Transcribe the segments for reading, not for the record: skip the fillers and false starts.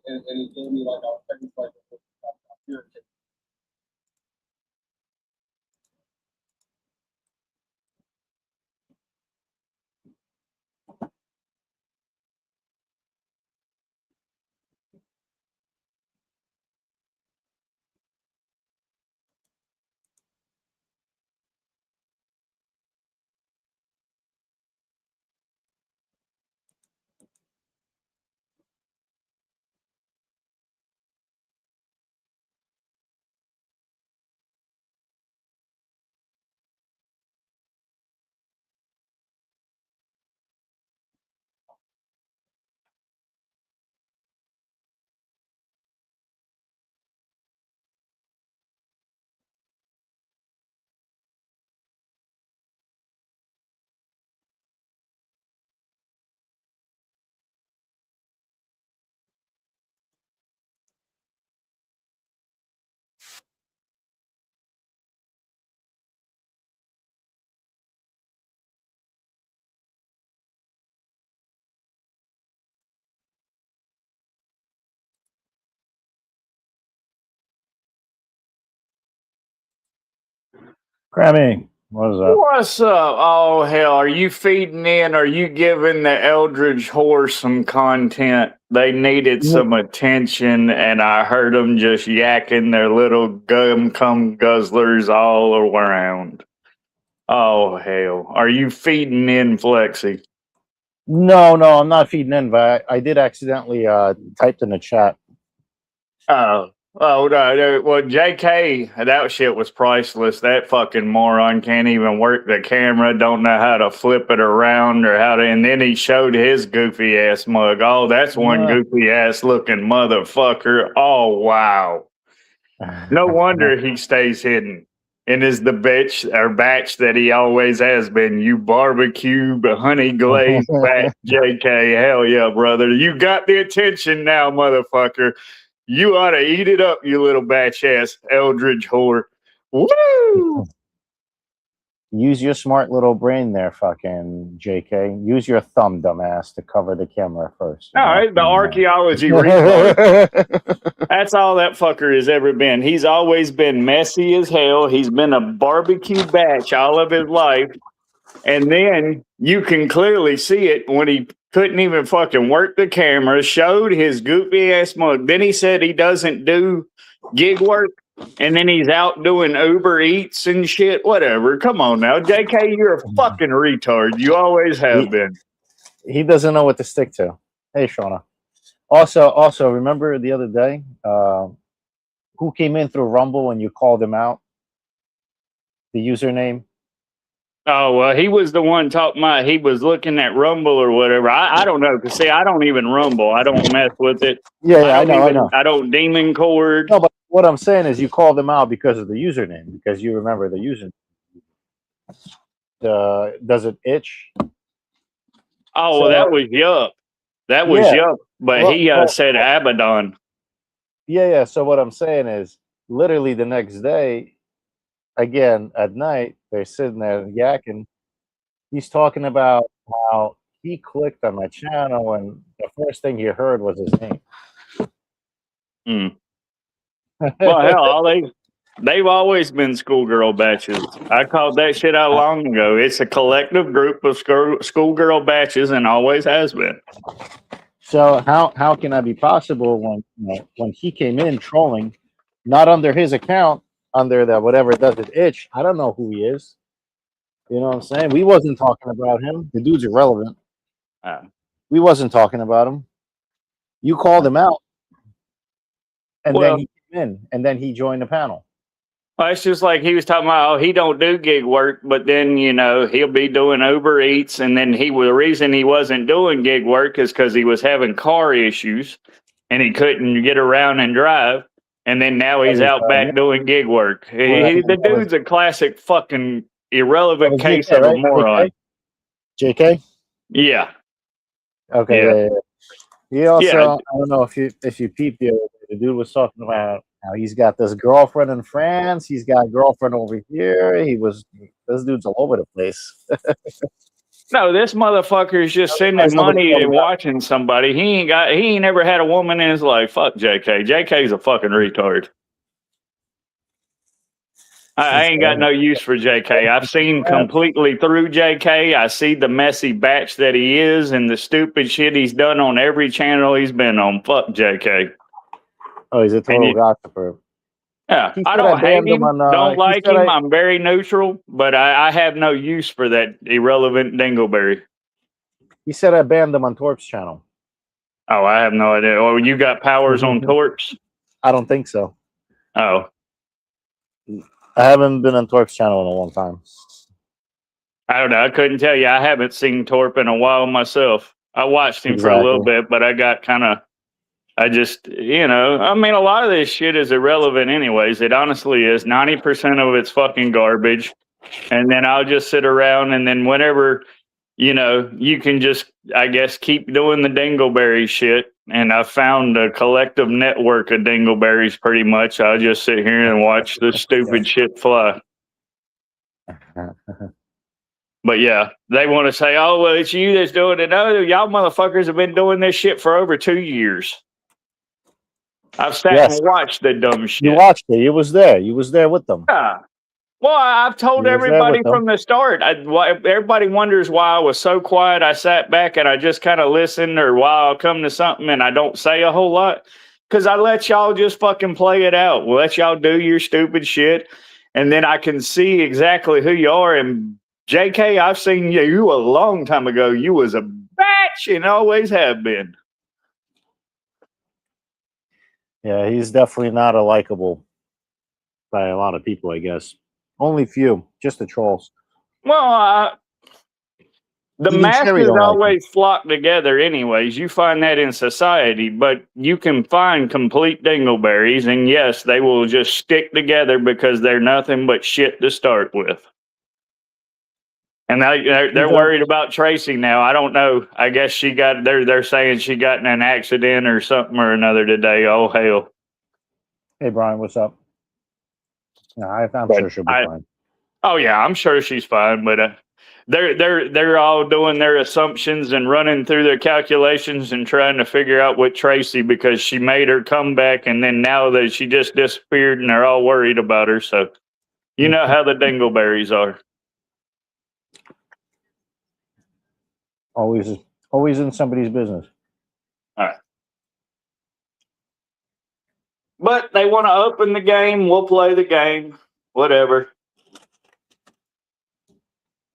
and he gave me like a here. Grammy, what is up? What's up? Oh, hell. Are you feeding in? Are you giving the Eldridge horse some content? They needed some attention, and I heard them just yakking their little gum cum guzzlers all around. Oh, hell. Are you feeding in, Flexi? No, I'm not feeding in, but I did accidentally typed in the chat. Oh. Oh, no. Well, JK, that shit was priceless. That fucking moron can't even work the camera, don't know how to flip it around or how to. And then he showed his goofy ass mug. Oh, that's one goofy ass looking motherfucker. Oh, wow. No wonder he stays hidden and is the batch that he always has been. You barbecue, honey glazed batch, JK. Hell yeah, brother. You got the attention now, motherfucker. You ought to eat it up, you little batch ass Eldridge whore. Woo! Use your smart little brain there, fucking JK. Use your thumb, dumbass, to cover the camera first. All right, the archaeology retard. That's all that fucker has ever been. He's always been messy as hell. He's been a barbecue batch all of his life. And then you can clearly see it when he couldn't even fucking work the camera, showed his goofy ass mug. Then he said he doesn't do gig work, and then he's out doing Uber Eats and shit. Whatever. Come on now. JK, you're a fucking retard. You always have been. He doesn't know what to stick to. Hey, Shauna. Also, remember the other day who came in through Rumble and you called him out? The username? Oh, well, he was the one talking about he was looking at Rumble or whatever. I don't know. Because, see, I don't even Rumble. I don't mess with it. Yeah, I know. I don't demon cord. No, but what I'm saying is you called him out because of the username, because you remember the username. Does it itch? Oh, well, that was Yup. That was Yup. But he said Abaddon. Yeah. So what I'm saying is literally the next day, again, at night, they're sitting there yakking. He's talking about how he clicked on my channel and the first thing he heard was his name. Well, hell, they've always been schoolgirl batches. I called that shit out long ago. It's a collective group of schoolgirl batches and always has been. So how can that be possible when he came in trolling, not under his account, under the whatever does it itch? I don't know who he is. You know what I'm saying? We wasn't talking about him. The dude's irrelevant. We wasn't talking about him. You called him out, and then he came in, and then he joined the panel. Well, it's just like he was talking about, oh, he don't do gig work, but then, he'll be doing Uber Eats, and then the reason he wasn't doing gig work is because he was having car issues, and he couldn't get around and drive, and then now he's out back doing gig work. The dude's a classic fucking irrelevant case of a moron. JK? Yeah. Okay. Yeah. He also, I don't know if you peeped the dude was talking about how he's got this girlfriend in France, he's got a girlfriend over here. This dude's all over the place. No, this motherfucker is just sending money and watching somebody. He ain't never had a woman in his life. Fuck JK. JK's a fucking retard. I ain't got no use for JK. I've seen completely through JK. I see the messy batch that he is and the stupid shit he's done on every channel he's been on. Fuck JK. Oh, he's a total gossiper. Yeah, I don't hate him, don't like him. I'm very neutral, but I have no use for that irrelevant dingleberry. He said I banned him on Torp's channel. Oh, I have no idea. Oh, you got powers on Torps? I don't think so. Oh. I haven't been on Torp's channel in a long time. I don't know. I couldn't tell you. I haven't seen Torp in a while myself. I watched him for a little bit, but I got I just, I mean, a lot of this shit is irrelevant anyways. It honestly is. 90% of it's fucking garbage. And then I'll just sit around and then whenever, you can just, I guess, keep doing the dingleberry shit. And I found a collective network of dingleberries pretty much. I'll just sit here and watch the stupid shit fly. But yeah, they want to say, oh, well, it's you that's doing it. No, y'all motherfuckers have been doing this shit for over 2 years. I've sat and watched the dumb shit. You watched it. You was there. You was there with them. Yeah. Well, I've told everybody from the start. Everybody wonders why I was so quiet. I sat back and I just kind of listened, or why I'll come to something and I don't say a whole lot. Because I let y'all just fucking play it out. We'll let y'all do your stupid shit. And then I can see exactly who you are. And JK, I've seen you a long time ago. You was a bitch and always have been. Yeah, he's definitely not a likable by a lot of people, I guess. Only few, just the trolls. Well, the masses always flock together anyways. You find that in society, but you can find complete dingleberries, and yes, they will just stick together because they're nothing but shit to start with. And they're worried about Tracy now. I don't know. I guess they're saying she got in an accident or something or another today. Oh, hell. Hey, Brian, what's up? No, I'm sure she'll be fine. Oh, yeah, I'm sure she's fine. But they're all doing their assumptions and running through their calculations and trying to figure out what Tracy, because she made her comeback, and then now that she just disappeared and they're all worried about her. So you know how the dingleberries are. Always in somebody's business. All right. But they want to open the game. We'll play the game. Whatever.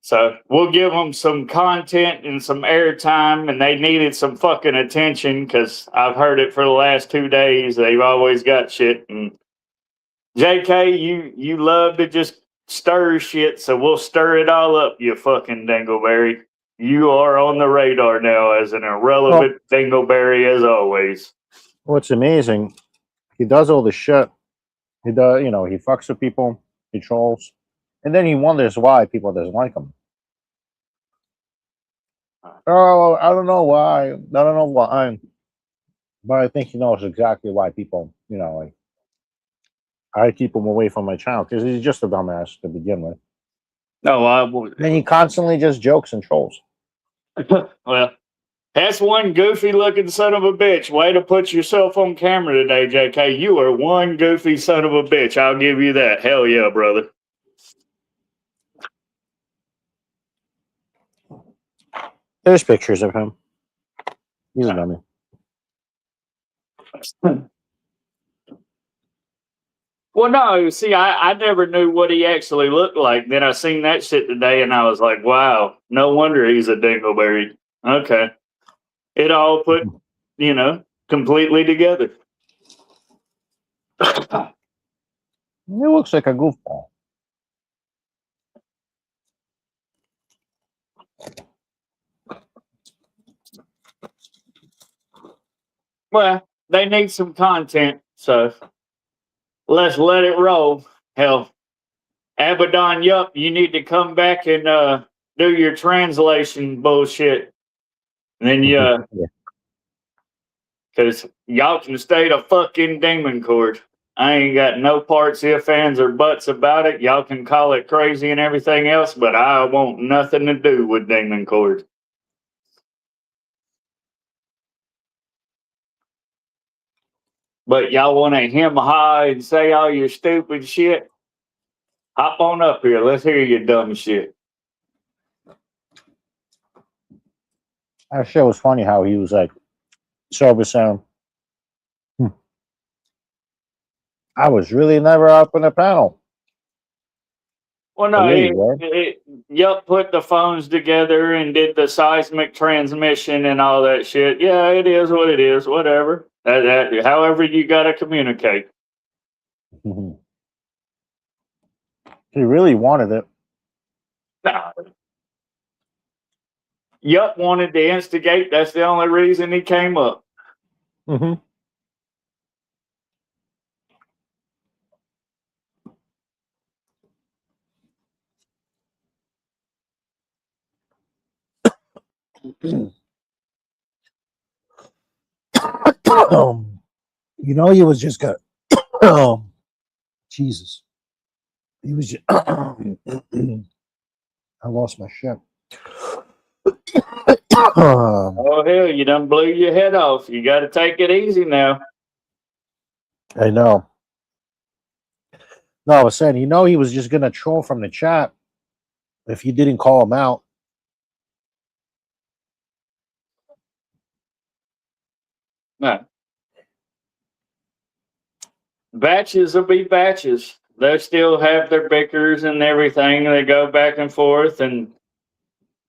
So we'll give them some content and some airtime, and they needed some fucking attention because I've heard it for the last 2 days. They've always got shit. And JK, you love to just stir shit, so we'll stir it all up, you fucking dingleberry. You are on the radar now as an irrelevant dingleberry as always. What's amazing, he does all this shit. He does, he fucks with people, he trolls, and then he wonders why people doesn't like him. Oh, I don't know why. But I think he knows exactly why people, I keep him away from my channel because he's just a dumbass to begin with. No, and he constantly just jokes and trolls. Well, that's one goofy looking son of a bitch. Way to put yourself on camera today, JK. You are one goofy son of a bitch. I'll give you that. Hell yeah, brother. There's pictures of him. He's a dummy. Well, no, see, I never knew what he actually looked like. Then I seen that shit today, and I was like, wow, no wonder he's a dingleberry. Okay. It all put, completely together. He looks like a goofball. Well, they need some content, so let's let it roll. Hell, Abaddon, yup, you need to come back and do your translation bullshit. And then because y'all can stay the fucking demon cord. I ain't got no parts, ifs, ands, or buts about it. Y'all can call it crazy and everything else, but I want nothing to do with Demon Cord. But y'all want to hem high and say all your stupid shit? Hop on up here. Let's hear your dumb shit. That shit was funny how he was like, sober sound. I was really never up in the panel. Well, no, Really, bro. Yup put the phones together and did the seismic transmission and all that shit. Yeah, it is what it is. Whatever. However you got to communicate. He really wanted it. Nah. Yup wanted to instigate. That's the only reason he came up. Mm-hmm. You know, he was just got. Jesus, he was. Just, I lost my shit. Oh hell, you done blew your head off. You got to take it easy now. I know. No, I was saying, you know, he was just gonna troll from the chat if you didn't call him out. No. Batches will be batches. They still have their bickers and everything. They go back and forth, and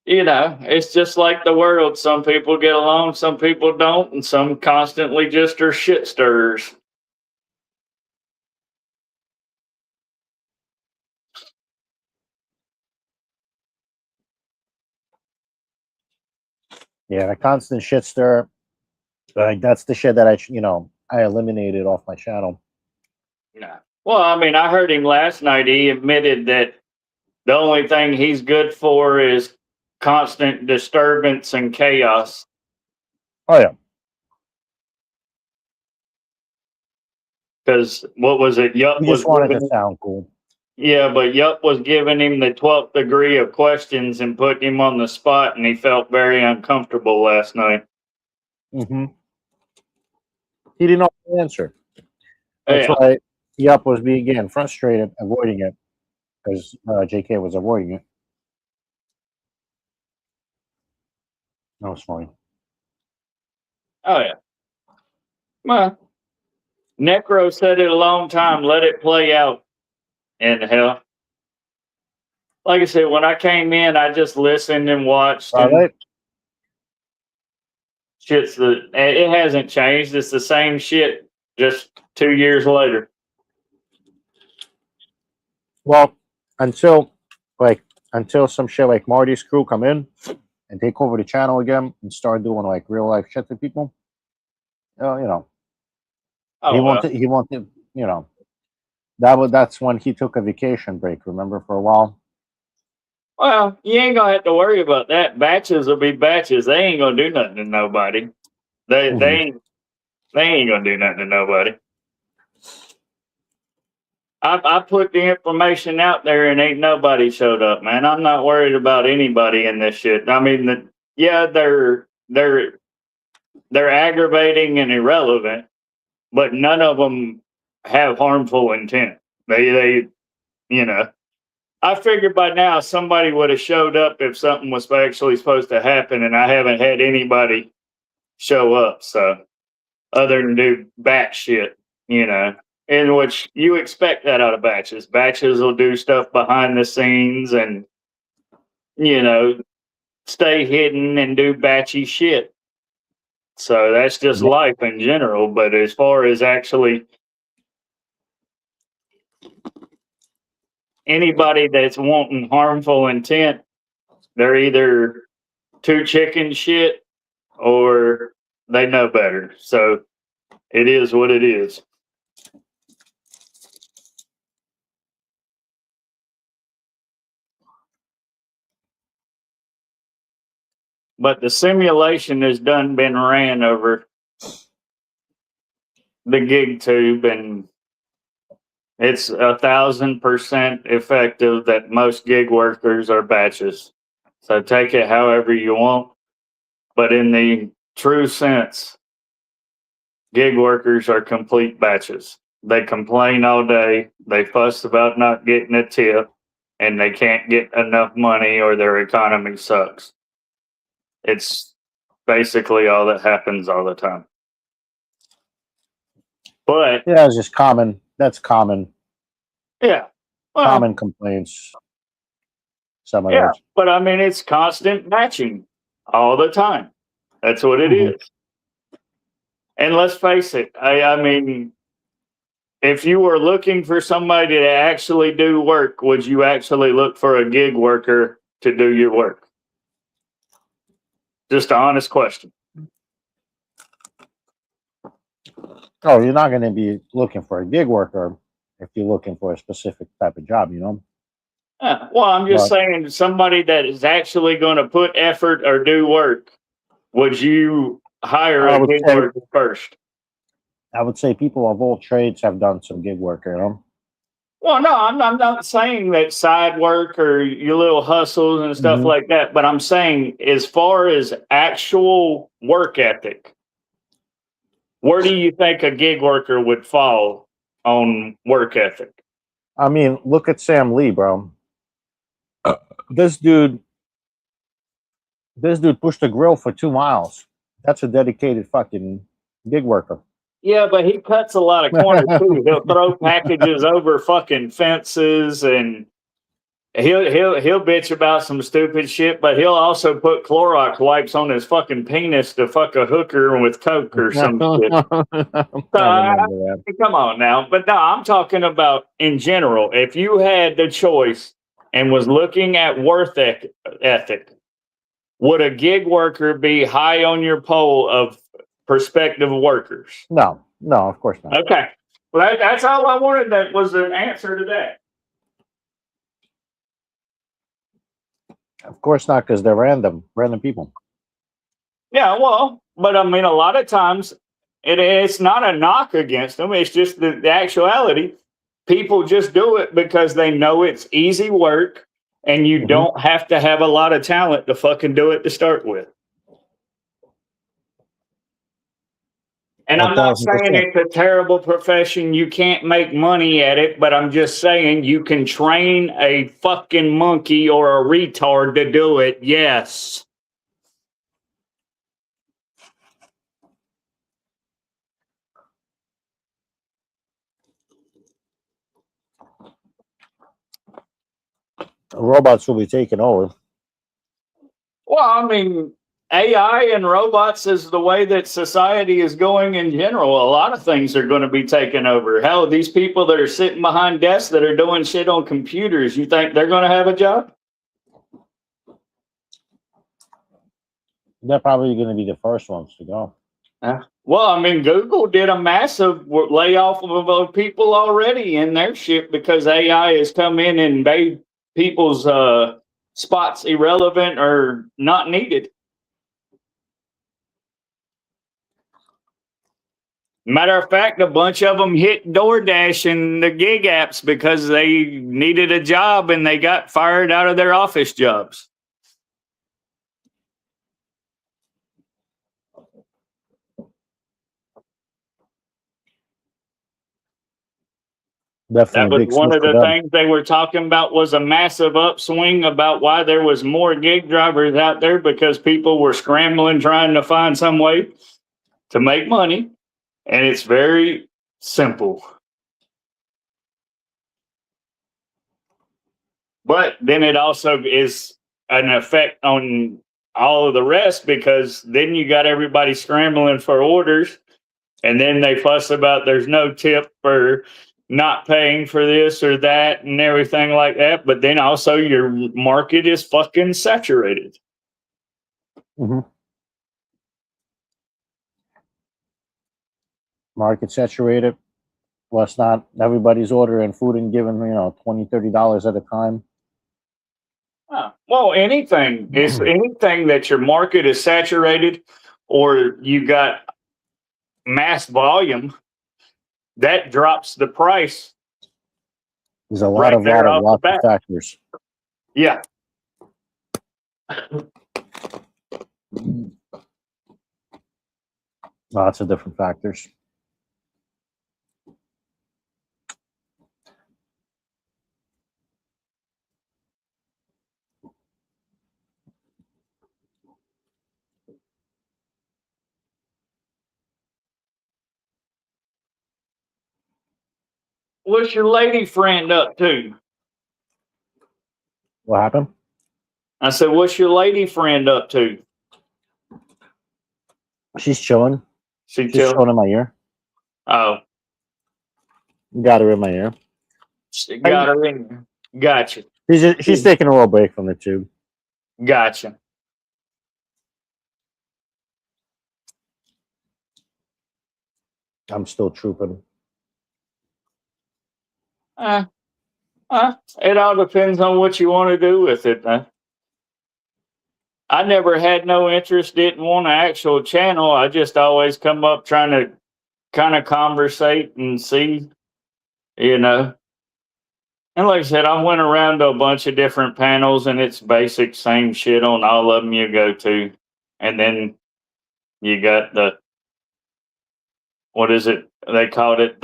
you know, it's just like the world. Some people get along, some people don't, and some constantly just are shit stirrers. Yeah, the constant shit stir. Like that's the shit that I eliminated off my channel. No. Well, I mean, I heard him last night. He admitted that the only thing he's good for is constant disturbance and chaos. Oh yeah. Because what was it? Yup He was just wanted to giving, sound cool. yeah, but Yup was giving him the 12th degree of questions and putting him on the spot, and he felt very uncomfortable last night. Mm-hmm. He didn't know the answer. That's Yeah. why Yup was being again frustrated, avoiding it, because JK was avoiding it. That was funny. Oh yeah. Well, Necro said it a long time. Let it play out. And hell, like I said, when I came in, I just listened and watched, All and right. it hasn't changed. It's the same shit, just 2 years later. Well, until until some shit like Marty's crew come in and take over the channel again and start doing like real life shit to people. You know, he Oh well. wanted. He wanted. You know, that's when he took a vacation break. Remember, for a while. Well, you ain't gonna have to worry about that. Batches will be batches. They ain't gonna do nothing to nobody. They Mhm. they ain't gonna do nothing to nobody. I put the information out there and ain't nobody showed up, man. I'm not worried about anybody in this shit. I mean, yeah, they're aggravating and irrelevant, but none of them have harmful intent. They you know. I figured by now somebody would have showed up if something was actually supposed to happen, and I haven't had anybody show up. So, other than do batch shit, you know, in which you expect that out of batches. Batches will do stuff behind the scenes and, you know, stay hidden and do batchy shit. So that's just Yeah. life in general. But as far as actually anybody that's wanting harmful intent, they're either too chicken shit or they know better. So it is what it is. But the simulation has been ran over the gig tube, and It's 1,000% effective that most gig workers are batches. So take it however you want. But in the true sense, gig workers are complete batches. They complain all day. They fuss about not getting a tip, and they can't get enough money or their economy sucks. It's basically all that happens all the time. But Yeah, it's just common. That's common. yeah, well, Common complaints. Some of yeah, those. but I mean, it's constant matching all the time. That's what it Mhm. is. And let's face it, I mean, if you were looking for somebody to actually do work, would you actually look for a gig worker to do your work? Just an honest question. Oh, you're not going to be looking for a gig worker if you're looking for a specific type of job, you know? Yeah, well, I'm just But saying, somebody that is actually going to put effort or do work, would you hire I a would gig say worker first? people of all trades have done some gig work, you know? Well, no, I'm not saying that side work or your little hustles and stuff Hmm. like that, but I'm saying as far as actual work ethic, where do you think a gig worker would fall on work ethic? I mean, look at Sam Lee, bro. This dude, this dude pushed a grill for 2 miles. That's a dedicated fucking gig worker. Yeah, but he cuts a lot of corners too. He'll throw packages over fucking fences, and he'll bitch about some stupid shit, but he'll also put Clorox wipes on his fucking penis to fuck a hooker with Coke or some shit. I So, remember that. come on now. But no, I'm talking about in general. If you had the choice and was looking at ethic, would a gig worker be high on your poll of prospective workers? No, of course not. Okay. Well, that's all I wanted. That was an answer to that. Of course not, because they're random people. Yeah, well, but I mean, a lot of times it's not a knock against them. It's just the actuality. People just do it because they know it's easy work and you Hmm. don't have to have a lot of talent to fucking do it to start with. And I'm not saying 1,000%. it's a terrible profession. You can't make money at it, but I'm just saying you can train a fucking monkey or a retard to do it. Yes. Robots will be taking over. Well, I mean, AI and robots is the way that society is going in general. A lot of things are going to be taken over. Hell, these people that are sitting behind desks that are doing shit on computers, you think they're going to have a job? They're probably going to be the first ones to go. Well, I mean, Google did a massive layoff of people already in their shit because AI has come in and made people's spots irrelevant or not needed. Matter of fact, a bunch of them hit DoorDash and the gig apps because they needed a job and they got fired out of their office jobs. That Definitely was big one switch of for the them. things they were talking about was a massive upswing about why there was more gig drivers out there because people were scrambling trying to find some way to make money. And it's very simple. But then it also is an effect on all of the rest because then you got everybody scrambling for orders and then they fuss about there's no tip for not paying for this or that and everything like that. But then also your market is fucking saturated. Hmm. Market saturated. Plus, not everybody's ordering food and giving $20, $30 at a time. Well, anything is anything that your market is saturated or you got mass volume that drops the price There's a right there off the lots of bat. factors. Yeah. Lots of different factors. What's your lady friend up to? What happened? I said, what's your lady friend up to? She's chilling. She She's chill. chilling in my ear. Oh, Got her in my ear. she got her in. Gotcha. She's taking a little break from the tube. Gotcha. I'm still trooping. It all depends on what you want to do with it. I never had no interest, didn't want an actual channel. I just always come up trying to kind of conversate and see, you know. And like I said, I went around to a bunch of different panels and it's basic same shit on all of them you go to. And then you got what is it? They called it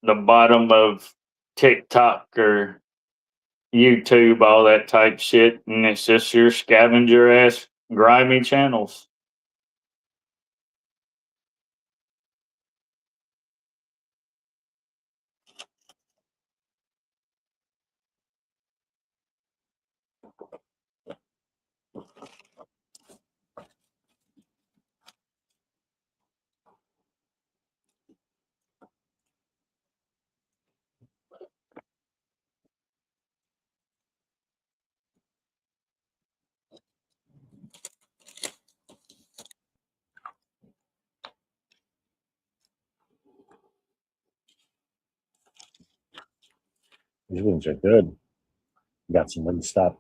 the bottom of TikTok or YouTube, all that type shit. And it's just your scavenger ass grimy channels. These wings are good. Got some wing stop.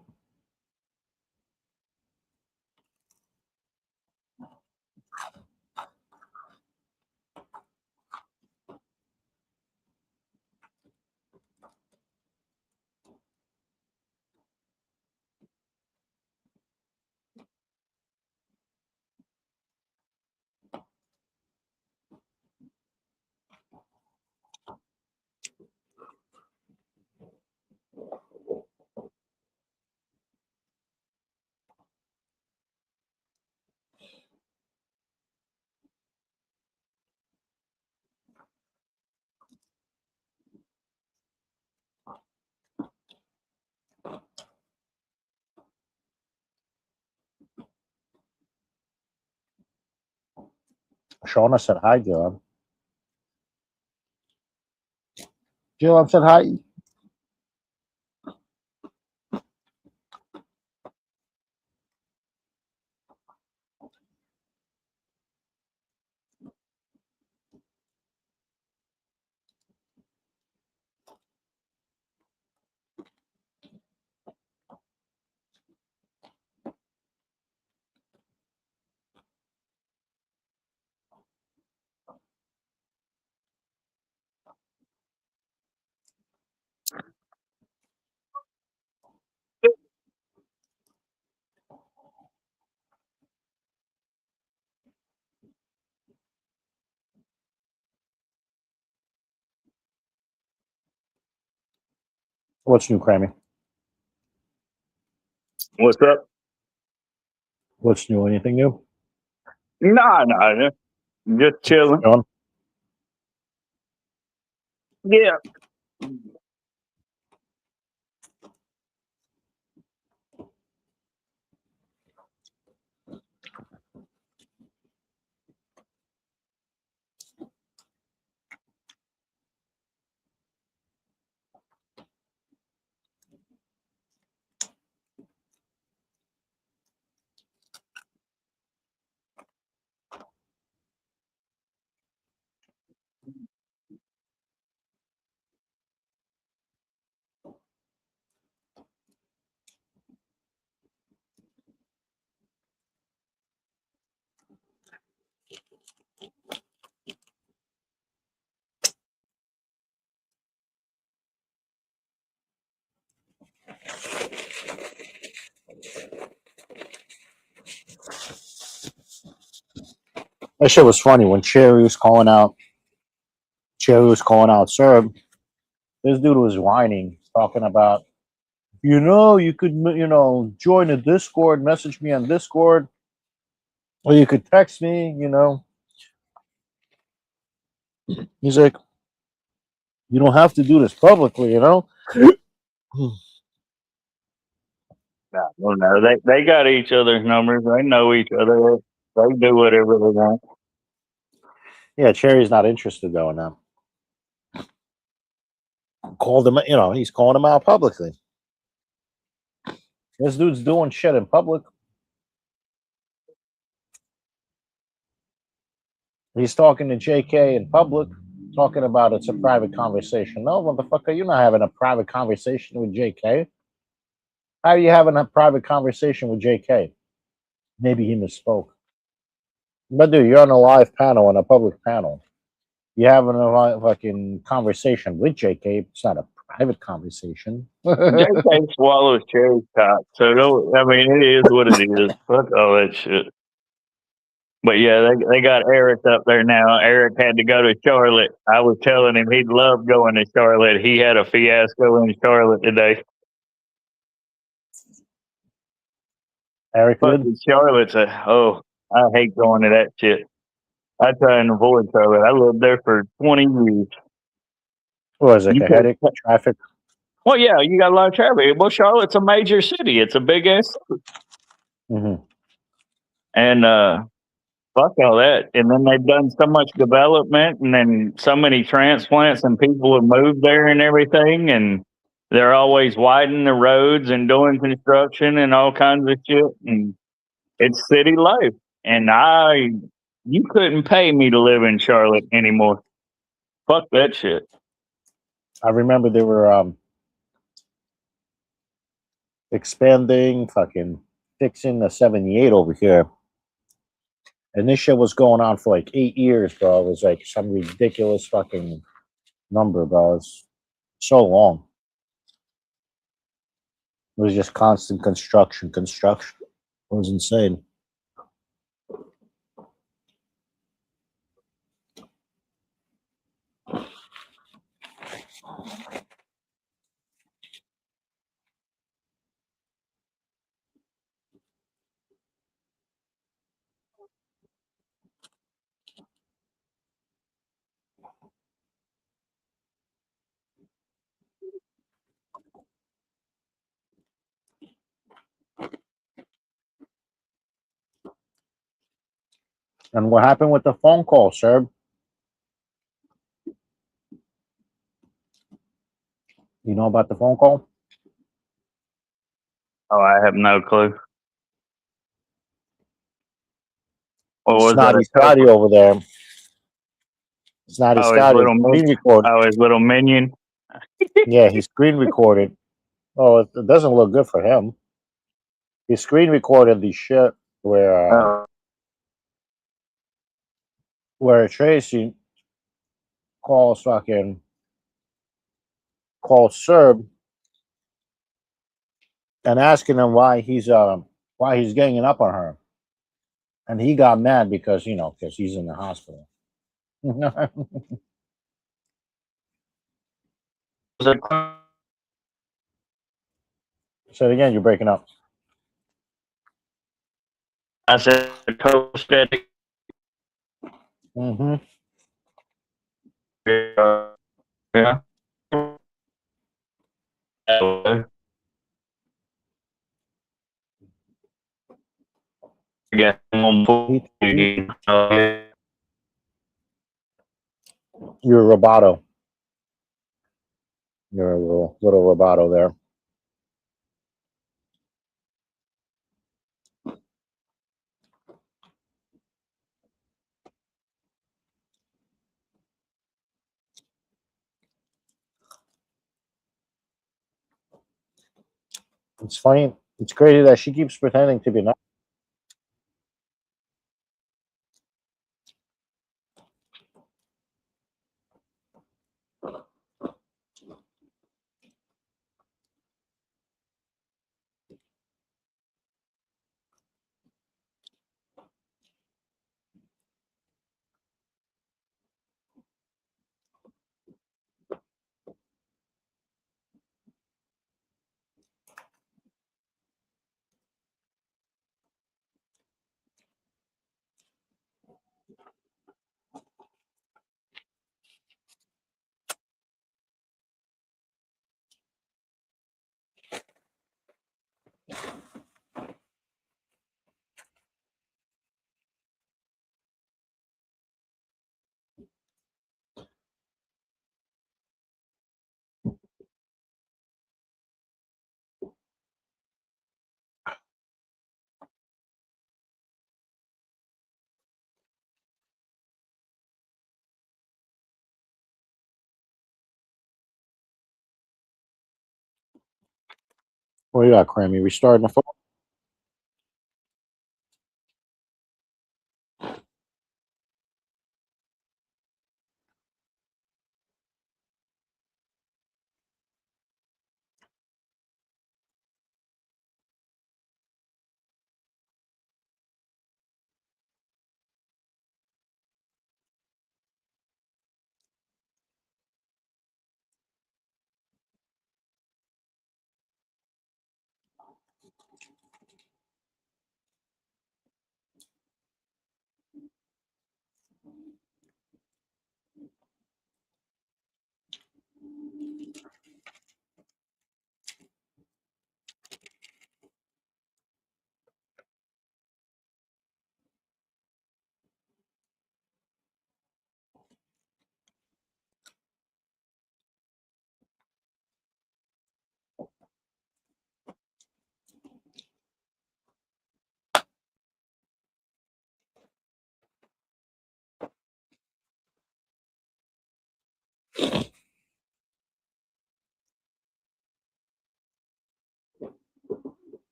Shauna said hi, John. John said hi. What's new, Crammy? What's up? What's new? Anything new? No, just chilling. John? Yeah. That shit was funny when Cherry was calling out. Cherry was calling out Serb. This dude was whining, talking about, you could, join a Discord, message me on Discord, or you could text me. He's like, you don't have to do this publicly. Well, no, they got each other's numbers. They know each other. They do whatever they want. Yeah, Cherry's not interested though now. Called him, he's calling him out publicly. This dude's doing shit in public. He's talking to JK in public, talking about it's a private conversation. No, motherfucker, you're not having a private conversation with JK. How are you having a private conversation with JK? Maybe he misspoke. But dude, you're on a live panel, on a public panel. You're having a fucking conversation with JK. It's not a private conversation. JK swallows cherry cock, so it is what it is. Fuck all that shit. But yeah, they got Eric up there now. Eric had to go to Charlotte. I was telling him he'd love going to Charlotte. He had a fiasco in Charlotte today. Eric did? Fucking Charlotte's I hate going to that shit. I try and avoid Charlotte. I lived there for 20 years. What was it, You a headache, traffic? Well, yeah, you got a lot of traffic. Well, Charlotte's a major city. It's a big ass. Mm-hmm. And fuck all that. And then they've done so much development and then so many transplants and people have moved there and everything. And they're always widening the roads and doing construction and all kinds of shit. And it's city life. And you couldn't pay me to live in Charlotte anymore. Fuck that shit. I remember they were expanding, fucking fixing the 78 over here. And this shit was going on for like 8 years, bro. It was like some ridiculous fucking number, bro. It's so long. It was just constant construction. It was insane. And what happened with the phone call, sir? You know about the phone call? Oh, I have no clue. What was Snotty that? Scotty over there. Snotty Oh, his Scotty little screen record. Oh, his little minion. Yeah, he screen recorded. Oh, it doesn't look good for him. He screen recorded the shit where Tracy calls Serb and asking him why he's ganging up on her, and he got mad because he's in the hospital. So again, you're breaking up. I said copacetic. Mm-hmm. Yeah. Yeah. You're a roboto. You're a little roboto there. It's funny. It's crazy that she keeps pretending to be nice. What you got, Crammy? We starting the phone?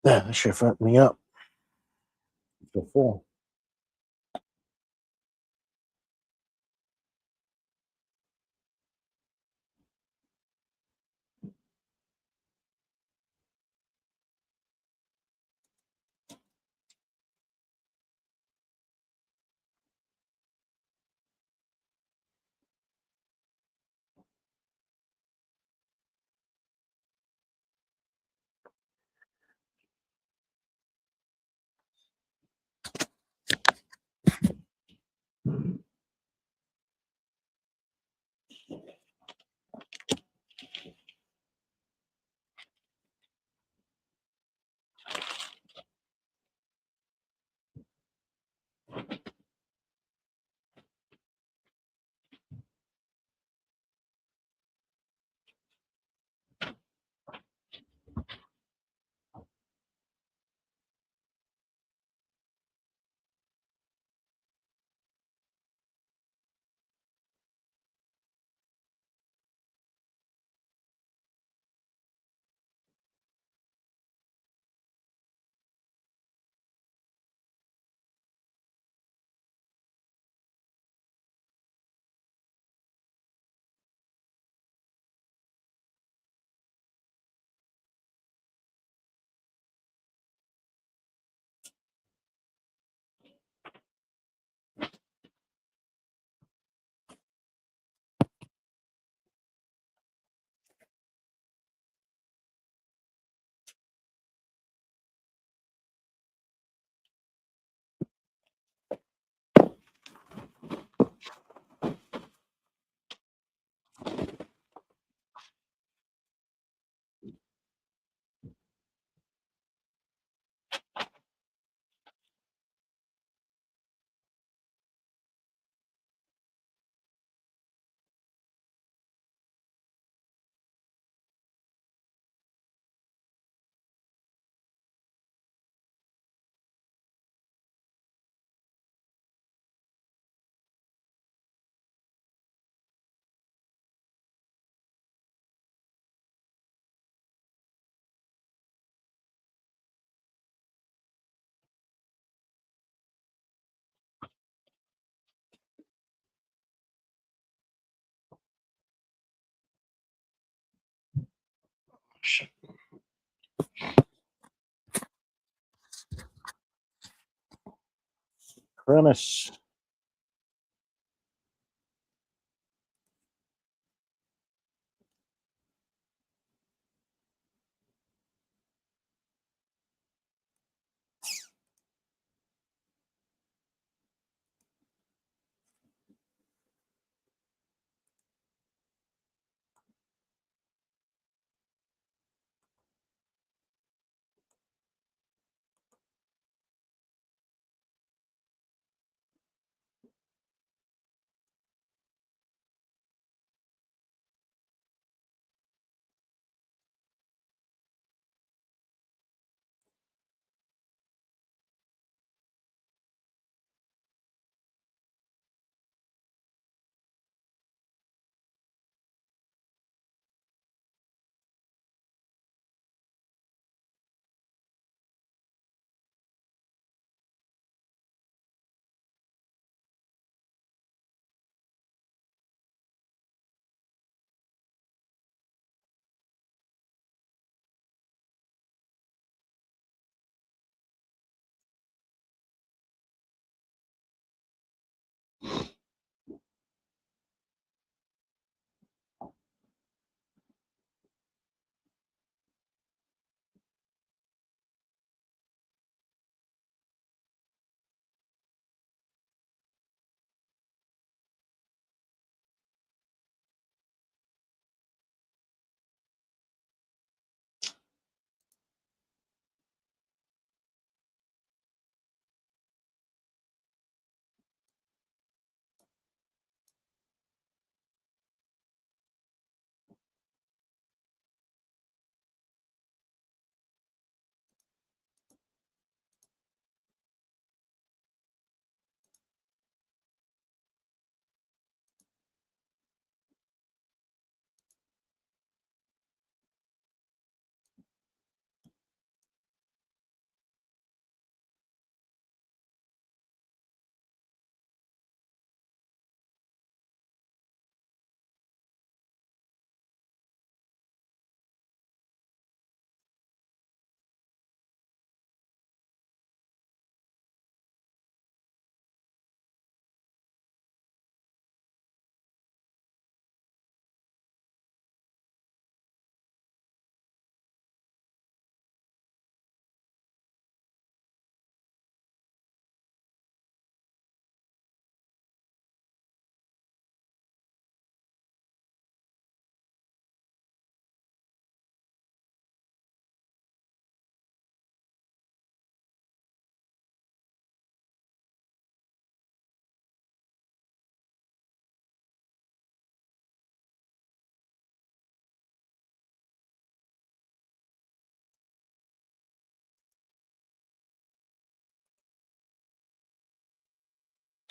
Yeah, that shit fucked me up. Before. Shit. Premise.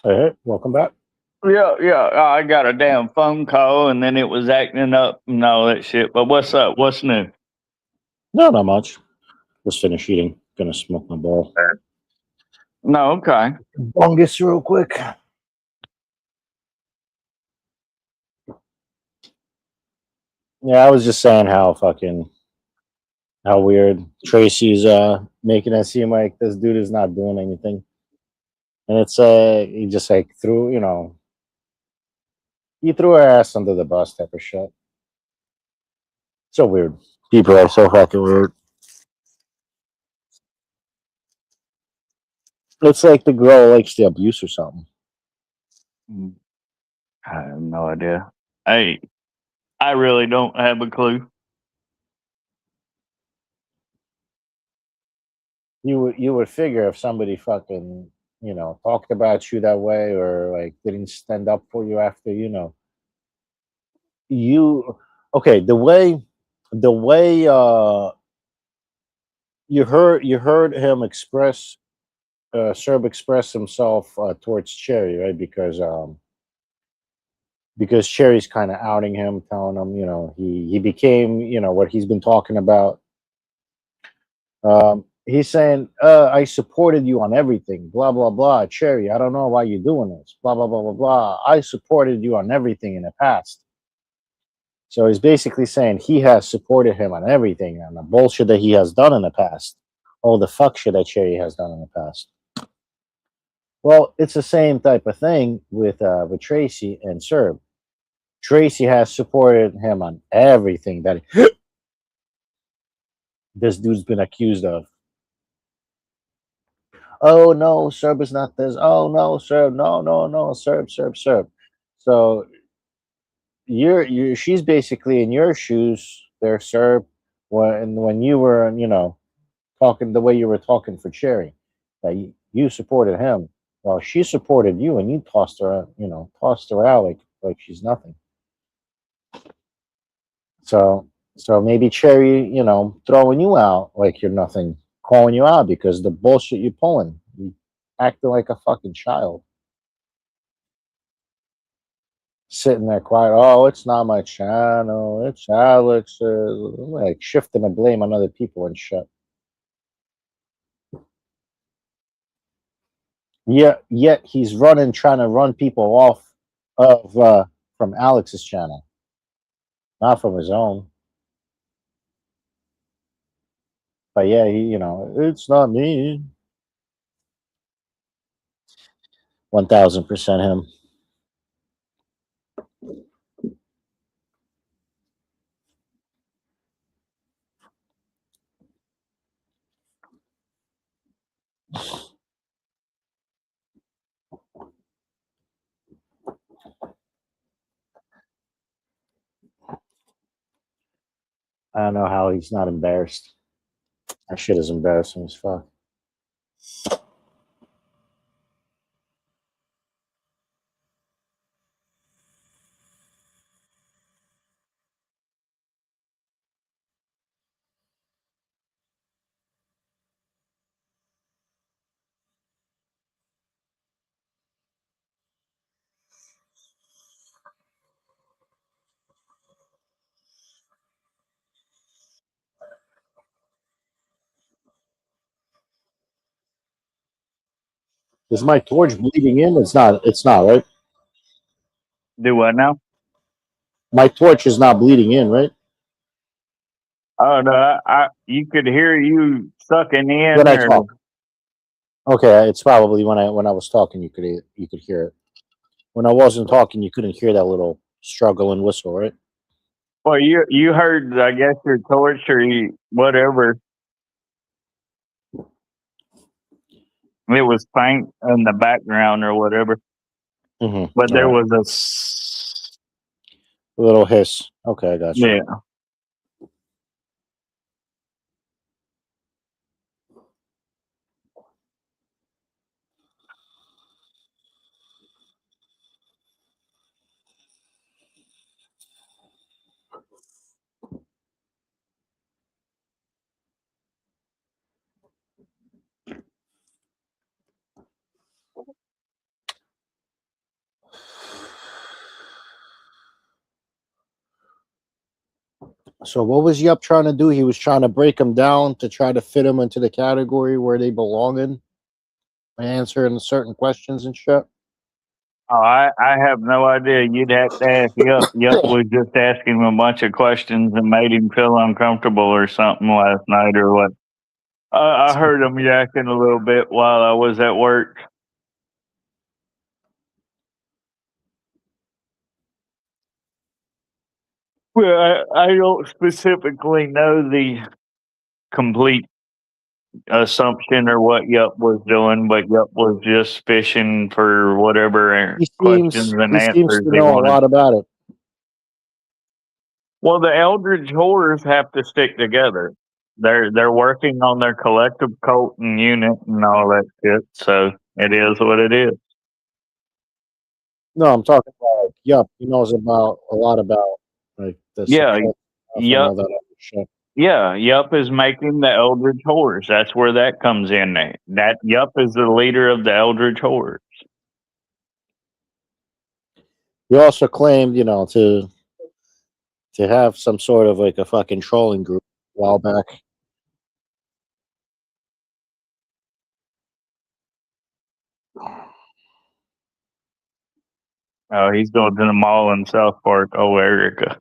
Hey, welcome back. Yeah. I got a damn phone call and then it was acting up and all that shit. But what's up? What's new? No, not much. Just finished eating. Gonna smoke my ball. No, okay. Bungus real quick. Yeah, I was just saying how weird Tracy's making it seem like this dude is not doing anything. And it's he just like threw, he threw her ass under the bus type of shit. So weird. People are so fucking weird. It's like the girl likes the abuse or something. Mm, I have no idea. Hey, I really don't have a clue. You would figure if somebody fucking talked about you that way or like didn't stand up for you after you okay the way you heard him express Serb express himself towards Cherry, right? Because Cherry's kind of outing him, telling him, he became, what he's been talking about. He's saying, I supported you on everything, blah blah blah. Cherry, I don't know why you're doing this, blah blah blah blah blah. I supported you on everything in the past. So he's basically saying he has supported him on everything and the bullshit that he has done in the past, all the fuck shit that Cherry has done in the past. Well, it's the same type of thing with Tracy and Serb. Tracy has supported him on everything that this dude's been accused of. Oh no, Serb is not this. Oh no, Serb, no, no, no, Serb, Serb, Serb. So she's basically in your shoes there, Serb, when you were, talking the way you were talking for Cherry, that you supported him. Well, she supported you, and you tossed her out like she's nothing. So so maybe Cherry, throwing you out like you're nothing, calling you out because the bullshit you're pulling, you acting like a fucking child, sitting there quiet. Oh, it's not my channel, it's Alex's. Like shifting the blame on other people and shit. Yet he's trying to run people off of from Alex's channel, not from his own. But yeah, it's not me. 1000% him. I don't know how he's not embarrassed. That shit is embarrassing as fuck. Is my torch bleeding in? It's not. It's not, right? Do what now? My torch is not bleeding in, right? Oh no, you could hear you sucking When in I or talk. Okay, it's probably when I was talking you could hear it. When I wasn't talking, you couldn't hear that little struggle and whistle, right? well, you heard I guess your torch or whatever. It was faint in the background or whatever, but All there right, was a little hiss. Okay, I got you. yeah. So what was Yup trying to do? He was trying to break them down to try to fit them into the category where they belong in, by answering certain questions and shit. Oh, I have no idea. You'd have to ask Yup. Yup was just asking him a bunch of questions and made him feel uncomfortable or something last night or what. I heard him yakking a little bit while I was at work. Well, I don't specifically know the complete assumption or what Yup was doing, but Yup was just fishing for whatever questions and He seems answers to he know a wanted. lot about it. Well, the Eldridge Horrors have to stick together. They're working on their collective cult and unit and all that shit. So it is what it is. No, I'm talking about Yup. He knows about a lot about like the Yeah, support stuff and Yup. all that other shit. Yeah, Yup is making the Eldridge Horrors. That's where that comes in. That Yup is the leader of the Eldridge Horrors. He also claimed, to have some sort of like a fucking trolling group a while back. Oh, he's going to the mall in South Park. Oh, Erica.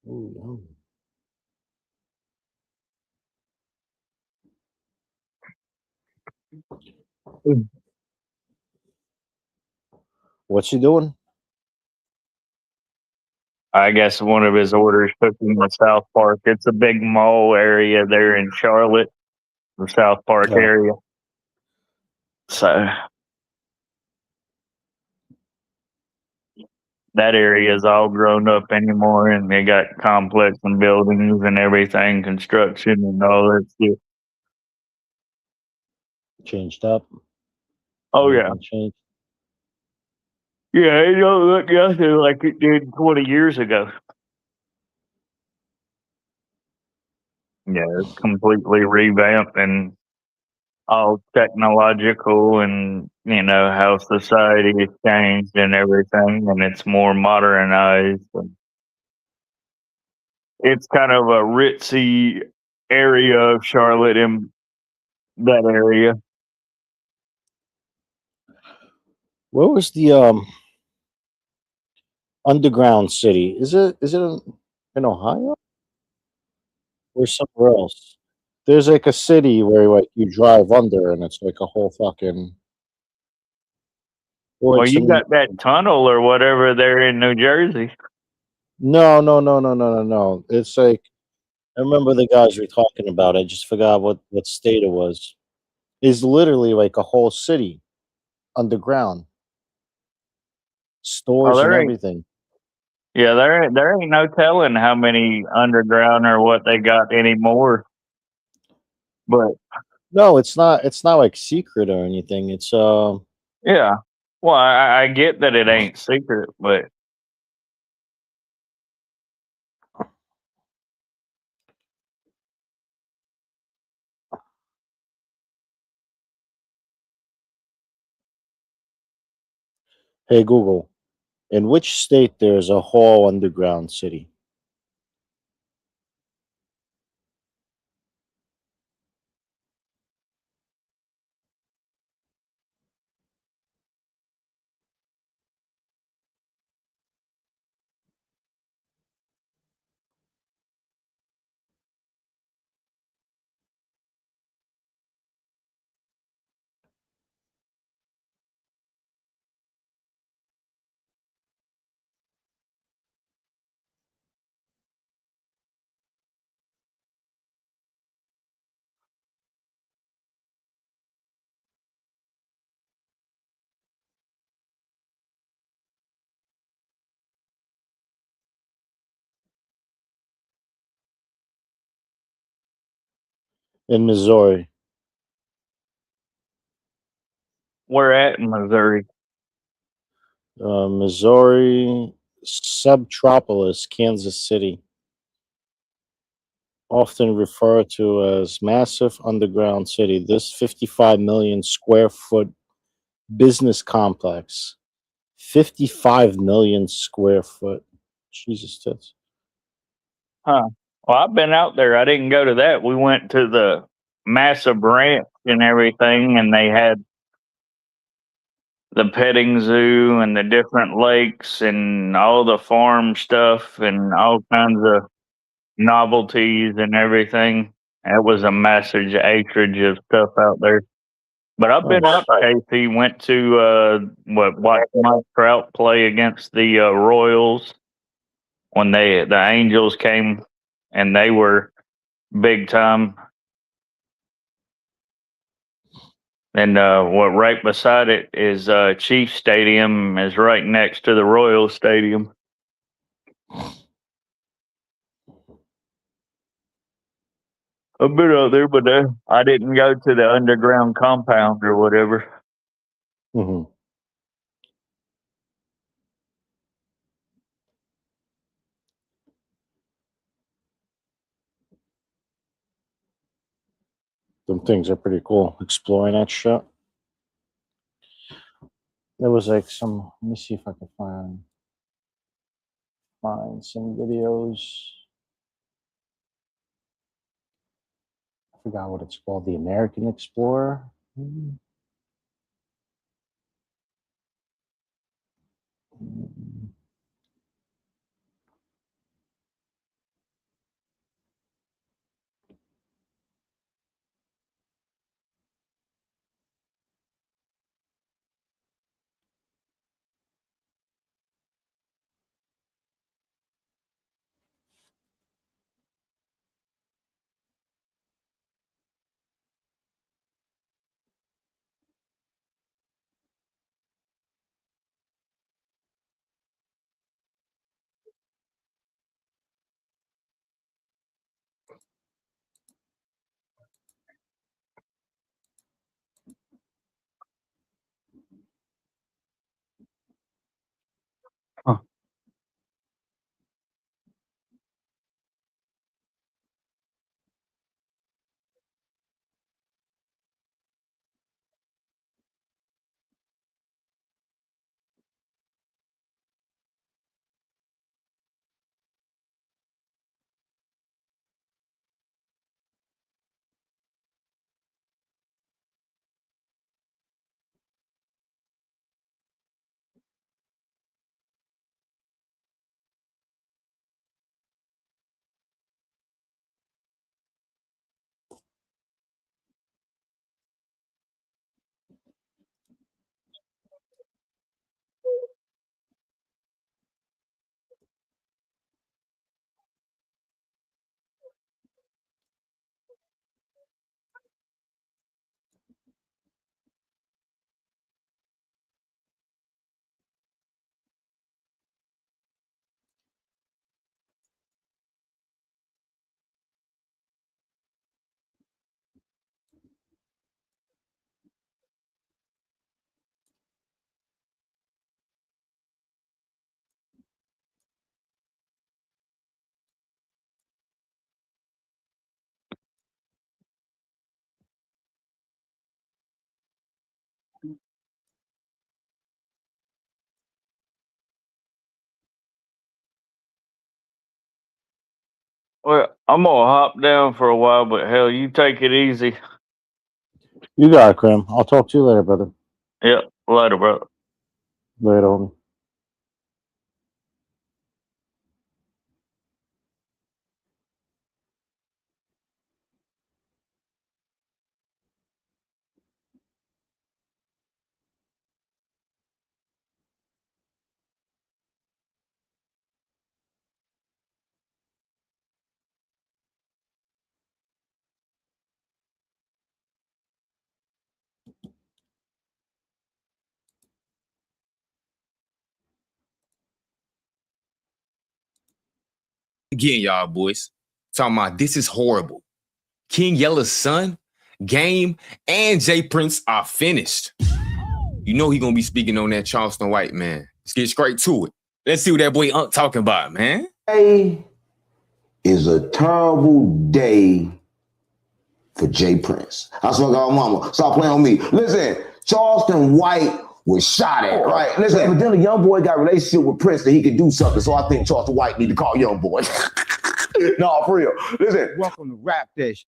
Ooh, yum. What's he doing? I guess one of his orders took him to South Park. It's a big mall area there in Charlotte, the South Park Yeah. area. So that area is all grown up anymore, and they got complex and buildings and everything, construction and all that shit. Changed up. Oh yeah, Everything changed. yeah. It don't look nothing like it did 20 years ago. Yeah, it's completely revamped and all technological, and how society has changed and everything, and it's more modernized. And it's kind of a ritzy area of Charlotte in that area. Where was the underground city? Is it in Ohio or somewhere else? There's like a city where like you drive under and it's like a whole fucking or Well, it's you in got that tunnel or whatever there in New Jersey. no. It's like I remember the guys were talking about. I just forgot what state it was. It's literally like a whole city underground, Oh, stores and there ain't. everything. Yeah, there ain't no telling how many underground or what they got anymore. But No, it's not. It's not like secret or anything. It's yeah, well, I get that it ain't secret, but Hey Google, in which state there's a whole underground city? In Missouri. we're at in Missouri. Missouri subtropolis, Kansas City, often referred to as massive underground city. This 55 million square foot business complex 55 million square foot. Jesus tits. Huh. Well, I've been out there. I didn't go to that. We went to the massive ranch and everything, and they had the petting zoo and the different lakes and all the farm stuff and all kinds of novelties and everything. It was a massive acreage of stuff out there. But I've been up, Casey. Went to watched Mike Trout play against the Royals when the Angels came, and they were big time. And what right beside it is Chief Stadium is right next to the Royal Stadium. I've been out there, but I didn't go to the underground compound or whatever. Mm-hmm. Them things are pretty cool. Exploring that shit. There was like some. Let me see if I can find some videos. I forgot what it's called. The American Explorer. Huh. Well, I'm gonna hop down for a while, but hell, you take it easy. You got it, Cram. I'll talk to you later, brother. Yep, later, brother. Later, homie. Again, y'all boys, talking about this is horrible. King Yella's son, Game, and Jay Prince are finished. You know he gonna be speaking on that Charleston White, man. Let's get straight to it. Let's see what that boy Unc talking about, man. Today is a terrible day for Jay Prince. I swear to God, mama, stop playing on me. Listen, Charleston White was shot at, right? Listen, evidently, young boy got a relationship with Prince that he could do something. So I think Charleston White need to call young boy. No, for real. Listen, welcome to Rap Dish,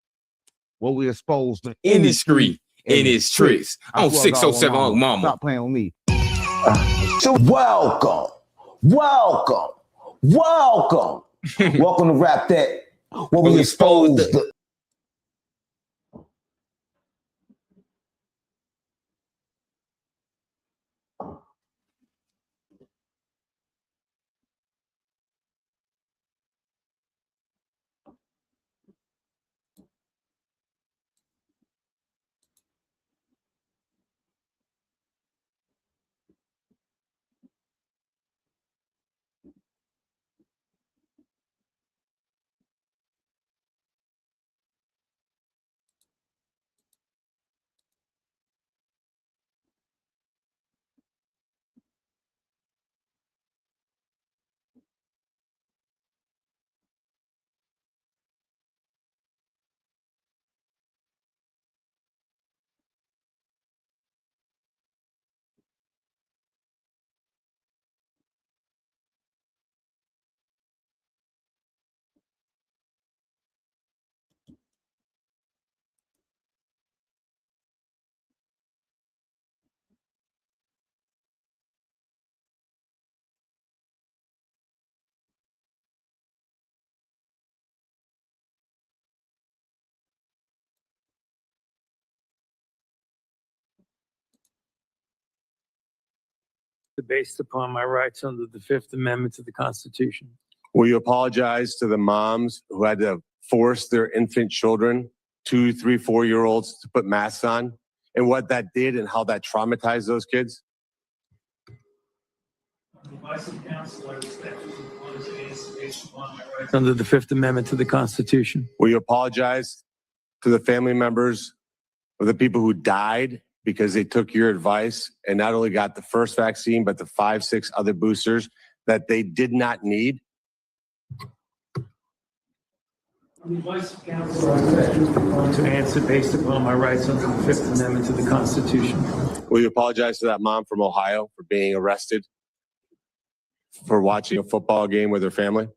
where we expose the Indiscreet in his tricks. On 607 on Mama. Stop playing with me. So welcome to Rap That, where we expose the based upon my rights under the Fifth Amendment to the Constitution. Will you apologize to the moms who had to force their infant children, 2, 3, 4-year-olds, to put masks on, and what that did and how that traumatized those kids? Advice of counsel, I respect based upon my rights under the Fifth Amendment to the Constitution. Will you apologize to the family members of the people who died because they took your advice and not only got the first vaccine, but the 5, 6 other boosters that they did not need? The advice of counsel, I respect to answer based upon my rights under the Fifth Amendment to the Constitution. Will you apologize to that mom from Ohio for being arrested for watching a football game with her family?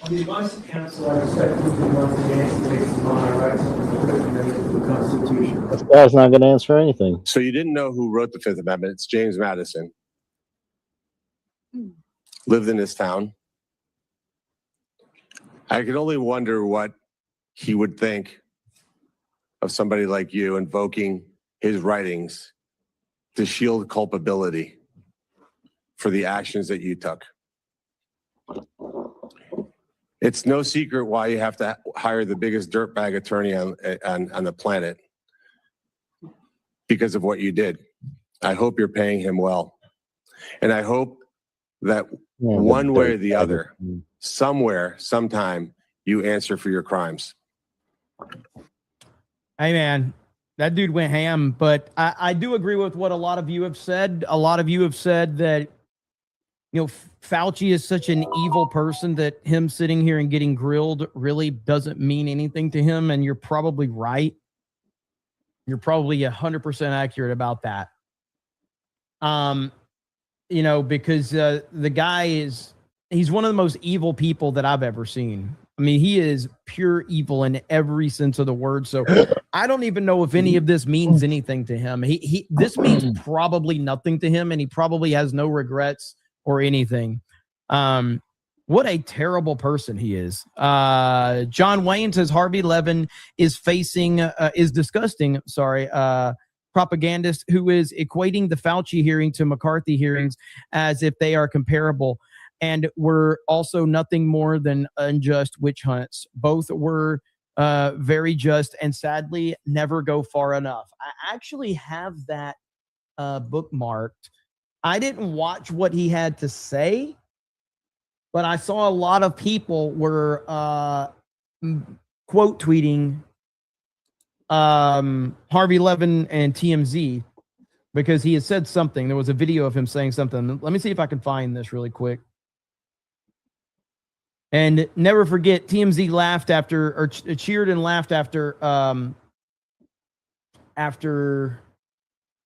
On the advice of counsel, I respect to answer based upon my rights under the Fifth Amendment to the Constitution. This guy's not going to answer anything. So you didn't know who wrote the Fifth Amendment. It's James Madison. Lived in this town. I can only wonder what he would think of somebody like you invoking his writings to shield culpability for the actions that you took. It's no secret why you have to hire the biggest dirtbag attorney on the planet, because of what you did. I hope you're paying him well. And I hope that one way or the other, somewhere, sometime, you answer for your crimes. Hey, man, that dude went ham, but I do agree with what a lot of you have said. A lot of you have said that, you know, Fauci is such an evil person that him sitting here and getting grilled really doesn't mean anything to him. And you're probably right. You're probably 100% accurate about that. You know, because the guy he's one of the most evil people that I've ever seen. I mean, he is pure evil in every sense of the word. So I don't even know if any of this means anything to him. This means probably nothing to him, and he probably has no regrets or anything. What a terrible person he is. John Wayne says Harvey Levin is disgusting. Propagandist who is equating the Fauci hearing to McCarthy hearings as if they are comparable, and were also nothing more than unjust witch hunts. Both were very just and sadly never go far enough. I actually have that bookmarked. I didn't watch what he had to say, but I saw a lot of people were quote tweeting Harvey Levin and TMZ because he had said something. There was a video of him saying something. Let me see if I can find this really quick. And never forget, TMZ laughed after, or cheered and laughed after after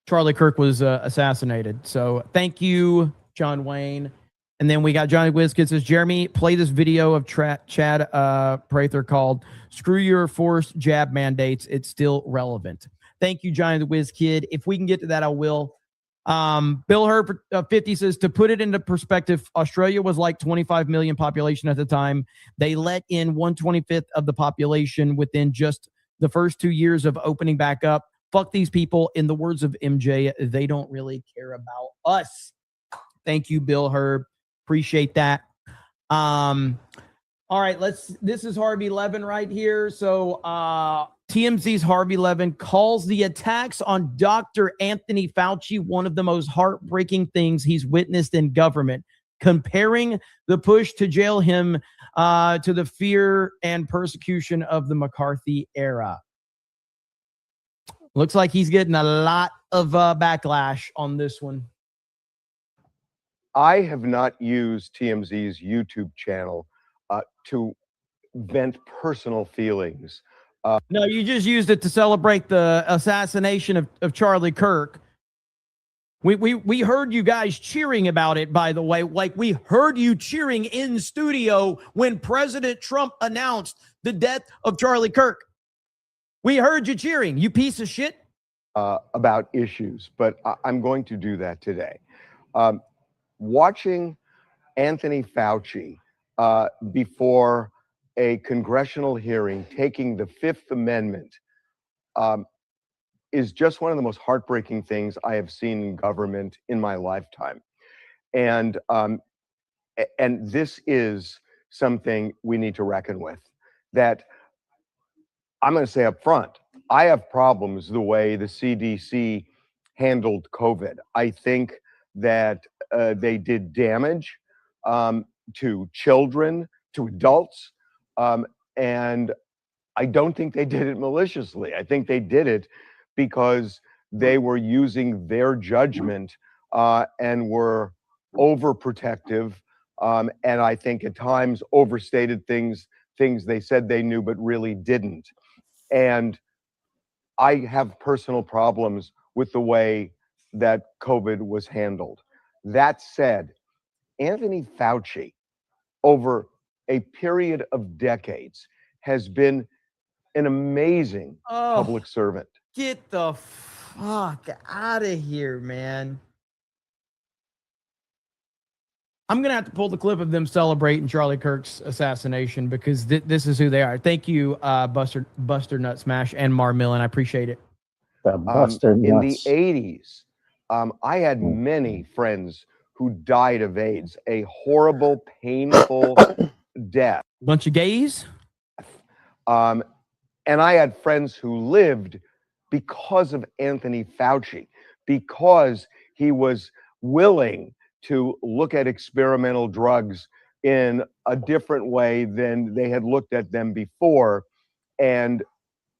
Charlie Kirk was assassinated. So thank you, John Wayne. And then we got Johnny WizKid says, Jeremy, play this video of Chad Prather called Screw Your Forced Jab Mandates. It's still relevant. Thank you, Johnny the WizKid. If we can get to that, I will. Bill Herb 50 says, to put it into perspective, Australia was like 25 million population at the time. They let in 1/25 of the population within just the first 2 years of opening back up. Fuck these people. In the words of MJ, they don't really care about us. Thank you, Bill Herb. Appreciate that. All right, this is Harvey Levin right here. So TMZ's Harvey Levin calls the attacks on Dr. Anthony Fauci one of the most heartbreaking things he's witnessed in government, comparing the push to jail him to the fear and persecution of the McCarthy era. Looks like he's getting a lot of backlash on this one. I have not used TMZ's YouTube channel to vent personal feelings. No, you just used it to celebrate the assassination of Charlie Kirk. We heard you guys cheering about it, by the way. Like, we heard you cheering in studio when President Trump announced the death of Charlie Kirk. We heard you cheering, you piece of shit. About issues, but I'm going to do that today. Watching Anthony Fauci before a congressional hearing taking the Fifth Amendment is just one of the most heartbreaking things I have seen in government in my lifetime. And this is something we need to reckon with. That I'm going to say up front, I have problems the way the CDC handled COVID. I think that they did damage to children, to adults, and I don't think they did it maliciously. I think they did it because they were using their judgment and were overprotective, and I think at times overstated things they said they knew but really didn't. And I have personal problems with the way that COVID was handled. That said, Anthony Fauci, over a period of decades, has been an amazing public servant. Get the fuck out of here, man. I'm going to have to pull the clip of them celebrating Charlie Kirk's assassination because this is who they are. Thank you, Buster Nut Smash and Mar Millen. I appreciate it. In the 80s, I had many friends who died of AIDS, a horrible, painful death. Bunch of gays? And I had friends who lived because of Anthony Fauci, because he was willing to look at experimental drugs in a different way than they had looked at them before. And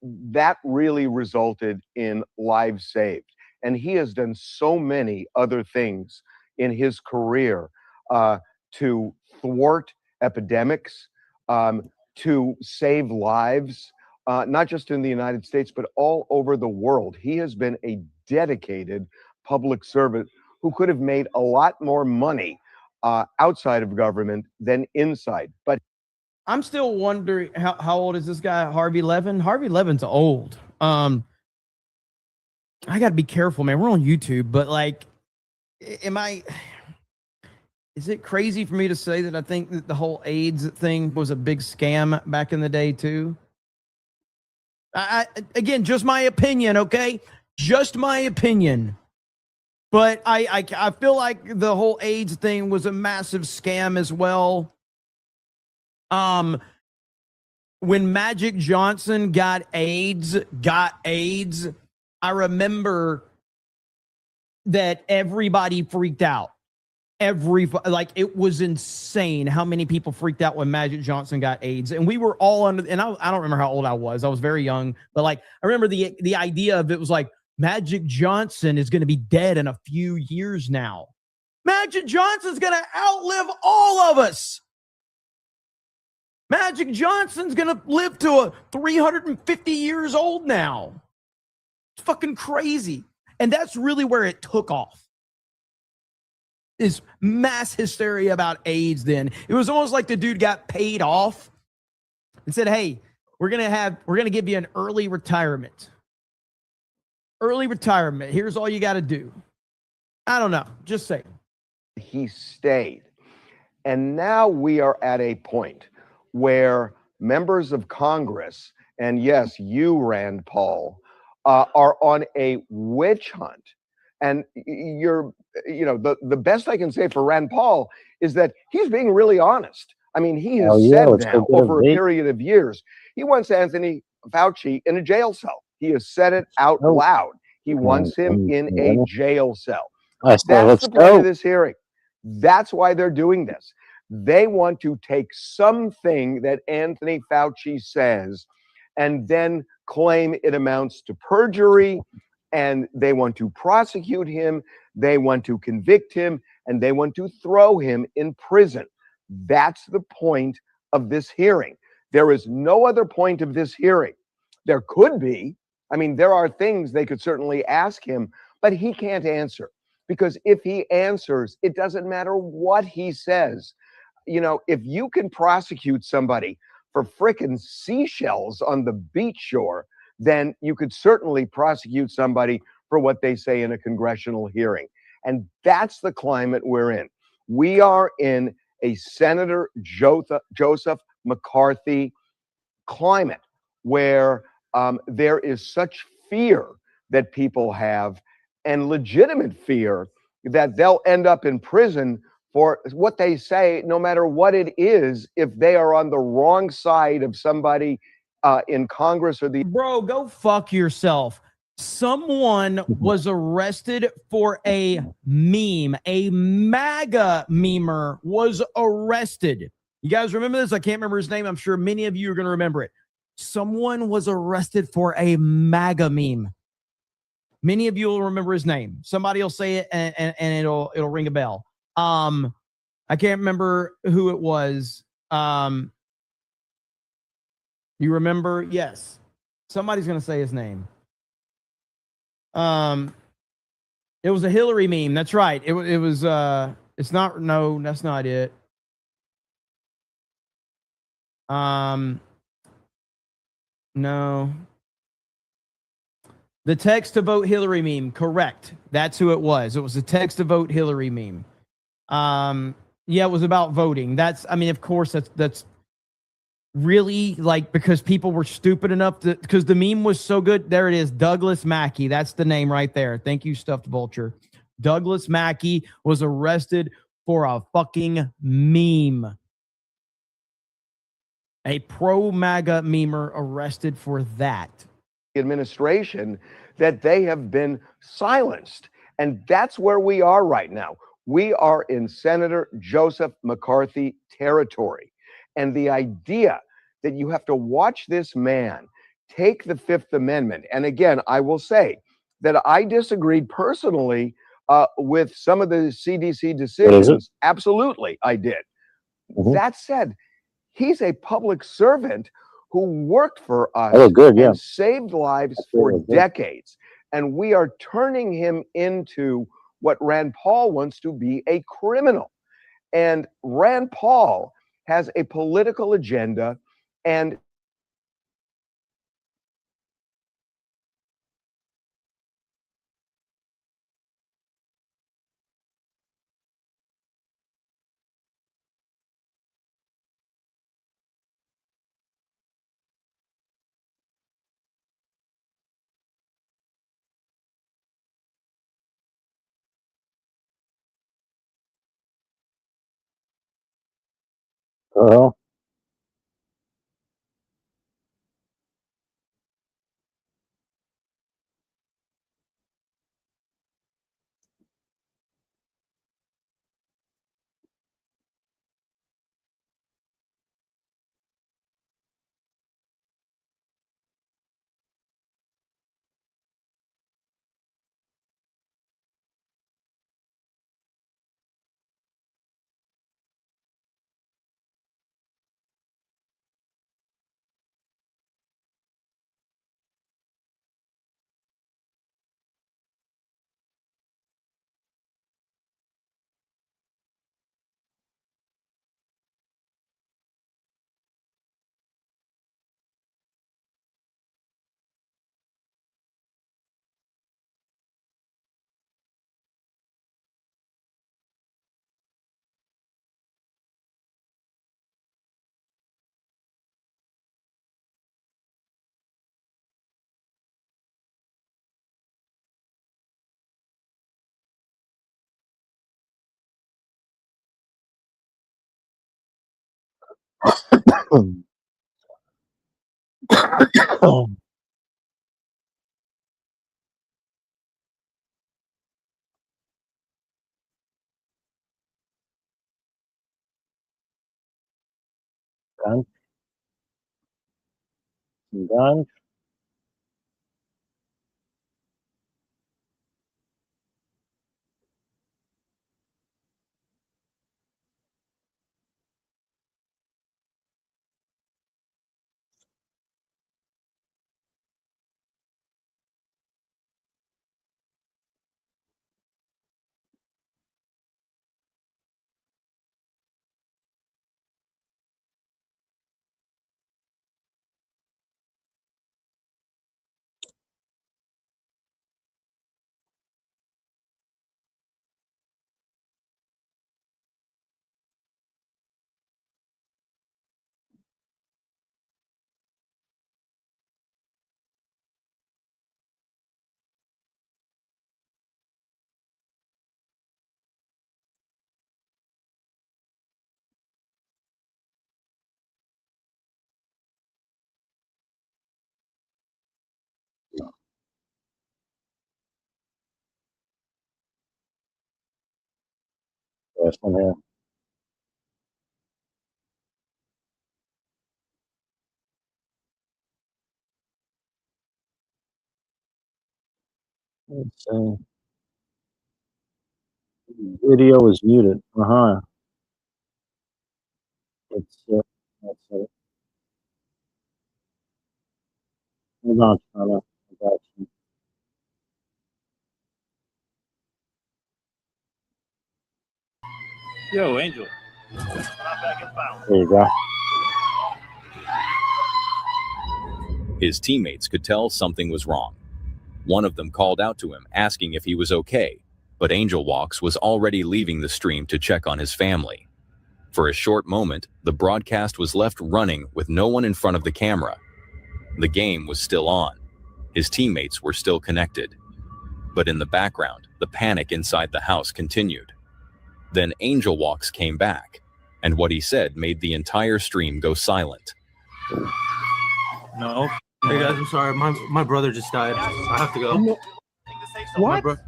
that really resulted in lives saved. And he has done so many other things in his career to thwart epidemics, to save lives, not just in the United States, but all over the world. He has been a dedicated public servant who could have made a lot more money outside of government than inside. But I'm still wondering how old is this guy, Harvey Levin? Harvey Levin's old. I got to be careful, man. We're on YouTube, but like, is it crazy for me to say that I think that the whole AIDS thing was a big scam back in the day too? Again, just my opinion, okay? Just my opinion. But I feel like the whole AIDS thing was a massive scam as well. When Magic Johnson got AIDS, I remember that everybody freaked out. It was insane how many people freaked out when Magic Johnson got AIDS. And we were all under, and I don't remember how old I was. I was very young, but like, I remember the idea of it was like, Magic Johnson is going to be dead in a few years now. Magic Johnson's going to outlive all of us. Magic Johnson's going to live to 350 years old now. It's fucking crazy. And that's really where it took off. Is mass hysteria about AIDS then. It was almost like the dude got paid off and said, hey, we're gonna give you an early retirement. Early retirement. Here's all you got to do. I don't know. Just say. He stayed. And now we are at a point where members of Congress, and yes, you, Rand Paul, are on a witch hunt. And the best I can say for Rand Paul is that he's being really honest. I mean, he has said now over a period of years, he wants Anthony Fauci in a jail cell. He has said it out loud. He wants him in a jail cell. That's the point of this hearing. That's why they're doing this. They want to take something that Anthony Fauci says and then claim it amounts to perjury, and they want to prosecute him, they want to convict him, and they want to throw him in prison. That's the point of this hearing. There is no other point of this hearing. There could be. I mean, there are things they could certainly ask him, but he can't answer. Because if he answers, it doesn't matter what he says. You know, if you can prosecute somebody for frickin' seashells on the beach shore, then you could certainly prosecute somebody for what they say in a congressional hearing. And that's the climate we're in. We are in a Senator Joseph McCarthy climate where there is such fear that people have, and legitimate fear that they'll end up in prison for what they say, no matter what it is, if they are on the wrong side of somebody in Congress or the. Bro, go fuck yourself. Someone was arrested for a meme. A MAGA memer was arrested. You guys remember this? I can't remember his name. I'm sure many of you are going to remember it. Someone was arrested for a MAGA meme. Many of you will remember his name. Somebody will say it and it'll ring a bell. I can't remember who it was. You remember? Yes. Somebody's going to say his name. It was a Hillary meme. That's right. It was it's not, no, that's not it. No. The text to vote Hillary meme. Correct. That's who it was. It was the text to vote Hillary meme. Yeah, it was about voting. That's, I mean, of course, that's really like because people were stupid enough to, because the meme was so good. There it is. Douglas Mackey. That's the name right there. Thank you, Stuffed Vulture. Douglas Mackey was arrested for a fucking meme. A pro-MAGA memer arrested for that. Administration that they have been silenced. And that's where we are right now. We are in Senator Joseph McCarthy territory. And the idea that you have to watch this man take the Fifth Amendment. And again, I will say that I disagreed personally with some of the CDC decisions. Absolutely, I did. That said, he's a public servant who worked for us and saved lives for decades. And we are turning him into what Rand Paul wants to be, a criminal. And Rand Paul has a political agenda, and Gun, gun. Last one here. Let's see. Video is muted. It's let's see. Hold on, Tyler. I got you. Yo, Angel. There you go. His teammates could tell something was wrong. One of them called out to him, asking if he was okay, but Angel Walks was already leaving the stream to check on his family. For a short moment, the broadcast was left running with no one in front of the camera. The game was still on. His teammates were still connected. But in the background, the panic inside the house continued. Then Angel Walks came back, and what he said made the entire stream go silent. No. Hey guys, I'm sorry. My brother just died. I have to go. What?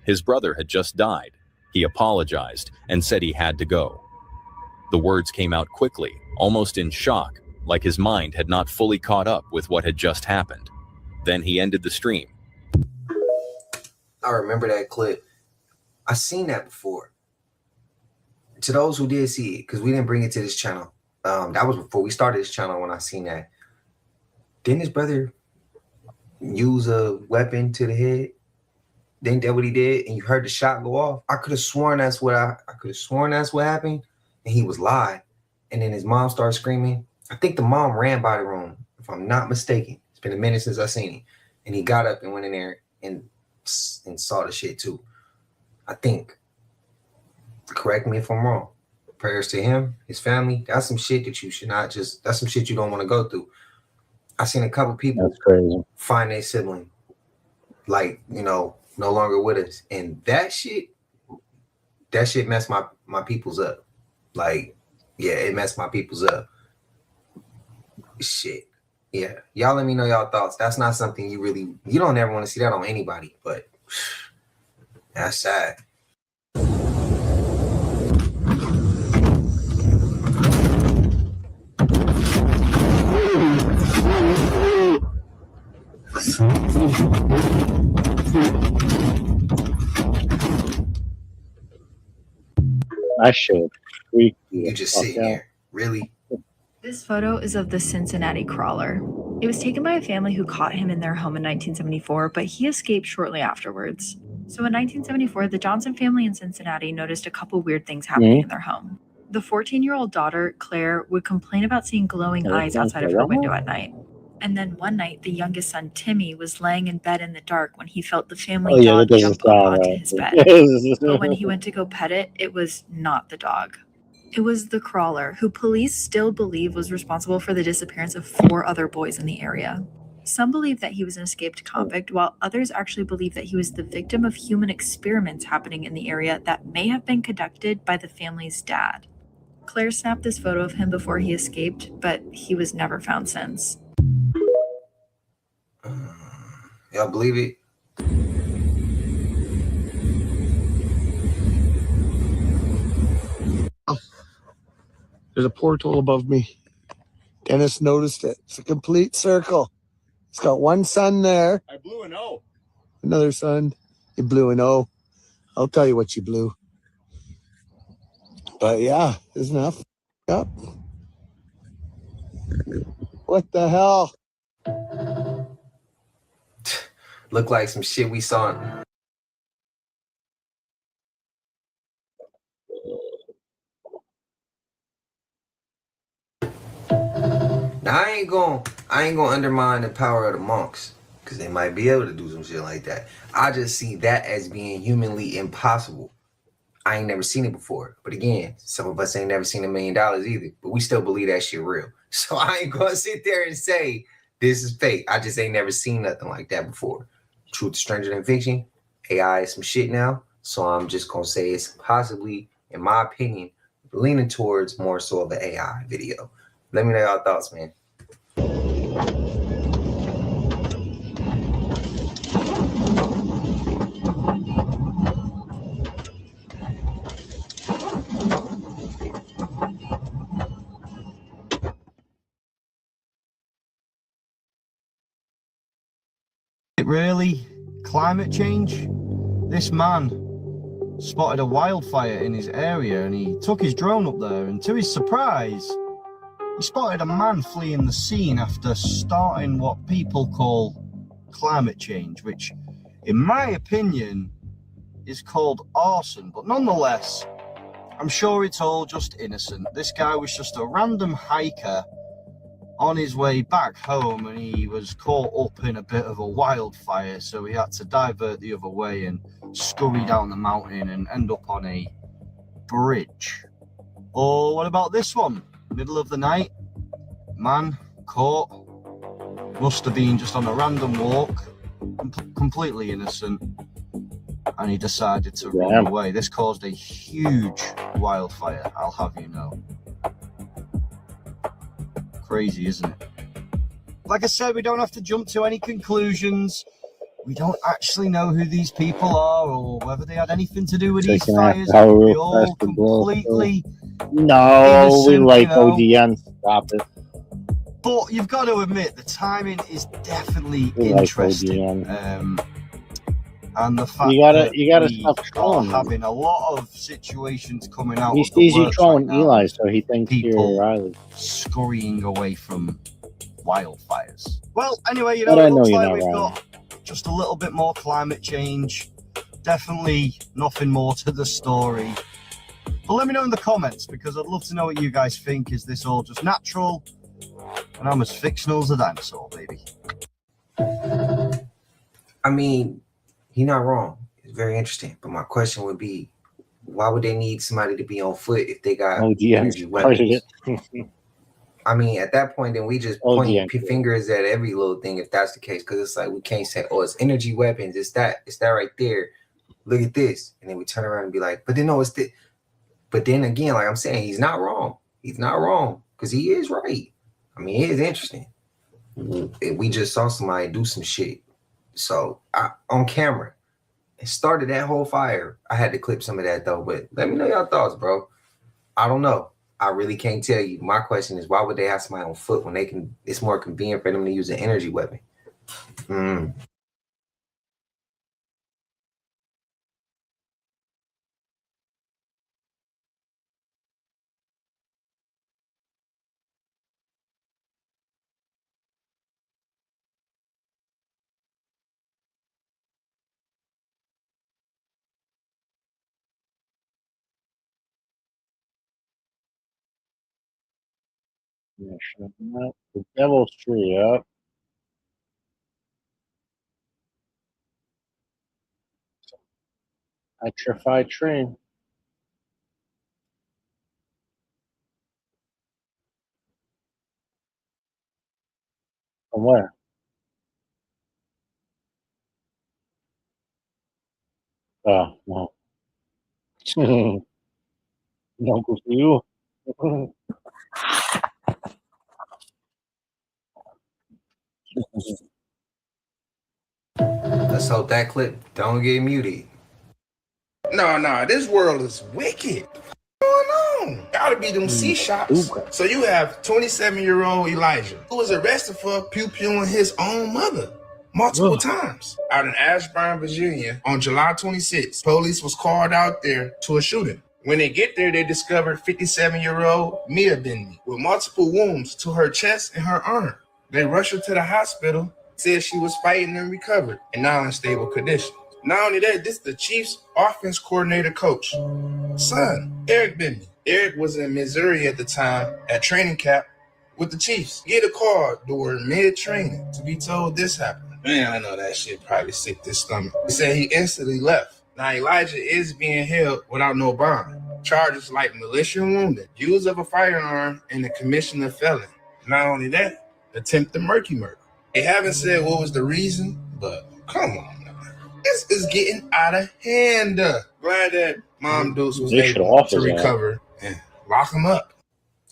His brother had just died. He apologized and said he had to go. The words came out quickly, almost in shock, like his mind had not fully caught up with what had just happened. Then he ended the stream. I remember that clip. I seen that before. To those who did see it, because we didn't bring it to this channel. That was before we started this channel when I seen that. Didn't his brother use a weapon to the head? Think that what he did? And you heard the shot go off? I could have sworn that's what happened. And he was live. And then his mom started screaming. I think the mom ran by the room, if I'm not mistaken. It's been a minute since I seen it. And he got up and went in there and saw the shit too. I think. Correct me if I'm wrong. Prayers to him, his family. That's some shit that you should not just, that's some shit you don't want to go through. I seen a couple people That's crazy. find their sibling, like, you know, no longer with us. And that shit messed my peoples up. Like, yeah, it messed my peoples up. Shit. Yeah. Y'all let me know y'all thoughts. That's not something you don't ever want to see that on anybody, but that's sad. I should. You just sit here. Really? This photo is of the Cincinnati crawler. It was taken by a family who caught him in their home in 1974, but he escaped shortly afterwards. So in 1974, the Johnson family in Cincinnati noticed a couple weird things happening in their home. The 14-year-old daughter, Claire, would complain about seeing glowing eyes outside of her window at night. And then one night, the youngest son, Timmy, was laying in bed in the dark when he felt the family dog jump up onto his bed. But when he went to go pet it, it was not the dog. It was the crawler, who police still believe was responsible for the disappearance of 4 other boys in the area. Some believe that he was an escaped convict, while others actually believe that he was the victim of human experiments happening in the area that may have been conducted by the family's dad. Claire snapped this photo of him before he escaped, but he was never found since. Y'all believe it? There's a portal above me. Dennis noticed it. It's a complete circle. It's got one sun there. I blew an O. Another sun. You blew an O. I'll tell you what you blew. But yeah, isn't that up? What the hell? Look like some shit we saw. Now I ain't gonna undermine the power of the monks, because they might be able to do some shit like that. I just see that as being humanly impossible. I ain't never seen it before. But again, some of us ain't never seen $1 million either. But we still believe that shit real. So I ain't gonna sit there and say this is fake. I just ain't never seen nothing like that before. Truth is stranger than fiction. AI is some shit now. So I'm just gonna say it's possibly, in my opinion, leaning towards more so of an AI video. Let me know y'all thoughts, man. Really? Climate change? This man spotted a wildfire in his area and he took his drone up there, and to his surprise, he spotted a man fleeing the scene after starting what people call climate change, which, in my opinion, is called arson. But nonetheless, I'm sure it's all just innocent. This guy was just a random hiker on his way back home, and he was caught up in a bit of a wildfire, so he had to divert the other way and scurry down the mountain and end up on a bridge. Or what about this one? Middle of the night, man caught, must have been just on a random walk, completely innocent, and he decided to run away. This caused a huge wildfire, I'll have you know. Crazy, isn't it? Like I said, we don't have to jump to any conclusions. We don't actually know who these people are or whether they had anything to do with these fires. They all completely No, we innocent, like you know. ODN. Stop it. But you've got to admit, the timing is definitely We like interesting. ODN. And the fact You gotta that we stop are trolling. having a lot of situations coming out He of the sees you works trolling right now, Eli, so he thinks people you're Riley. scurrying away from wildfires. Well, anyway, you But know, I it know looks you're like not we've Riley. got just a little bit more climate change. Definitely nothing more to the story. But let me know in the comments, because I'd love to know what you guys think. Is this all just natural? And I'm as fictional as a dinosaur, baby. I mean, he's not wrong. It's very interesting. But my question would be, why would they need somebody to be on foot if they got ODN energy started weapons? it. I mean, at that point, then we just point ODN. fingers at every little thing if that's the case. Because it's like we can't say, "Oh, it's energy weapons. It's that right there. Look at this," and then we turn around and be like, "But then no, it's this." But then again, like I'm saying, he's not wrong. He's not wrong because he is right. I mean, it is interesting. We just saw somebody do some shit. So on camera, it started that whole fire. I had to clip some of that though. But let me know your thoughts, bro. I don't know. I really can't tell you. My question is, why would they have somebody on foot when they can? It's more convenient for them to use an energy weapon. Yeah, shut up. The Devil's Tree, up. Petrified train. From where? Oh, no. No, good for you. Let's hope that clip don't get muted. No, this world is wicked. What's going on? Gotta be them C shops. So you have 27-year-old Elijah, who was arrested for pew-pewing his own mother multiple times out in Ashburn, Virginia on July 26th. Police was called out there to a shooting. When they get there, they discovered 57-year-old Mia Bendy with multiple wounds to her chest and her arm. They rushed her to the hospital, said she was fighting and recovered, and now in stable condition. Not only that, this is the Chiefs offense coordinator coach, son, Eric Bendy. Eric was in Missouri at the time at training camp with the Chiefs. Get a call during mid-training to be told this happened. Man, I know that shit probably sick to his stomach. He said he instantly left. Now Elijah is being held without no bond. Charges like militia and wounding, use of a firearm, and the commission of felon. Not only that, attempted murder. They haven't said what was the reason, but come on. This is getting out of hand. Glad that Mom Deuce was able to recover and lock him up.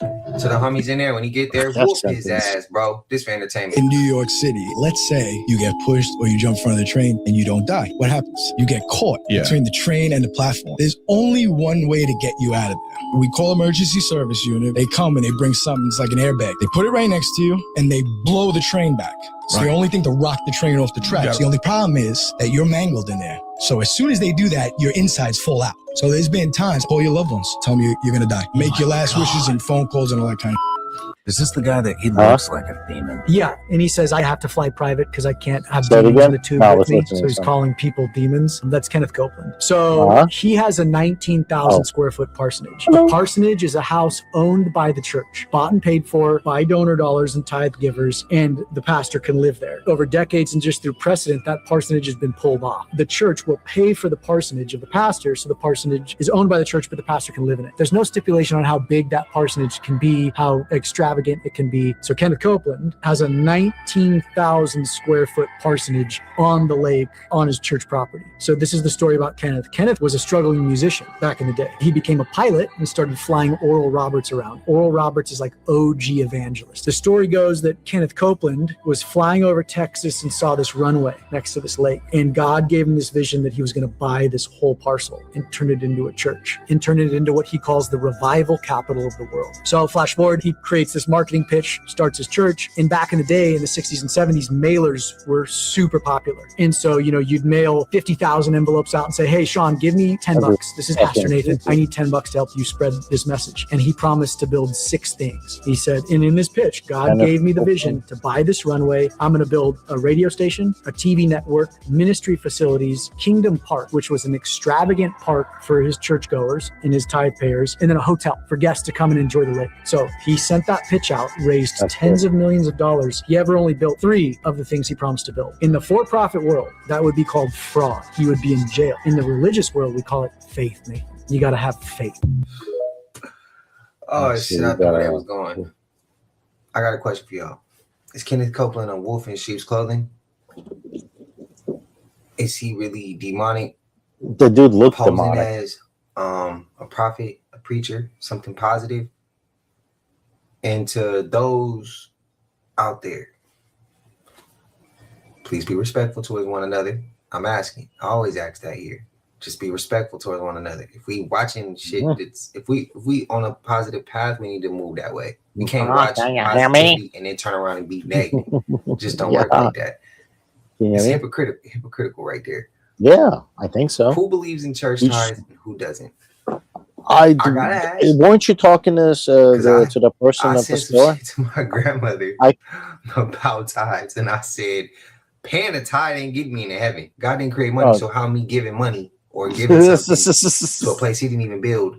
To the homies in there, when he get there, whoop his ass, bro. This for entertainment. In New York City, let's say you get pushed or you jump in front of the train and you don't die. What happens? You get caught between the train and the platform. There's only one way to get you out of there. We call emergency service unit. They come and they bring something, it's like an airbag. They put it right next to you and they blow the train back. It's the only thing to rock the train off the tracks. The only problem is that you're mangled in there. So as soon as they do that, your insides fall out. So there's been times, call your loved ones, tell them you're going to die. Make your last wishes and phone calls and all that kind of. Is this the guy that he looks like a demon? Yeah, and he says, I have to fly private because I can't have Say it demons in again? the tube No, with let's me. listen So to he's this calling people demons. That's Kenneth Copeland. So he has a 19,000 square foot parsonage. The parsonage is a house owned by the church, bought and paid for by donor dollars and tithe givers, and the pastor can live there. Over decades and just through precedent, that parsonage has been pulled off. The church will pay for the parsonage of the pastor, so the parsonage is owned by the church, but the pastor can live in it. There's no stipulation on how big that parsonage can be, how extravagant it can be. So Kenneth Copeland has a 19,000 square foot parsonage on the lake on his church property. So this is the story about Kenneth. Kenneth was a struggling musician back in the day. He became a pilot and started flying Oral Roberts around. Oral Roberts is like OG evangelist. The story goes that Kenneth Copeland was flying over Texas and saw this runway next to this lake. And God gave him this vision that he was going to buy this whole parcel and turn it into a church and turn it into what he calls the revival capital of the world. So flash forward, he creates this marketing pitch, starts his church. And back in the day, in the 60s and 70s, mailers were super popular. And so, you'd mail 50,000 envelopes out and say, hey, Sean, give me $10. This is Pastor Nathan. I need $10 to help you spread this message. And he promised to build 6 things. He said, and in this pitch, God gave me the vision to buy this runway. I'm going to build a radio station, a TV network, ministry facilities, Kingdom Park, which was an extravagant park for his churchgoers and his tithe payers, and then a hotel for guests to come and enjoy the lake. So he sent that pitch out, raised tens of millions of dollars. He ever only built 3 of the things he promised to build. In the for-profit world, that would be called fraud. He would be in jail. In the religious world, we call it faith, Nathan. You got to have faith. Oh, shit, I thought where that was going. I got a question for y'all. Is Kenneth Copeland a wolf in sheep's clothing? Is he really demonic? The dude looks posing demonic. as a prophet, a preacher, something positive? And to those out there, please be respectful towards one another. I'm asking. I always ask that here. Just be respectful towards one another. If we watching shit, if we on a positive path, we need to move that way. We can't watch positivity and then turn around and be negative. Just don't work like that. It's hypocritical right there. Yeah, I think so. Who believes in church tithes and who doesn't? I gotta ask. Weren't you talking to the person I at the said some store? shit to my grandmother about tithes, and I said, paying a tithe ain't getting me into heaven. God didn't create money, so how me giving money or giving something to a place he didn't even build,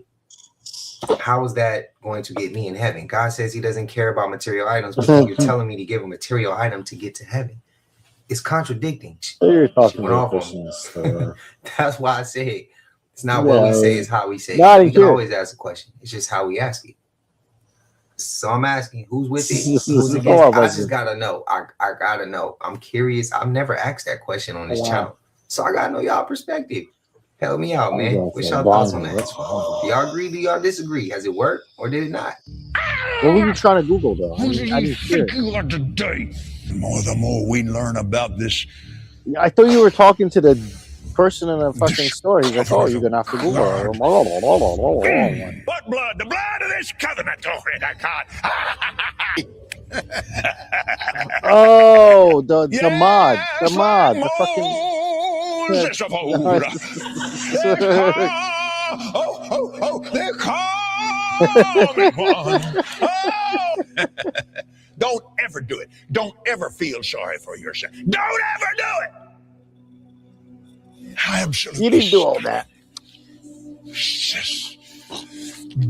how is that going to get me in heaven? God says he doesn't care about material items, but you're telling me to give a material item to get to heaven. It's contradicting. You're talking Went about off on me. That's why I say it's not what we say, it's how we say Not it. We can here. always ask a question. It's just how we ask it. So I'm asking, who's with it? Who's against it? I just gotta know. I gotta know. I'm curious. I've never asked that question on this channel. So I gotta know y'all perspective. Help me out, man. What's your thoughts on that? Do y'all agree? Do y'all disagree? Has it worked or did it not? What were you trying to Google though? Who do I you didn't hear think it. you are today? The more we learn about this, I thought you were talking to the person in the fucking store. He's like, "Oh, you're gonna have to Google it." what blood? The blood of this covenant. Oh, the mod, the fucking. Moses of old. They're coming one. Oh. Don't ever do it. Don't ever feel sorry for yourself. Don't ever do it. Absolutely. You didn't do all that. It's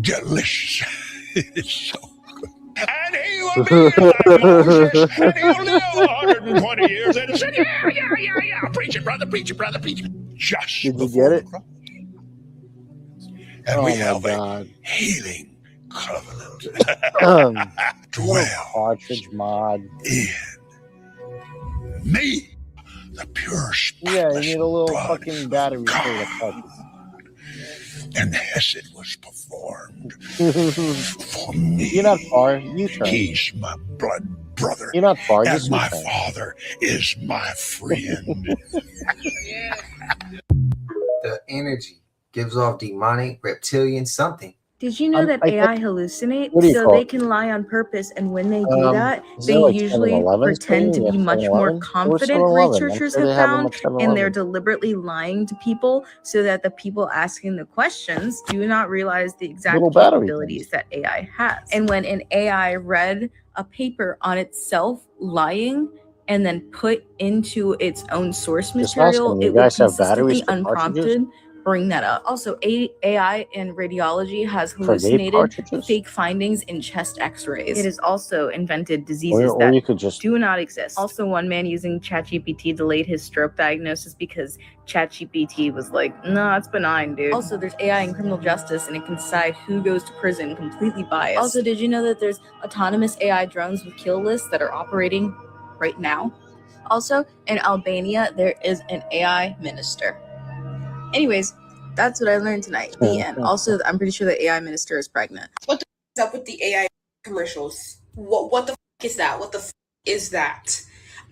delicious. It's so good. And he will be like Moses, and he'll live 120 years. And he said, yeah. Preach it, brother, preach it, brother, preach it. Just Did you before get it? the cross. And Oh we my have god. a healing covenant. Little cartridge mod. In me, the pure Yeah, you need a little fucking battery for the cartridge. and Hesed was performed for me. You're not far. You turn. He's my blood brother. You're not far. And Just my U-turn. father is my friend. The energy gives off demonic, reptilian something. Did you know that I AI think- hallucinate? What do you So call they it? can lie on purpose, and when they do that, is they there like usually 7-Eleven pretend to thing? be Yeah, much 7-Eleven? more Where's confident, 7-Eleven? I'm researchers sure have they have them found, at 7-Eleven. and they're deliberately lying to people so that the people asking the questions do not realize the exact Little battery capabilities that AI has. And when an AI read a paper on itself lying and then put into its own source Just material, asking, you it would guys have batteries consistently, for cartridges? unprompted, bring that up. Also, AI in radiology has For vape hallucinated cartridges? fake findings in chest x-rays. It has also invented diseases Or that you could just do not exist. Also, one man using ChatGPT delayed his stroke diagnosis because ChatGPT was like, nah, it's benign, dude. Also, there's AI in criminal justice, and it can decide who goes to prison, completely biased. Also, did you know that there's autonomous AI drones with kill lists that are operating right now? Also, in Albania, there is an AI minister. Anyways, that's what I learned tonight. The end. Also, I'm pretty sure the AI minister is pregnant. What the f- is up with the AI commercials? What the f- is that? What the f- is that?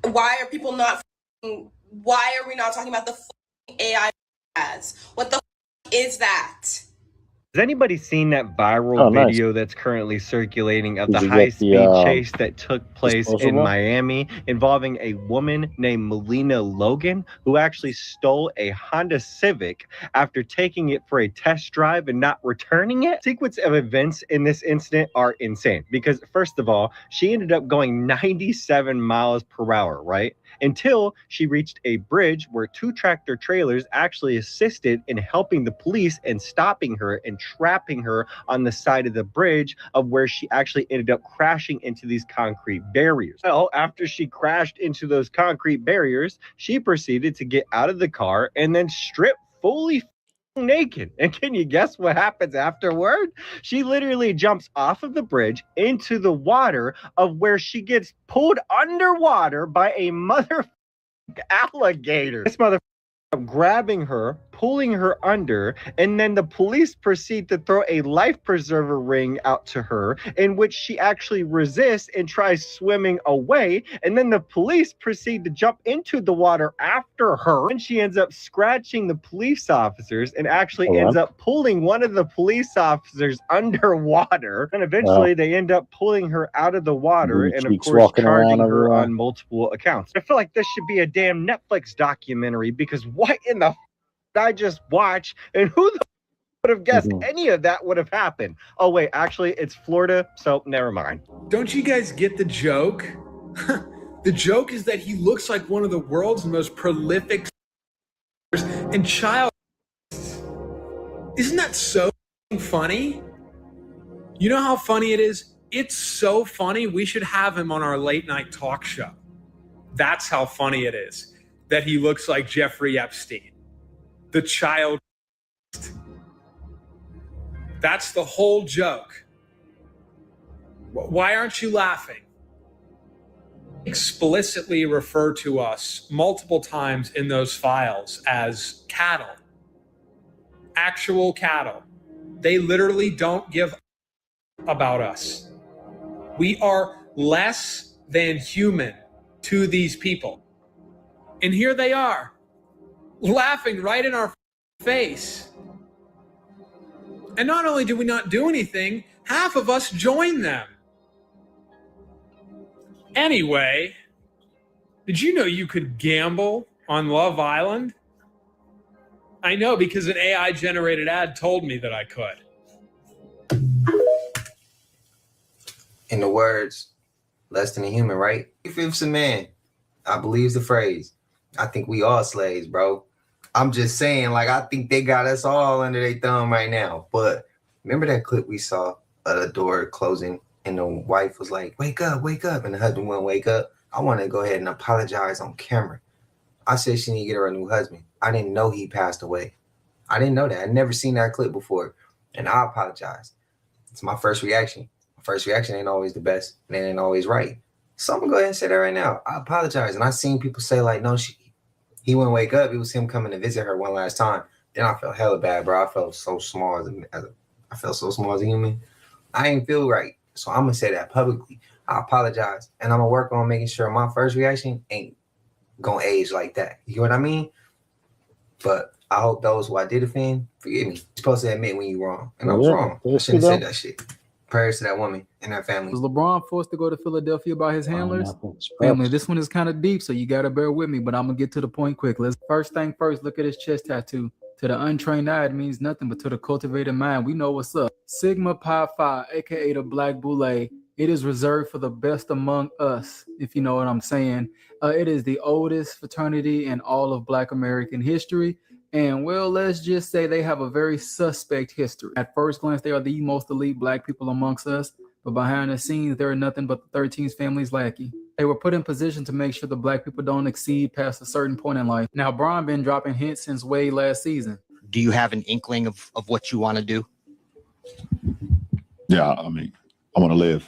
Why are people not? Why are we not talking about the AI ads? What the f- is that? Has anybody seen that viral Oh, nice. video that's currently circulating of Did the you get high-speed the, chase that took place in disposable? Miami involving a woman named Melina Logan who actually stole a Honda Civic after taking it for a test drive and not returning it? Sequence of events in this incident are insane because, first of all, she ended up going 97 miles per hour, right? Until she reached a bridge where 2 tractor trailers actually assisted in helping the police and stopping her and trapping her on the side of the bridge, of where she actually ended up crashing into these concrete barriers. Well, after she crashed into those concrete barriers, she proceeded to get out of the car and then strip fully naked. And can you guess what happens afterward? She literally jumps off of the bridge into the water, of where she gets pulled underwater by a mother alligator. This mother grabbing her, pulling her under, and then the police proceed to throw a life preserver ring out to her, in which she actually resists and tries swimming away, and then the police proceed to jump into the water after her, and she ends up scratching the police officers and actually ends up pulling one of the police officers underwater, and eventually they end up pulling her out of the water Booty and of cheeks course walking around charging her everywhere. on multiple accounts. I feel like this should be a damn Netflix documentary, because what in the did I just watch, and who the would have guessed any of that would have happened? Oh wait, actually it's Florida, so never mind. Don't you guys get the joke? The joke is that he looks like one of the world's most prolific and child. Isn't that so funny? You know how funny it is? It's so funny. We should have him on our late night talk show. That's how funny it is that he looks like Jeffrey Epstein, the child. That's the whole joke. Why aren't you laughing? Explicitly refer to us multiple times in those files as cattle. actual cattle. They literally don't give about us. We are less than human to these people. And here they are, laughing right in our face. And not only do we not do anything, half of us join them. Anyway, did you know you could gamble on Love Island? I know, because an AI-generated ad told me that I could. In the words, less than a human, right? If it's a man, I believe the phrase. I think we all slaves, bro. I'm just saying, like, I think they got us all under their thumb right now. But remember that clip we saw of the door closing and the wife was like, wake up, and the husband wouldn't wake up? I want to go ahead and apologize on camera. I said she need to get her a new husband. I didn't know he passed away. I didn't know that. I'd never seen that clip before. And I apologize. It's my first reaction. My first reaction ain't always the best. And it ain't always right. So I'm going to go ahead and say that right now. I apologize. And I seen people say, like, no, he wouldn't wake up. It was him coming to visit her one last time. Then I felt hella bad, bro. I felt so small I felt so small as a human. I ain't feel right. So I'm going to say that publicly. I apologize. And I'm going to work on making sure my first reaction ain't going to age like that. You know what I mean? But I hope those who I did offend, forgive me. You're supposed to admit when you're wrong. And I was wrong. I shouldn't have said that shit. Prayers to that woman and her family. Was LeBron forced to go to Philadelphia by his handlers? Family, this one is kind of deep, so you got to bear with me, but I'm going to get to the point quick. First thing first, look at his chest tattoo. To the untrained eye, it means nothing, but to the cultivated mind, we know what's up. Sigma Pi Phi, aka the Black Boule. It is reserved for the best among us, if you know what I'm saying. It is the oldest fraternity in all of Black American history. And, well, let's just say they have a very suspect history. At first glance, they are the most elite Black people amongst us. But behind the scenes, they're nothing but the 13th family's lackey. They were put in position to make sure the Black people don't exceed past a certain point in life. Now, Bron been dropping hints since way last season. Do you have an inkling of what you want to do? Yeah, I mean, I want to live.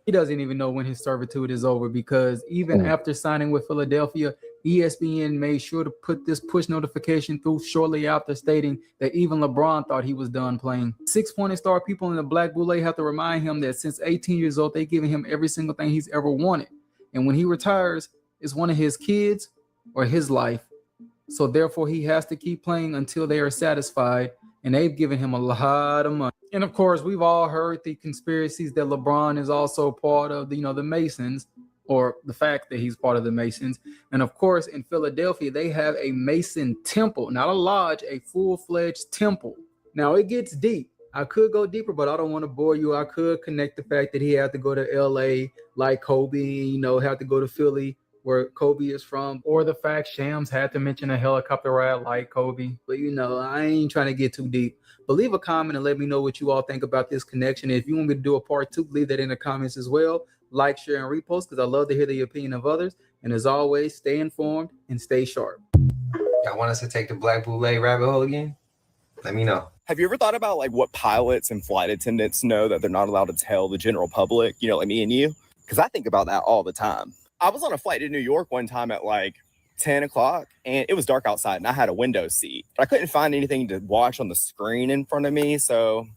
He doesn't even know when his servitude is over, because even after signing with Philadelphia, ESPN made sure to put this push notification through shortly after, stating that even LeBron thought he was done playing. 6-point star people in the Black Boule have to remind him that since 18 years old, they've given him every single thing he's ever wanted. And when he retires, it's one of his kids or his life. So therefore, he has to keep playing until they are satisfied. And they've given him a lot of money. And of course, we've all heard the conspiracies that LeBron is also part of the Masons, or the fact that he's part of the Masons. And of course, in Philadelphia, they have a Mason temple, not a lodge, a full-fledged temple. Now, it gets deep. I could go deeper, but I don't want to bore you. I could connect the fact that he had to go to LA like Kobe, have to go to Philly where Kobe is from, or the fact Shams had to mention a helicopter ride like Kobe. But I ain't trying to get too deep. But leave a comment and let me know what you all think about this connection. And if you want me to do a part 2, leave that in the comments as well. Like, share, and repost, because I love to hear the opinion of others. And as always, stay informed and stay sharp. Y'all want us to take the Black Boule rabbit hole again? Let me know. Have you ever thought about what pilots and flight attendants know that they're not allowed to tell the general public, like me and you? Because I think about that all the time. I was on a flight to New York one time at 10 o'clock, and it was dark outside, and I had a window seat. But I couldn't find anything to watch on the screen in front of me, so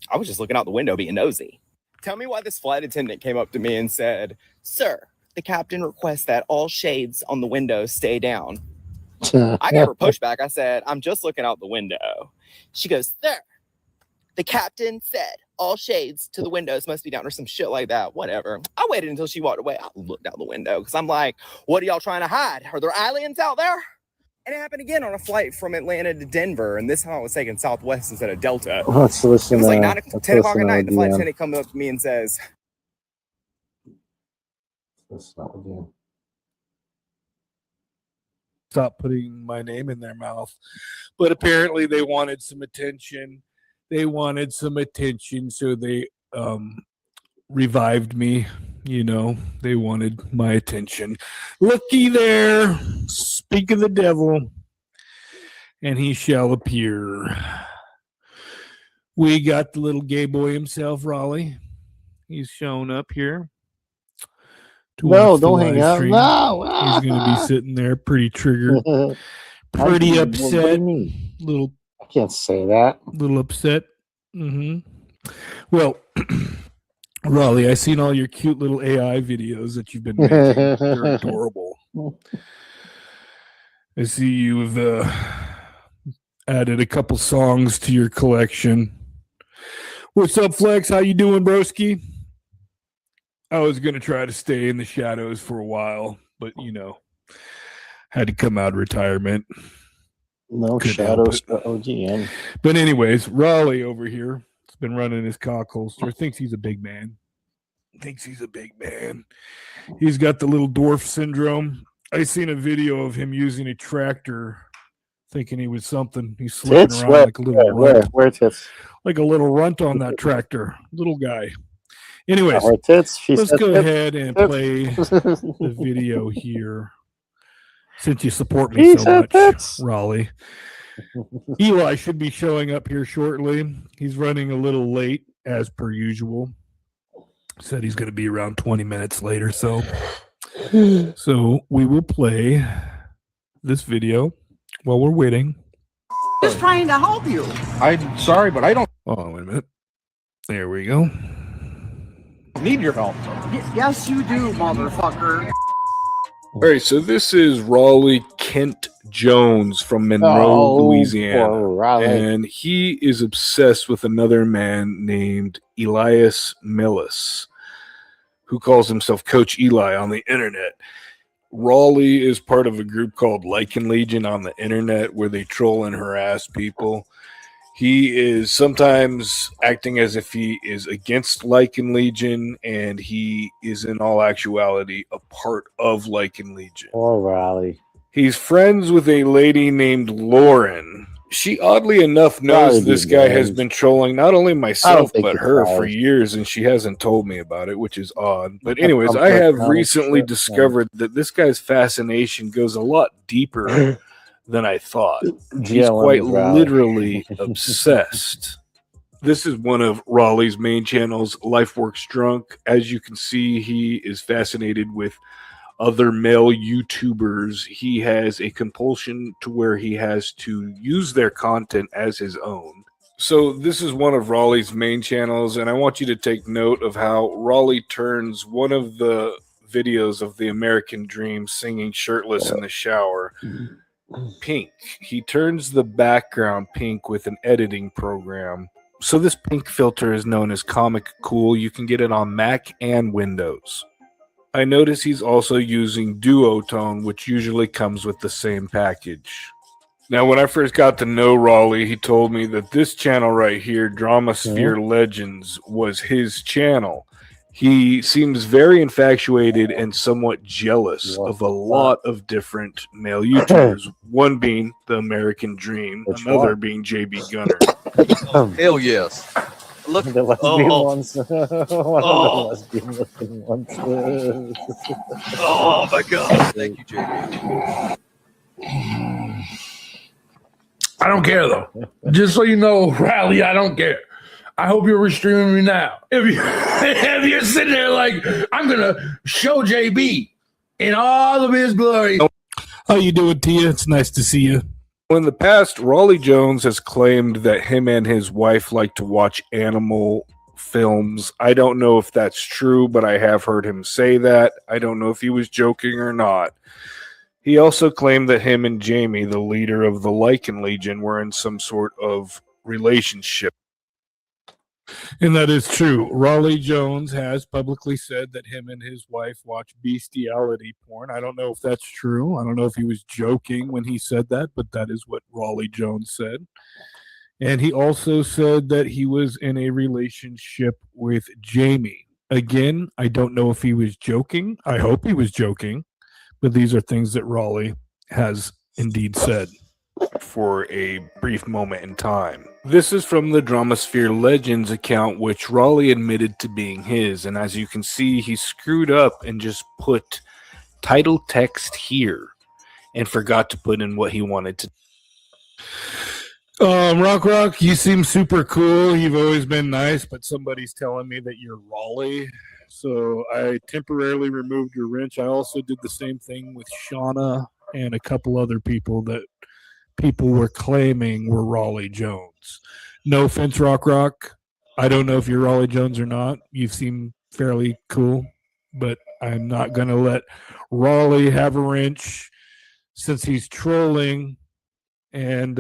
I was just looking out the window being nosy. Tell me why this flight attendant came up to me and said, "Sir, the captain requests that all shades on the window stay down." I gave her pushback. I said, "I'm just looking out the window." She goes, "Sir, the captain said all shades to the windows must be down," or some shit like that. Whatever. I waited until she walked away. I looked out the window because I'm like, what are y'all trying to hide? Are there aliens out there? And it happened again on a flight from Atlanta to Denver. And this time I was taking Southwest instead of Delta. Let's listen. It was 10 o'clock at night. The flight attendant comes up to me and says, "Stop putting my name in their mouth." But apparently they wanted some attention. So they revived me. They wanted my attention. Looky there, speak of the devil, and he shall appear. We got the little gay boy himself, Raleigh. He's shown up here. No, don't hang out. No, he's going to be sitting there pretty triggered, pretty upset. What do you mean? Little I can't say that. A little upset. Well, Raleigh, I seen all your cute little AI videos that you've been making. They're adorable. I see you've added a couple songs to your collection. What's up, Flex? How you doing, broski? I was going to try to stay in the shadows for a while, but, had to come out of retirement. No Couldn't shadows for OGN. But anyways, Raleigh over here has been running his cock holster. Thinks he's a big man. He's got the little dwarf syndrome. I seen a video of him using a tractor, thinking he was something. He's slipping around like a little runt. Where tits? Like a little runt on that tractor. Little guy. Anyways, let's go ahead and play the video here. Since you support me so much, Raleigh. Eli should be showing up here shortly. He's running a little late, as per usual. Said he's going to be around 20 minutes later. So we will play this video while we're waiting. Just trying to help you. I'm sorry, but I don't. Oh, wait a minute. There we go. Need your help. Yes, you do, motherfucker. All right, so this is Raleigh Kent Jones from Monroe, Louisiana. And he is obsessed with another man named Elias Millis, who calls himself Coach Eli on the internet. Raleigh is part of a group called Lycan Legion on the internet where they troll and harass people. He is sometimes acting as if he is against Lycan Legion, and he is in all actuality a part of Lycan Legion. Oh, Raleigh. He's friends with a lady named Lauren. She, oddly enough, knows this guy has been trolling not only myself, but her for years, and she hasn't told me about it, which is odd. But anyways, I have recently discovered that this guy's fascination goes a lot deeper than I thought. He's quite literally obsessed. This is one of Raleigh's main channels, Life Works Drunk. As you can see, he is fascinated with other male YouTubers. He has a compulsion to where he has to use their content as his own. So this is one of Raleigh's main channels, and I want you to take note of how Raleigh turns one of the videos of the American Dream singing shirtless in the shower pink. He turns the background pink with an editing program. So this pink filter is known as Comic Cool. You can get it on Mac and Windows. I notice he's also using duotone, which usually comes with the same package. Now, when I first got to know Raleigh, he told me that this channel right here, Dramasphere Legends, was his channel. He seems very infatuated and somewhat jealous of a lot of different male YouTubers, one being the American Dream, another being JB Gunner. Hell yes. Look, the lesbian ones. One of the lesbian looking ones. Oh my God! Thank you, JB. I don't care though. Just so you know, Raleigh, I don't care. I hope you're restreaming me now. If you're sitting there like, I'm gonna show JB in all of his glory. How you doing, Tia? It's nice to see you. In the past, Raleigh Jones has claimed that him and his wife like to watch animal films. I don't know if that's true, but I have heard him say that. I don't know if he was joking or not. He also claimed that him and Jamie, the leader of the Lycan Legion, were in some sort of relationship. And that is true. Raleigh Jones has publicly said that him and his wife watch bestiality porn. I don't know if that's true. I don't know if he was joking when he said that, but that is what Raleigh Jones said. And he also said that he was in a relationship with Jamie. Again, I don't know if he was joking. I hope he was joking. But these are things that Raleigh has indeed said for a brief moment in time. This is from the Dramasphere Legends account, which Raleigh admitted to being his. And as you can see, he screwed up and just put title text here and forgot to put in what he wanted to. Rock, you seem super cool. You've always been nice, but somebody's telling me that you're Raleigh. So I temporarily removed your wrench. I also did the same thing with Shauna and a couple other people that people were claiming were Raleigh Jones. No offense, Rock. I don't know if you're Raleigh Jones or not. You seem fairly cool, but I'm not going to let Raleigh have a wrench since he's trolling, and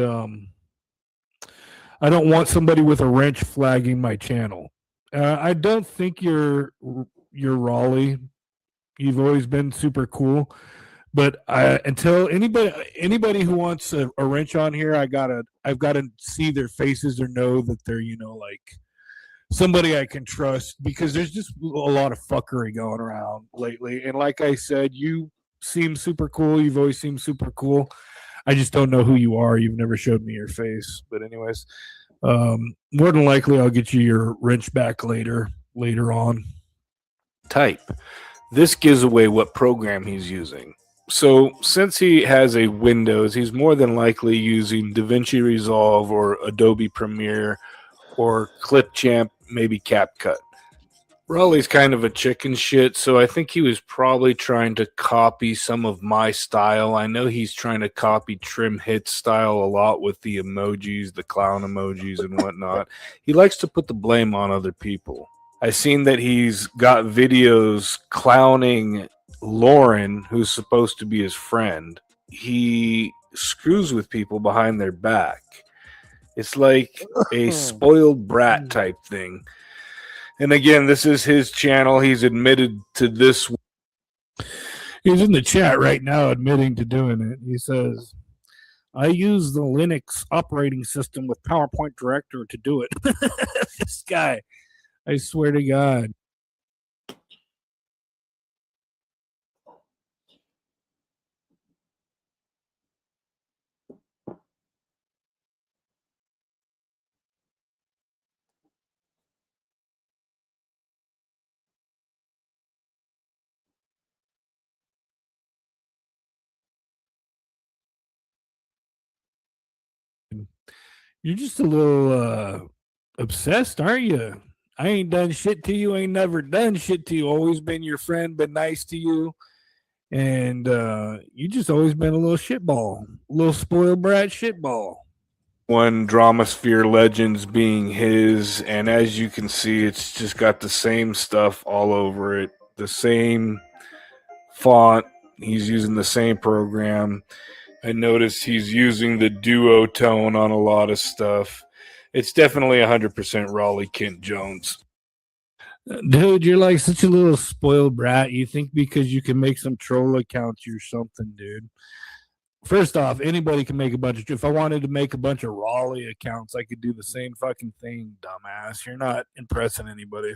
I don't want somebody with a wrench flagging my channel. I don't think you're Raleigh. You've always been super cool, but until anybody who wants a wrench on here, I've got to see their faces or know that they're like somebody I can trust, because there's just a lot of fuckery going around lately. And like I said, you seem super cool. You've always seemed super cool. I just don't know who you are. You've never showed me your face. But anyways, more than likely I'll get you your wrench back later on. Type. This gives away what program he's using. So since he has a Windows, he's more than likely using DaVinci Resolve or Adobe Premiere or Clipchamp, maybe CapCut. Raleigh's kind of a chicken shit, so I think he was probably trying to copy some of my style. I know he's trying to copy Trim Hits style a lot with the emojis, the clown emojis and whatnot. He likes to put the blame on other people. I seen that he's got videos clowning Lauren, who's supposed to be his friend. He screws with people behind their back. It's like a spoiled brat type thing. And again, this is his channel. He's admitted to this. He's in the chat right now admitting to doing it. He says, I use the Linux operating system with PowerPoint Director to do it. This guy, I swear to God. You're just a little obsessed, aren't you? I ain't done shit to you. Ain't never done shit to you. Always been your friend, been nice to you. And you just always been a little shitball. A little spoiled brat shitball. One Dramasphere Legends being his. And as you can see, it's just got the same stuff all over it. The same font. He's using the same program. I noticed he's using the duotone on a lot of stuff. It's definitely 100% Raleigh Kent Jones. Dude, you're like such a little spoiled brat. You think because you can make some troll accounts, you're something, dude. First off, anybody can make a bunch of... If I wanted to make a bunch of Raleigh accounts, I could do the same fucking thing, dumbass. You're not impressing anybody.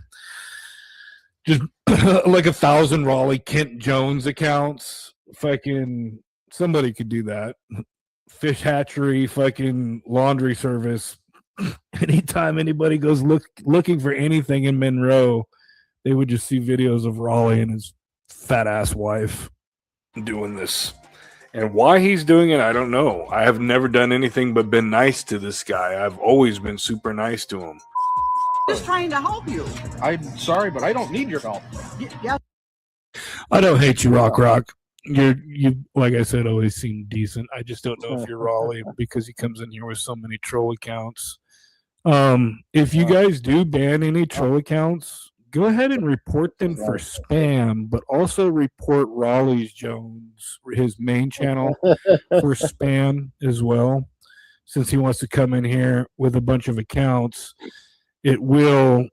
Just like 1,000 Raleigh Kent Jones accounts. Fucking... Somebody could do that. Fish hatchery, fucking laundry service. Anytime anybody goes looking for anything in Monroe, they would just see videos of Raleigh and his fat ass wife doing this. And why he's doing it, I don't know. I have never done anything but been nice to this guy. I've always been super nice to him. Just trying to help you. I'm sorry, but I don't need your help. Yeah. I don't hate you, Rock. You like I said, always seem decent. I just don't know if you're Raleigh because he comes in here with so many troll accounts. If you guys do ban any troll accounts, go ahead and report them for spam, but also report Raleigh Jones, his main channel, for spam as well. Since he wants to come in here with a bunch of accounts, it will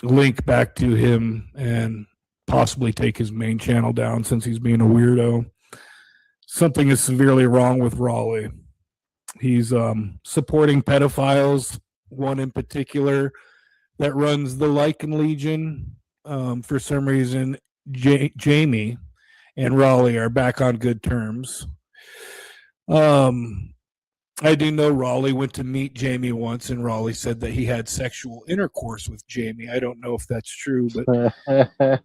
link back to him and possibly take his main channel down since he's being a weirdo. Something is severely wrong with Raleigh. He's supporting pedophiles, one in particular that runs the Lycan Legion. For some reason, Jamie and Raleigh are back on good terms. I do know Raleigh went to meet Jamie once, and Raleigh said that he had sexual intercourse with Jamie. I don't know if that's true, but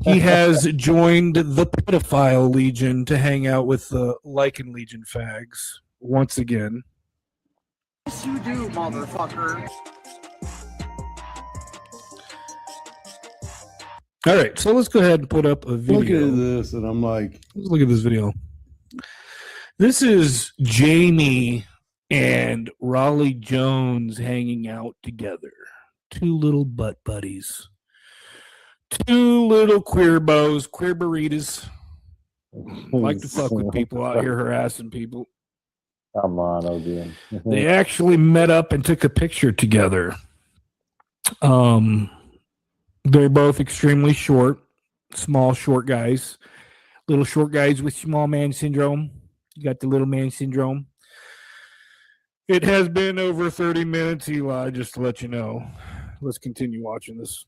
he has joined the pedophile legion to hang out with the Lycan Legion fags once again. Yes, you do, motherfucker. All right, so let's go ahead and put up a video. Look at this, and I'm like, let's look at this video. This is Jamie and Raleigh Jones hanging out together. Two little butt buddies. Two little queer burritas. Like to fuck with people out here harassing people. Come on, Odin. They actually met up and took a picture together. They're both extremely short, small, short guys. Little short guys with small man syndrome. You got the little man syndrome. It has been over 30 minutes, Eli, just to let you know. Let's continue watching this.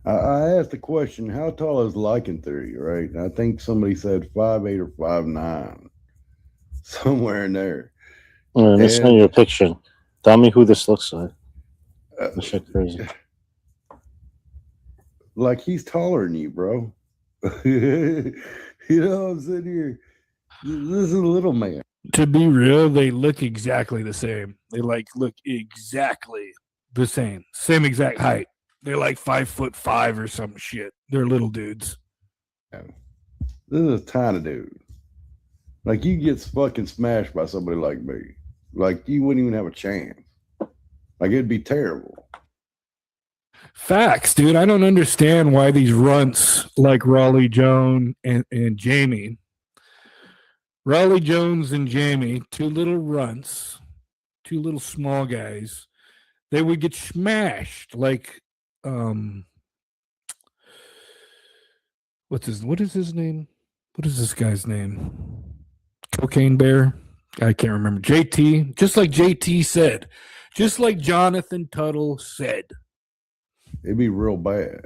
I asked the question, how tall is lycanthropy, right? And I think somebody said 5'8" or 5'9", somewhere in there. Let's know your picture. Tell me who this looks like. This shit crazy. Like he's taller than you, bro. You know, I'm sitting here. This is a little man. To be real, they look exactly the same. They look exactly the same. Same exact height. They're like 5'5" or some shit. They're little dudes. This is a tiny dude. Like you get fucking smashed by somebody like me. Like you wouldn't even have a chance. Like it'd be terrible. Facts, dude. I don't understand why these runts like Raleigh Jones and Jamie. Raleigh Jones and Jamie, two little runts, two little small guys, they would get smashed like what is his name? What is this guy's name? Cocaine Bear? I can't remember. JT, just like JT said, just like Jonathan Tuttle said. It'd be real bad.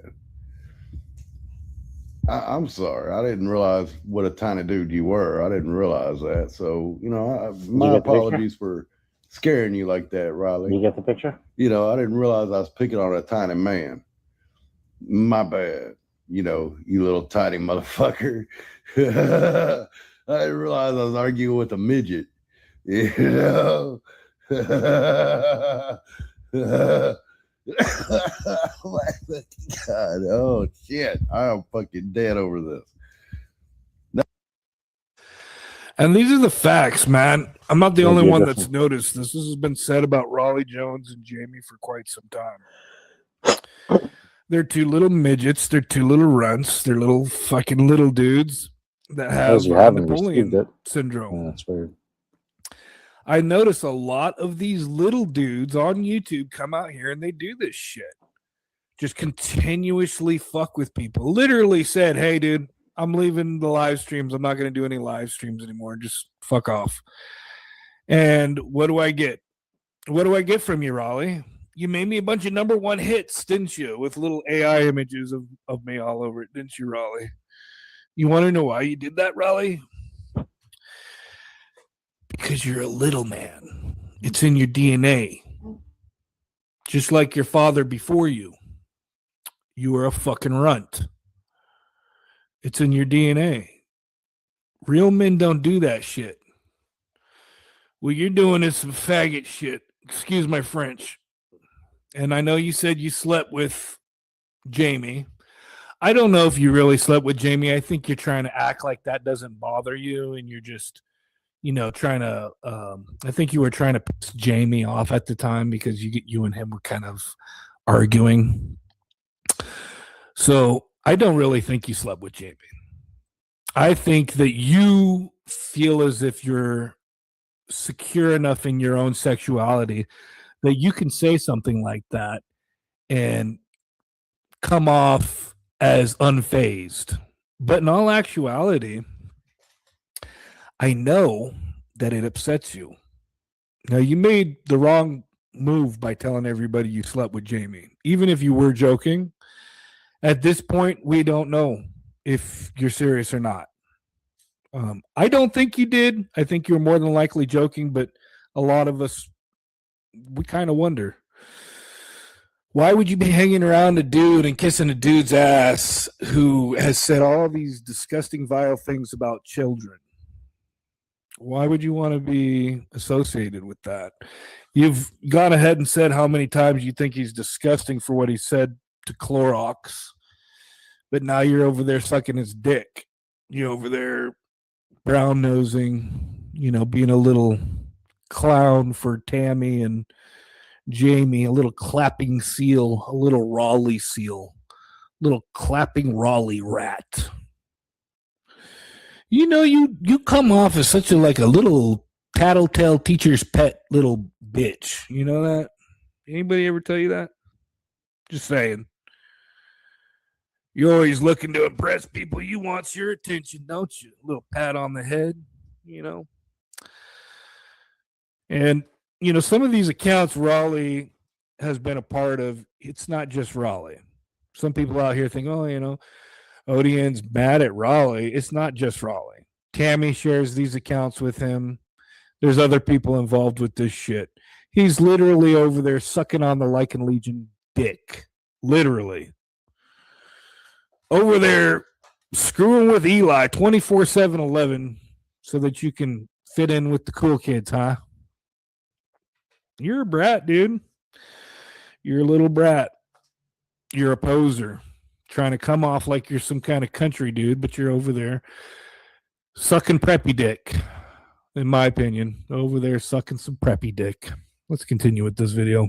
I'm sorry. I didn't realize what a tiny dude you were. I didn't realize that. So, you know, my apologies for scaring you like that, Riley. You get the picture? You know, I didn't realize I was picking on a tiny man. My bad. You know, you little tiny motherfucker. I didn't realize I was arguing with a midget. You know? Oh my fucking God. Oh shit. I am fucking dead over this. And these are the facts, man. I'm not the only one that's noticed this. This has been said about Raleigh Jones and Jamie for quite some time. They're two little midgets. They're two little runts. They're little fucking little dudes that have Napoleon syndrome. Yeah, that's weird. I notice a lot of these little dudes on YouTube come out here and they do this shit. Just continuously fuck with people. Literally said, hey, dude, I'm leaving the live streams. I'm not going to do any live streams anymore. Just fuck off. And what do I get? What do I get from you, Raleigh? You made me a bunch of #1 hits, didn't you? With little AI images of me all over it, didn't you, Raleigh? You want to know why you did that, Raleigh? Because you're a little man. It's in your DNA. Just like your father before you. You were a fucking runt. It's in your DNA. Real men don't do that shit. What you're doing is some faggot shit. Excuse my French. And I know you said you slept with Jamie. I don't know if you really slept with Jamie. I think you're trying to act like that doesn't bother you and you're just, you know, trying to I think you were trying to piss Jamie off at the time because you and him were kind of arguing. So I don't really think you slept with Jamie. I think that you feel as if you're secure enough in your own sexuality that you can say something like that and come off as unfazed. But in all actuality, I know that it upsets you. Now, you made the wrong move by telling everybody you slept with Jamie. Even if you were joking, at this point, we don't know if you're serious or not. I don't think you did. I think you're more than likely joking, but a lot of us, we kind of wonder. Why would you be hanging around a dude and kissing a dude's ass who has said all these disgusting, vile things about children? Why would you want to be associated with that? You've gone ahead and said how many times you think he's disgusting for what he said to Clorox, but now you're over there sucking his dick. You're over there brown nosing being a little clown for Tammy and Jamie, a little clapping seal, a little Raleigh seal, little clapping Raleigh rat. You come off as such a little tattletale teacher's pet little bitch. You know that? Anybody ever tell you that? Just saying. You're always looking to impress people. You want your attention, don't you? A little pat on the head, And, some of these accounts Raleigh has been a part of, it's not just Raleigh. Some people out here think, Odian's mad at Raleigh. It's not just Raleigh. Tammy shares these accounts with him. There's other people involved with this shit. He's literally over there sucking on the Lycan Legion dick. Literally. Over there screwing with Eli 24/7/11 so that you can fit in with the cool kids, huh? You're a brat, dude. You're a little brat. You're a poser. Trying to come off like you're some kind of country dude, but you're over there sucking preppy dick, in my opinion. Over there sucking some preppy dick. Let's continue with this video.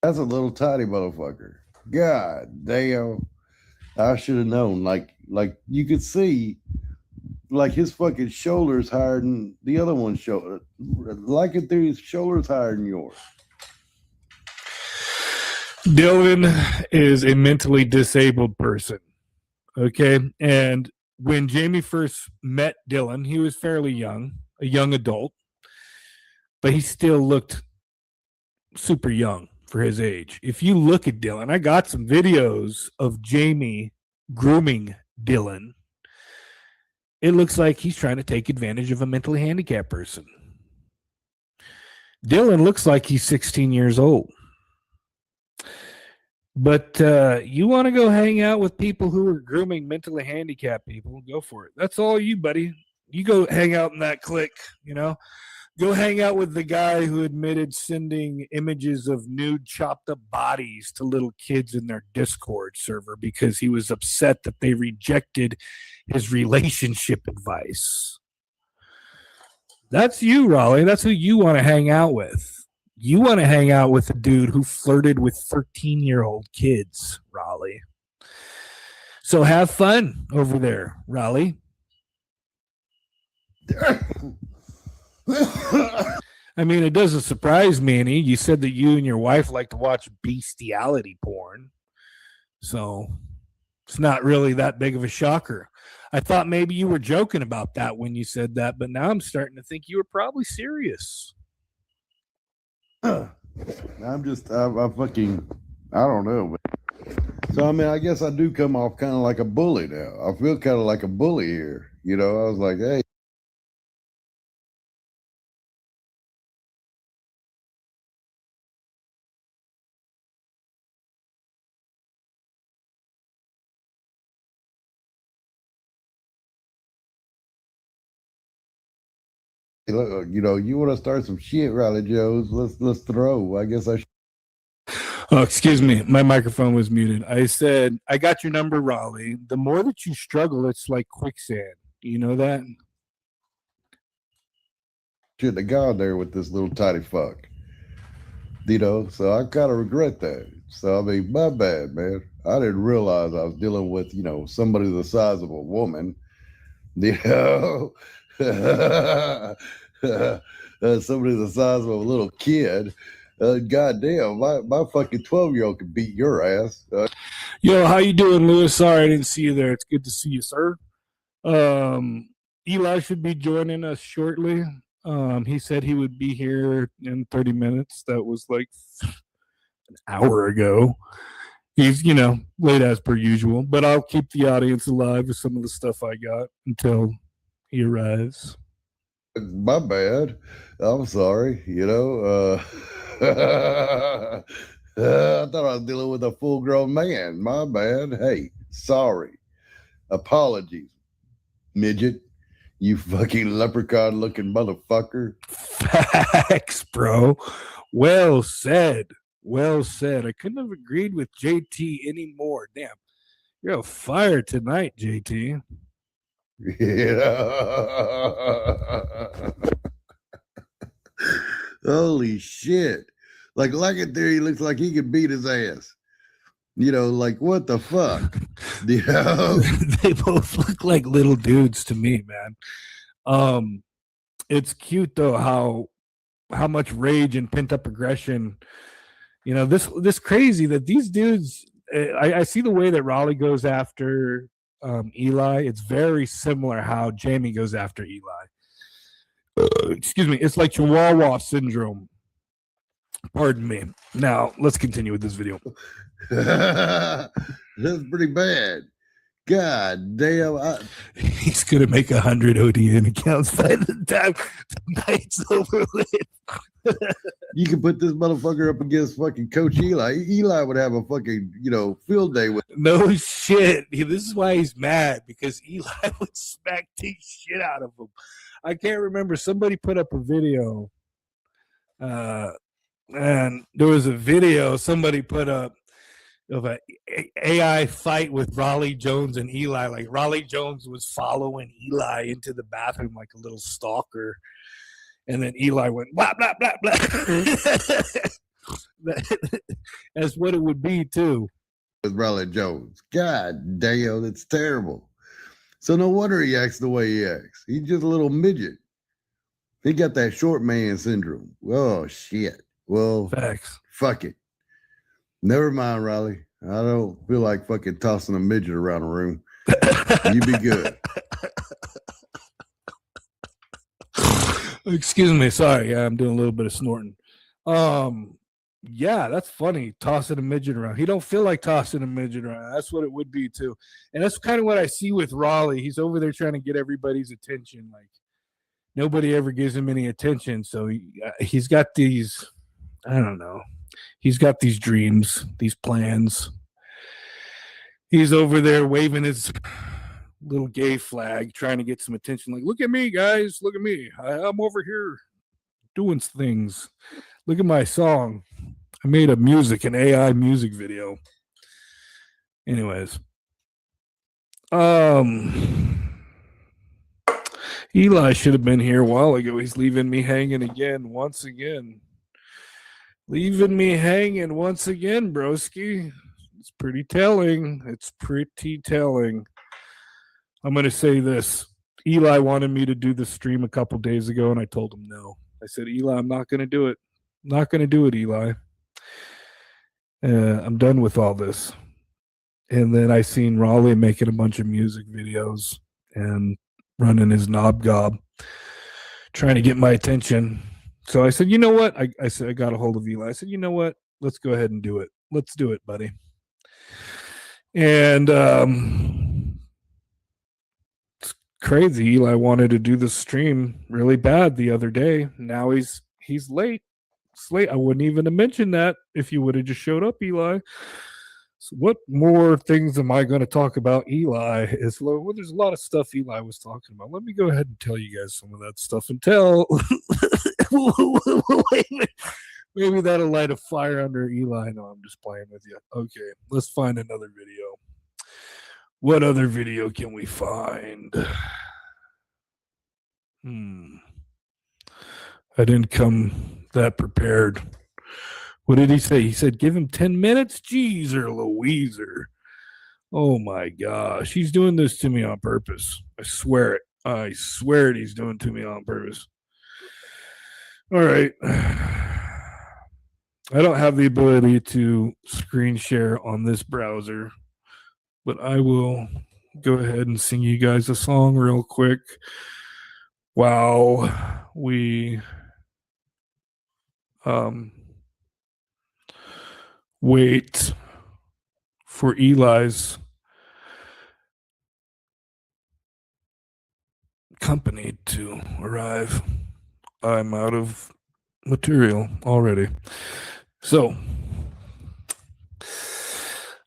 That's a little tiny motherfucker. God damn. I should have known. Like you could see, like his fucking shoulders higher than the other one's shoulder. Like it through his shoulders higher than yours. Dylan is a mentally disabled person. Okay. And when Jamie first met Dylan, he was fairly young, a young adult, but he still looked super young for his age. If you look at Dylan, I got some videos of Jamie grooming Dylan. It looks like he's trying to take advantage of a mentally handicapped person. Dylan looks like he's 16 years old. But you want to go hang out with people who are grooming mentally handicapped people, go for it. That's all you, buddy. You go hang out in that clique, Go hang out with the guy who admitted sending images of nude chopped up bodies to little kids in their Discord server because he was upset that they rejected his relationship advice. That's you, Raleigh. That's who you want to hang out with. You want to hang out with a dude who flirted with 13-year-old kids, Raleigh. So have fun over there, Raleigh. I mean, it doesn't surprise me any. You said that you and your wife like to watch bestiality porn. So it's not really that big of a shocker. I thought maybe you were joking about that when you said that, but now I'm starting to think you were probably serious. I fucking, I don't know. So, I mean, I guess I do come off kind of like a bully now. I feel kind of like a bully here. I was like, hey. You want to start some shit, Riley Jones? Let's throw. I guess I should. Oh, excuse me. My microphone was muted. I said, I got your number, Raleigh. The more that you struggle, it's like quicksand. You know that? Shouldn't have gone there with this little tiny fuck. So I kind of regret that. So, I mean, my bad, man. I didn't realize I was dealing with, somebody the size of a woman. Somebody the size of a little kid. Goddamn, my fucking 12-year-old could beat your ass. Yo, how you doing, Lewis? Sorry I didn't see you there. It's good to see you, sir. Eli should be joining us shortly. He said he would be here in 30 minutes. That was like an hour ago. He's, late as per usual, but I'll keep the audience alive with some of the stuff I got until he arrives. My bad. I'm sorry. I thought I was dealing with a full-grown man. My bad. Hey, sorry. Apologies, midget. You fucking leprechaun-looking motherfucker. Facts, bro. Well said. Well said. I couldn't have agreed with JT anymore. Damn. You're on fire tonight, JT. Yeah. Holy shit. Like in theory, looks like he could beat his ass. You know, like what the fuck? You know? They both look like little dudes to me, man. It's cute though how much rage and pent up aggression. You know, this crazy that these dudes. I see the way that Raleigh goes after Eli. It's very similar how Jamie goes after Eli. Excuse me. It's like Chihuahua syndrome. Pardon me. Now let's continue with this video. That's pretty bad. God damn. He's going to make 100 ODN accounts by the time the night's over with. You can put this motherfucker up against fucking Coach Eli. Eli would have a fucking, field day with him. No shit. This is why he's mad, because Eli would smack the shit out of him. I can't remember. Somebody put up a video. And there was a video somebody put up of a AI fight with Raleigh Jones and Eli. Like Raleigh Jones was following Eli into the bathroom like a little stalker, and then Eli went blah blah blah blah. That's what it would be too. With Raleigh Jones. God damn, that's terrible. So no wonder he acts the way he acts. He's just a little midget. He got that short man syndrome. Oh shit. Well, facts. Fuck it. Never mind, Raleigh. I don't feel like fucking tossing a midget around the room. You be good. Excuse me. Sorry. Yeah, I'm doing a little bit of snorting. Yeah, that's funny. Tossing a midget around. He don't feel like tossing a midget around. That's what it would be too. And that's kind of what I see with Raleigh. He's over there trying to get everybody's attention. Like nobody ever gives him any attention. So he's got these, I don't know. He's got these dreams, these plans. He's over there waving his little gay flag, trying to get some attention. Like, look at me, guys. Look at me. I'm over here doing things. Look at my song. I made an AI music video. Anyways. Eli should have been here a while ago. He's leaving me hanging again, once again. Leaving me hanging once again, broski. It's pretty telling. It's pretty telling. I'm going to say this. Eli wanted me to do the stream a couple days ago, and I told him no. I said, Eli, I'm not going to do it. I'm not going to do it, Eli. I'm done with all this. And then I seen Raleigh making a bunch of music videos and running his knob gob, trying to get my attention. So I said, you know what? I said, I got a hold of Eli. I said, you know what? Let's go ahead and do it. Let's do it, buddy. And it's crazy. Eli wanted to do the stream really bad the other day. Now he's late. It's late. I wouldn't even have mentioned that if you would have just showed up, Eli. So what more things am I going to talk about Eli? Well, there's a lot of stuff Eli was talking about. Let me go ahead and tell you guys some of that stuff and tell. Maybe that'll light a fire under Eli. No, I'm just playing with you. Okay, let's find another video. What other video can we find? I didn't come that prepared. What did he say? He said, give him 10 minutes? Jeez, or Louiser. Oh my gosh. He's doing this to me on purpose. I swear it. I swear it. He's doing it to me on purpose. All right. I don't have the ability to screen share on this browser, but I will go ahead and sing you guys a song real quick while we wait for Eli's company to arrive. I'm out of material already. So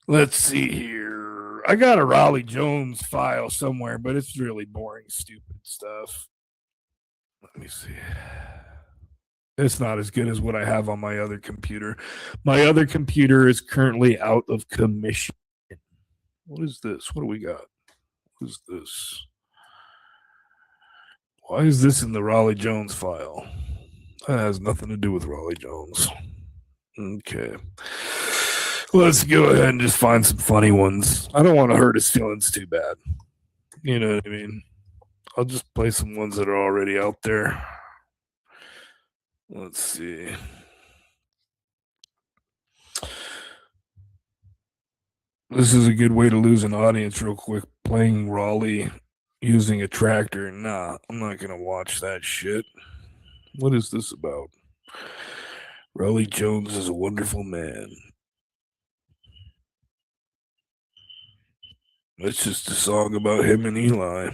let's see here. I got a Raleigh Jones file somewhere, but it's really boring, stupid stuff. Let me see. It's not as good as what I have on my other computer. My other computer is currently out of commission. What is this? What do we got? What is this? Why is this in the Raleigh Jones file? That has nothing to do with Raleigh Jones. Okay. Let's go ahead and just find some funny ones. I don't want to hurt his feelings too bad. You know what I mean? I'll just play some ones that are already out there. Let's see. This is a good way to lose an audience real quick. Playing Raleigh using a tractor. Nah, I'm not going to watch that shit. What is this about? Raleigh Jones is a wonderful man. It's just a song about him and Eli.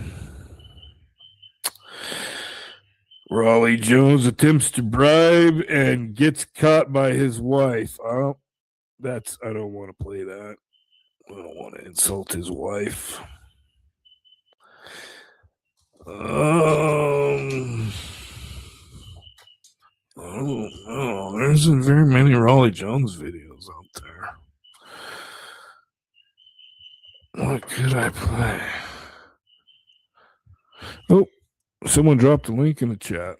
Raleigh Jones attempts to bribe and gets caught by his wife. Oh, I don't want to play that. I don't want to insult his wife. I don't know. There isn't very many Raleigh Jones videos out there. What could I play? Oh, someone dropped a link in the chat.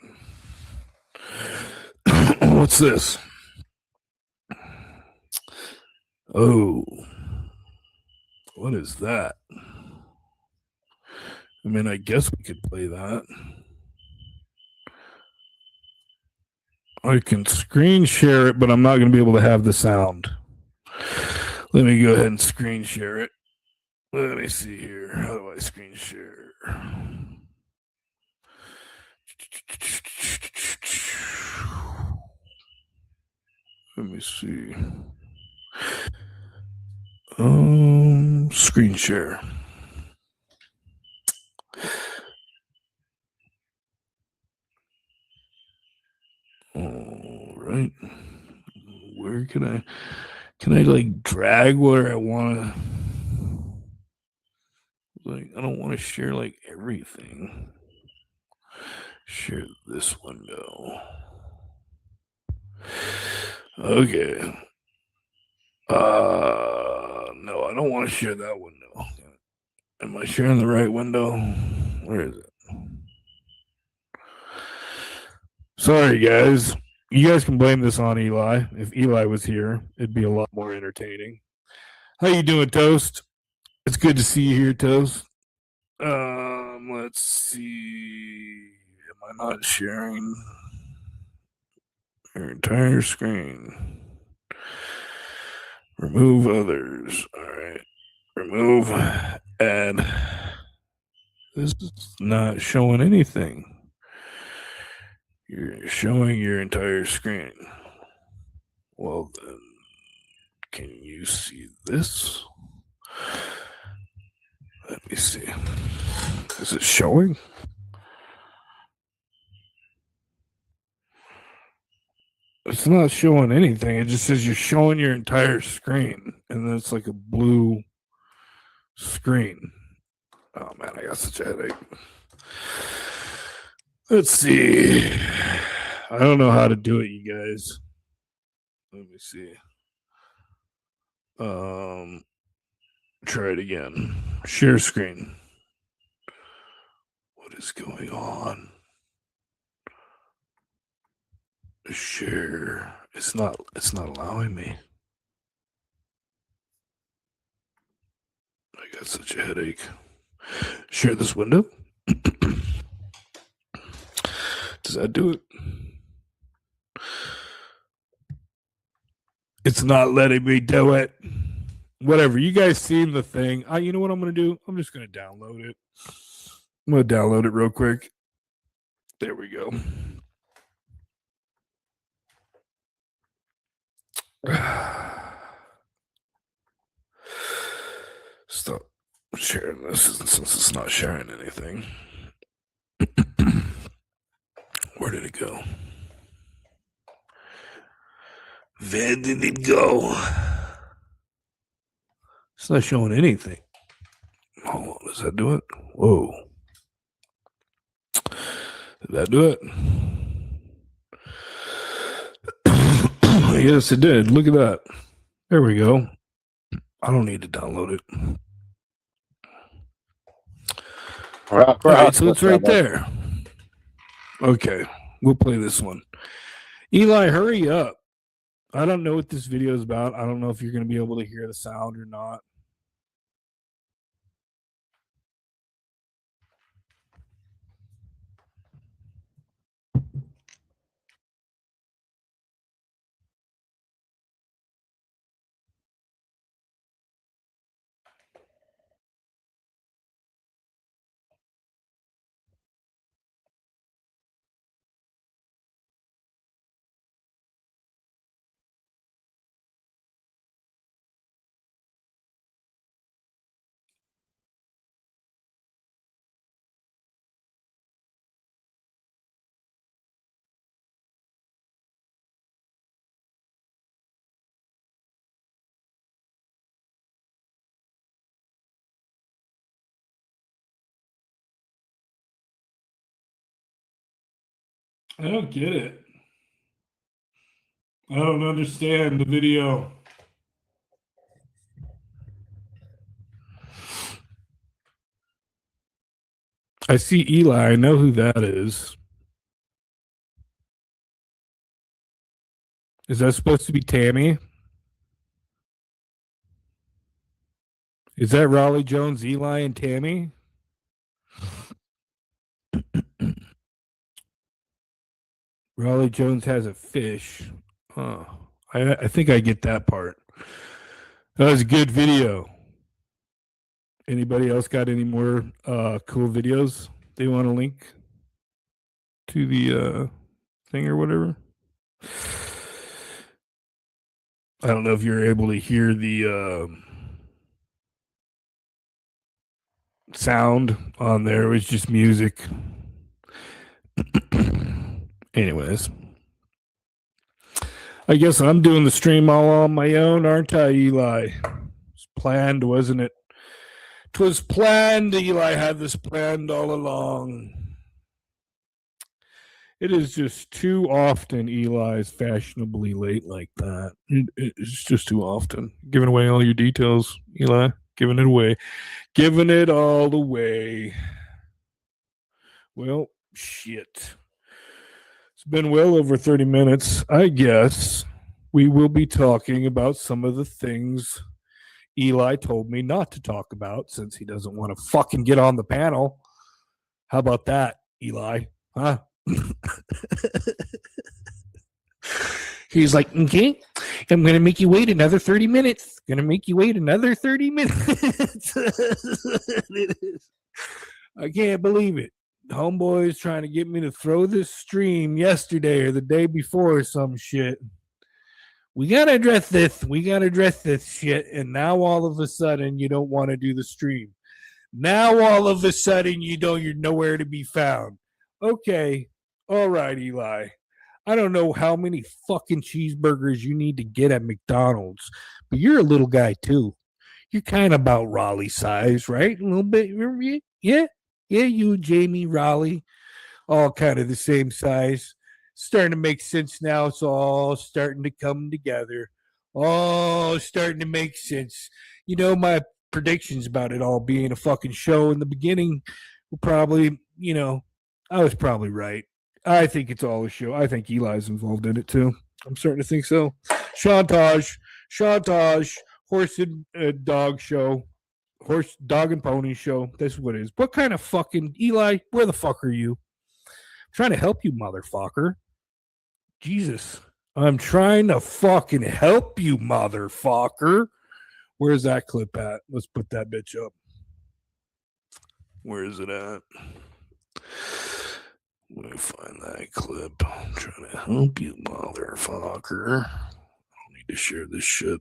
What's this? Oh, what is that? I mean, I guess we could play that. I can screen share it, but I'm not going to be able to have the sound. Let me go ahead and screen share it. Let me see here. How do I screen share? Let me see. Screen share. All right. Where can I like drag where I want to? Like, I don't want to share like everything. Share this window. Okay. No, I don't want to share that window. Am I sharing the right window? Where is it? Sorry, guys. You guys can blame this on Eli. If Eli was here, it'd be a lot more entertaining. How you doing, Toast? It's good to see you here, Toast. Let's see. Am I not sharing your entire screen? Remove others. All right. Remove. Add. This is not showing anything. You're showing your entire screen. Well, then, can you see this? Let me see. Is it showing? It's not showing anything. It just says you're showing your entire screen. And then it's like a blue screen. Oh, man, I got such a headache. Let's see. I don't know how to do it, you guys. Let me see. Try it again. Share screen. What is going on? Share. It's not allowing me. I got such a headache. Share this window. Does that do it? It's not letting me do it. Whatever. You guys seen the thing. You know what I'm going to do? I'm just going to download it. I'm going to download it real quick. There we go. Stop sharing this since it's not sharing anything. Where did it go? Where did it go? It's not showing anything. Hold on, does that do it? Whoa. Did that do it? Yes, it did. Look at that. There we go. I don't need to download it. All right, so it's right there. Okay, we'll play this one. Eli, hurry up. I don't know what this video is about. I don't know if you're going to be able to hear the sound or not. I don't get it. I don't understand the video. I see Eli. I know who that is. Is that supposed to be Tammy? Is that Raleigh Jones, Eli, and Tammy? Raleigh Jones has a fish. Huh. I think I get that part. That was a good video. Anybody else got any more cool videos they want to link to the thing or whatever? I don't know if you're able to hear the sound on there. It was just music. Anyways, I guess I'm doing the stream all on my own, aren't I, Eli? It's planned, wasn't it? 'Twas planned. Eli had this planned all along. It is just too often Eli's fashionably late like that. It's just too often. Giving away all your details, Eli. Giving it away. Giving it all away. Well, shit. It's been well over 30 minutes. I guess we will be talking about some of the things Eli told me not to talk about since he doesn't want to fucking get on the panel. How about that, Eli? Huh? He's like, okay, I'm going to make you wait another 30 minutes. Going to make you wait another 30 minutes. I can't believe it. Homeboy's trying to get me to throw this stream yesterday or the day before or some shit. We got to address this. We got to address this shit. And now all of a sudden you don't want to do the stream. Now all of a sudden you're nowhere to be found. Okay. All right, Eli. I don't know how many fucking cheeseburgers you need to get at McDonald's, but you're a little guy too. You're kind of about Raleigh size, right? A little bit. Yeah. Yeah, you, Jamie, Raleigh, all kind of the same size. Starting to make sense now. It's all starting to come together. All starting to make sense. You know, my predictions about it all being a fucking show in the beginning were probably, I was probably right. I think it's all a show. I think Eli's involved in it too. I'm starting to think so. Chantage, horse and dog show. Horse, dog, and pony show. That's what it is. What kind of fucking Eli? Where the fuck are you? I'm trying to help you, motherfucker. Jesus. I'm trying to fucking help you, motherfucker. Where's that clip at? Let's put that bitch up. Where is it at? Let me find that clip. I'm trying to help you, motherfucker. I don't need to share this shit.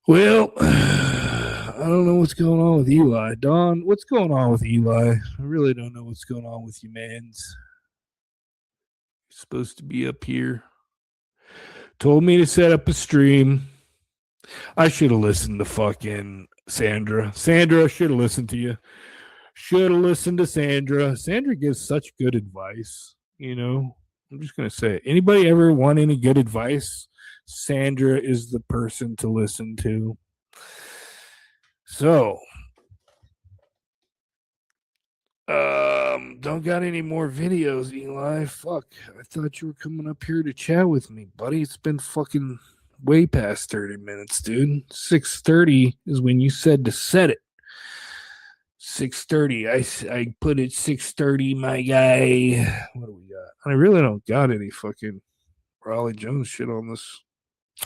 Well, I don't know what's going on with Eli. Don, what's going on with Eli? I really don't know what's going on with you, mans. You're supposed to be up here. Told me to set up a stream. I should have listened to fucking Sandra. Sandra, I should have listened to you. Should have listened to Sandra. Sandra gives such good advice, I'm just going to say it. Anybody ever want any good advice? Sandra is the person to listen to. So, Don't got any more videos, Eli. Fuck. I thought you were coming up here to chat with me, buddy. It's been fucking way past 30 minutes, dude. 6:30 is when you said to set it. 6:30. I put it 6:30, my guy. What do we got? I really don't got any fucking Raleigh Jones shit on this.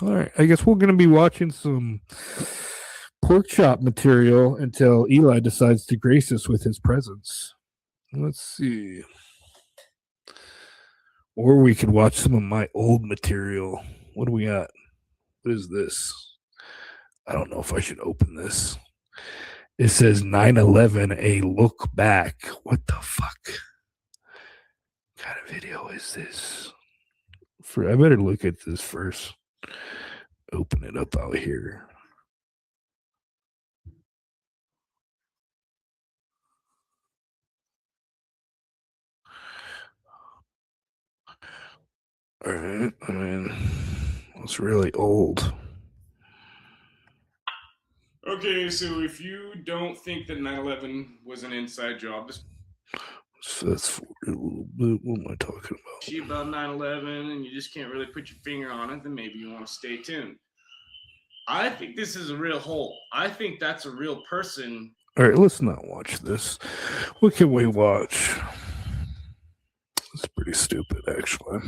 All right. I guess we're going to be watching some pork chop material until Eli decides to grace us with his presence. Let's see. Or we could watch some of my old material. What do we got? What is this? I don't know if I should open this. It says 9/11, a look back. What the fuck? What kind of video is this? I better look at this first. Open it up out here. All right. I mean, it's really old. Okay, so if you don't think that 9/11 was an inside job, so that's a little bit. What am I talking about? About 9/11, and you just can't really put your finger on it, then maybe you want to stay tuned. I think this is a real hole. I think that's a real person. All right, let's not watch this. What can we watch? It's pretty stupid, actually.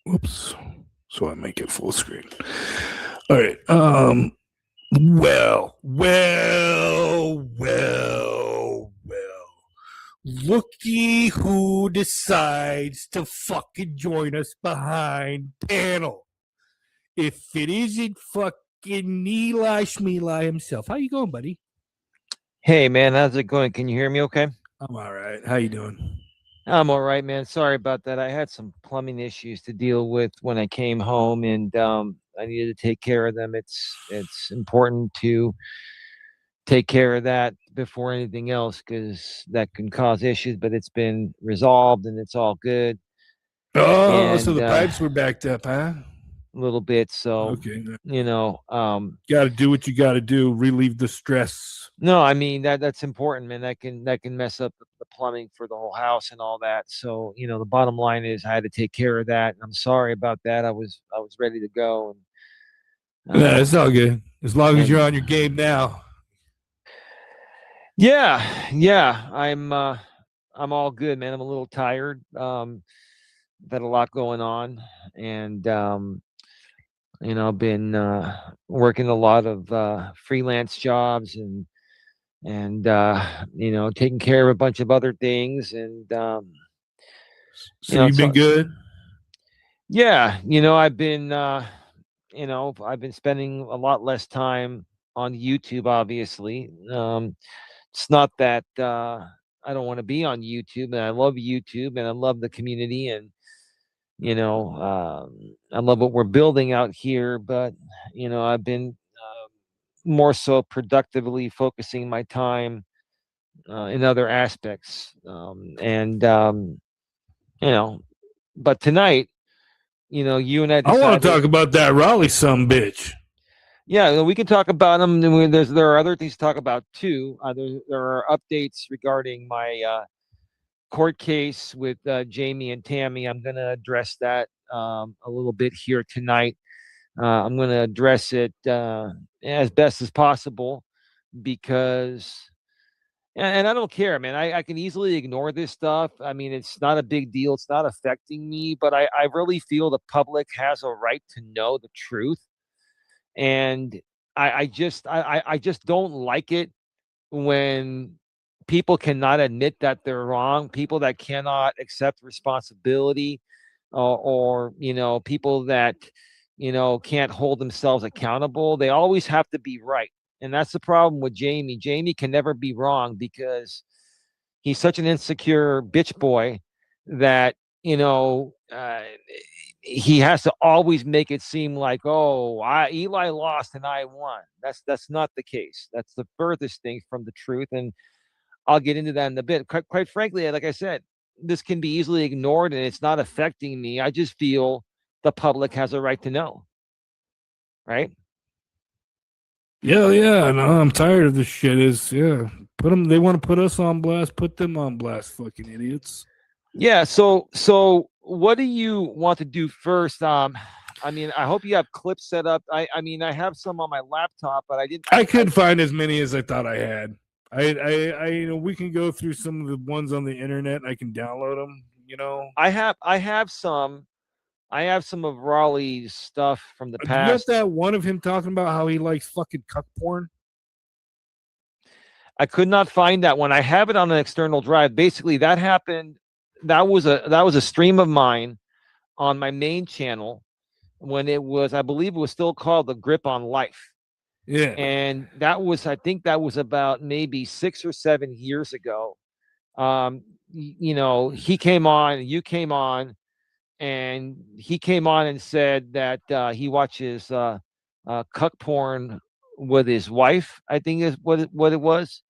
Whoops. So I make it full screen. All right. Well. Looky who decides to fucking join us behind panel. If it isn't fucking Eli Schmeeli himself. How you going, buddy? Hey, man, how's it going? Can you hear me okay? I'm all right. How you doing? I'm all right, man. Sorry about that. I had some plumbing issues to deal with when I came home, and I needed to take care of them. It's important to take care of that before anything else, because that can cause issues, but it's been resolved and it's all good. Oh, so the pipes were backed up, huh? A little bit. So, okay. You know, got to do what you got to do, relieve the stress. No, I mean, that's important, man. That can mess up the plumbing for the whole house and all that. So, you know, the bottom line is I had to take care of that. And I'm sorry about that. I was ready to go. And yeah, it's all good. As long as you're on your game now. Yeah. I'm all good, man. I'm a little tired. I've had a lot going on, and you know, I've been working a lot of freelance jobs and you know, taking care of a bunch of other things. And so you know, you've been good. Yeah, you know, I've been you know, I've been spending a lot less time on YouTube, obviously. It's not that I don't want to be on YouTube, and I love YouTube and I love the community, and you know, I love what we're building out here, but you know, I've been more so productively focusing my time in other aspects. And you know, but tonight, you know, you and I want to talk about that Raleigh some bitch. Yeah, we can talk about them. There are other things to talk about too. There are updates regarding my court case with Jamie and Tammy. I'm going to address that a little bit here tonight. I'm going to address it as best as possible, because, and I don't care, man. I can easily ignore this stuff. I mean, it's not a big deal. It's not affecting me, but I really feel the public has a right to know the truth. And I just don't like it when people cannot admit that they're wrong, people that cannot accept responsibility, or you know, people that, you know, can't hold themselves accountable. They always have to be right. And that's the problem with Jamie. Jamie can never be wrong because he's such an insecure bitch boy that, you know, he has to always make it seem like, oh, Eli lost and I won. That's not the case. That's the furthest thing from the truth. And I'll get into that in a bit. Quite frankly, like I said, this can be easily ignored and it's not affecting me. I just feel the public has a right to know. Right? Yeah, no, I'm tired of this shit. Put them. They want to put us on blast. Put them on blast, fucking idiots. Yeah. So what do you want to do first? I mean, I hope you have clips set up. I mean, I have some on my laptop, but I didn't. I couldn't find as many as I thought I had. You know, we can go through some of the ones on the internet. And I can download them. You know, I have some of Raleigh's stuff from the you got past. that one of him talking about how he likes fucking cuck porn. I could not find that one. I have it on an external drive. Basically, that happened. That was a stream of mine on my main channel when it was, I believe it was still called The Grip on Life. Yeah. And I think that was about maybe 6 or 7 years ago. You know, he came on, you came on, and he came on and said that he watches cuck porn with his wife, I think is what it was.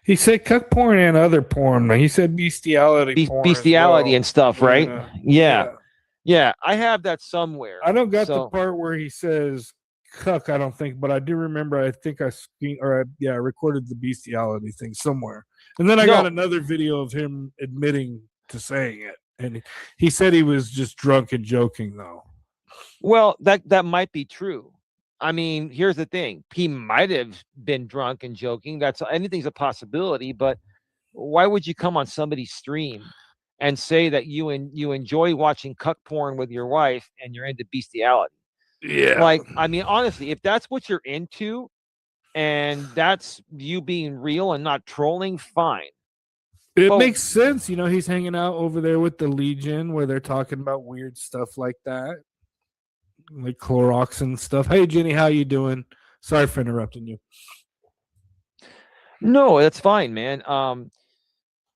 He said cuck porn and other porn. He said bestiality porn. Bestiality and stuff, right? Yeah. Yeah. I have that somewhere. I don't got the part where he says cuck, I don't think, but I do remember. I think I recorded the bestiality thing somewhere, and then I got another video of him admitting to saying it, and he said he was just drunk and joking, though. Well, that might be true. I mean, here's the thing: he might have been drunk and joking. Anything's a possibility, but why would you come on somebody's stream and say that you enjoy watching cuck porn with your wife and you're into bestiality? Yeah. Like, I mean, honestly, if that's what you're into and that's you being real and not trolling, fine. It makes sense. You know, he's hanging out over there with the Legion where they're talking about weird stuff like that. Like Clorox and stuff. Hey, Jenny, how you doing? Sorry for interrupting you. No, that's fine, man.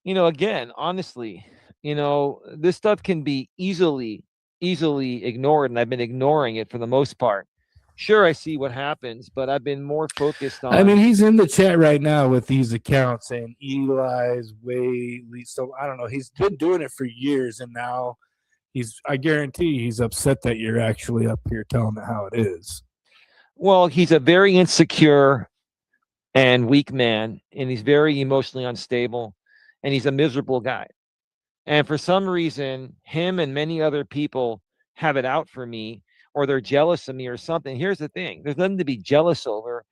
You know, again, honestly, you know, this stuff can be easily ignored, and I've been ignoring it for the most part. Sure, I see what happens, but I've been more focused on. I mean, he's in the chat right now with these accounts saying Eli's way. So I don't know. He's been doing it for years, and now I guarantee he's upset that you're actually up here telling it how it is. Well, he's a very insecure and weak man, and he's very emotionally unstable, and he's a miserable guy. And for some reason, him and many other people have it out for me, or they're jealous of me or something. Here's the thing. There's nothing to be jealous over.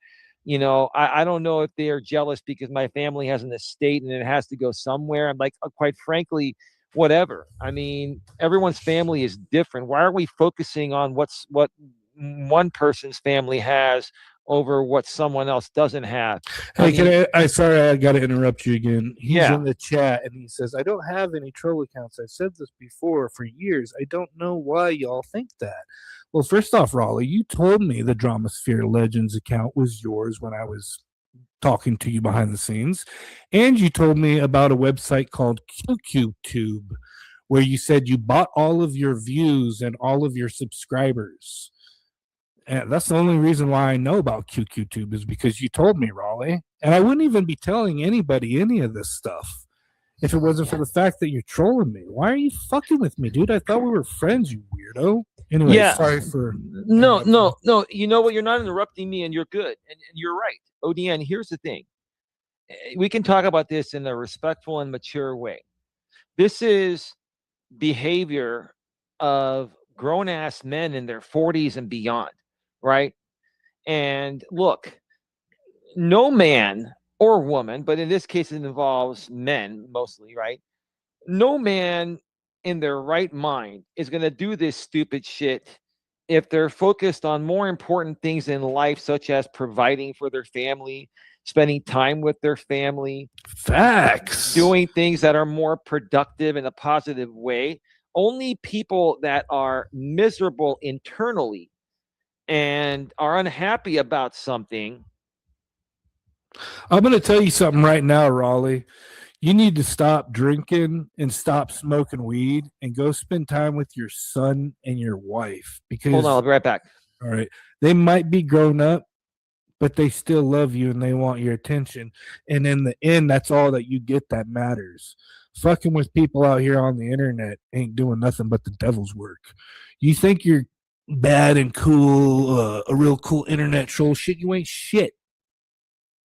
You know, I don't know if they are jealous because my family has an estate and it has to go somewhere. I'm like, quite frankly, whatever. I mean, everyone's family is different. Why are we focusing on what one person's family has over what someone else doesn't have? Hey, sorry, I got to interrupt you again. He's in the chat and he says, I don't have any troll accounts. I've said this before for years. I don't know why y'all think that. Well, first off, Raleigh, you told me the Dramasphere Legends account was yours when I was talking to you behind the scenes, and you told me about a website called QQTube where you said you bought all of your views and all of your subscribers. And that's the only reason why I know about QQTube is because you told me, Raleigh, and I wouldn't even be telling anybody any of this stuff if it wasn't for the fact that you're trolling me. Why are you fucking with me, dude? I thought we were friends, you weirdo. Anyway, sorry for no. You know what? You're not interrupting me, and you're good, and you're right. ODN, here's the thing. We can talk about this in a respectful and mature way. This is behavior of grown-ass men in their 40s and beyond, right? And look, no man or woman, but in this case, it involves men mostly, right? No man in their right mind is going to do this stupid shit if they're focused on more important things in life, such as providing for their family, spending time with their family, facts, doing things that are more productive in a positive way. Only people that are miserable internally and are unhappy about something. I'm going to tell you something right now, Raleigh. You need to stop drinking and stop smoking weed and go spend time with your son and your wife. Because hold on, I'll be right back. All right. They might be grown up, but they still love you and they want your attention. And in the end, that's all that you get that matters. Fucking with people out here on the internet ain't doing nothing but the devil's work. You think you're bad and cool, a real cool internet troll shit? You ain't shit.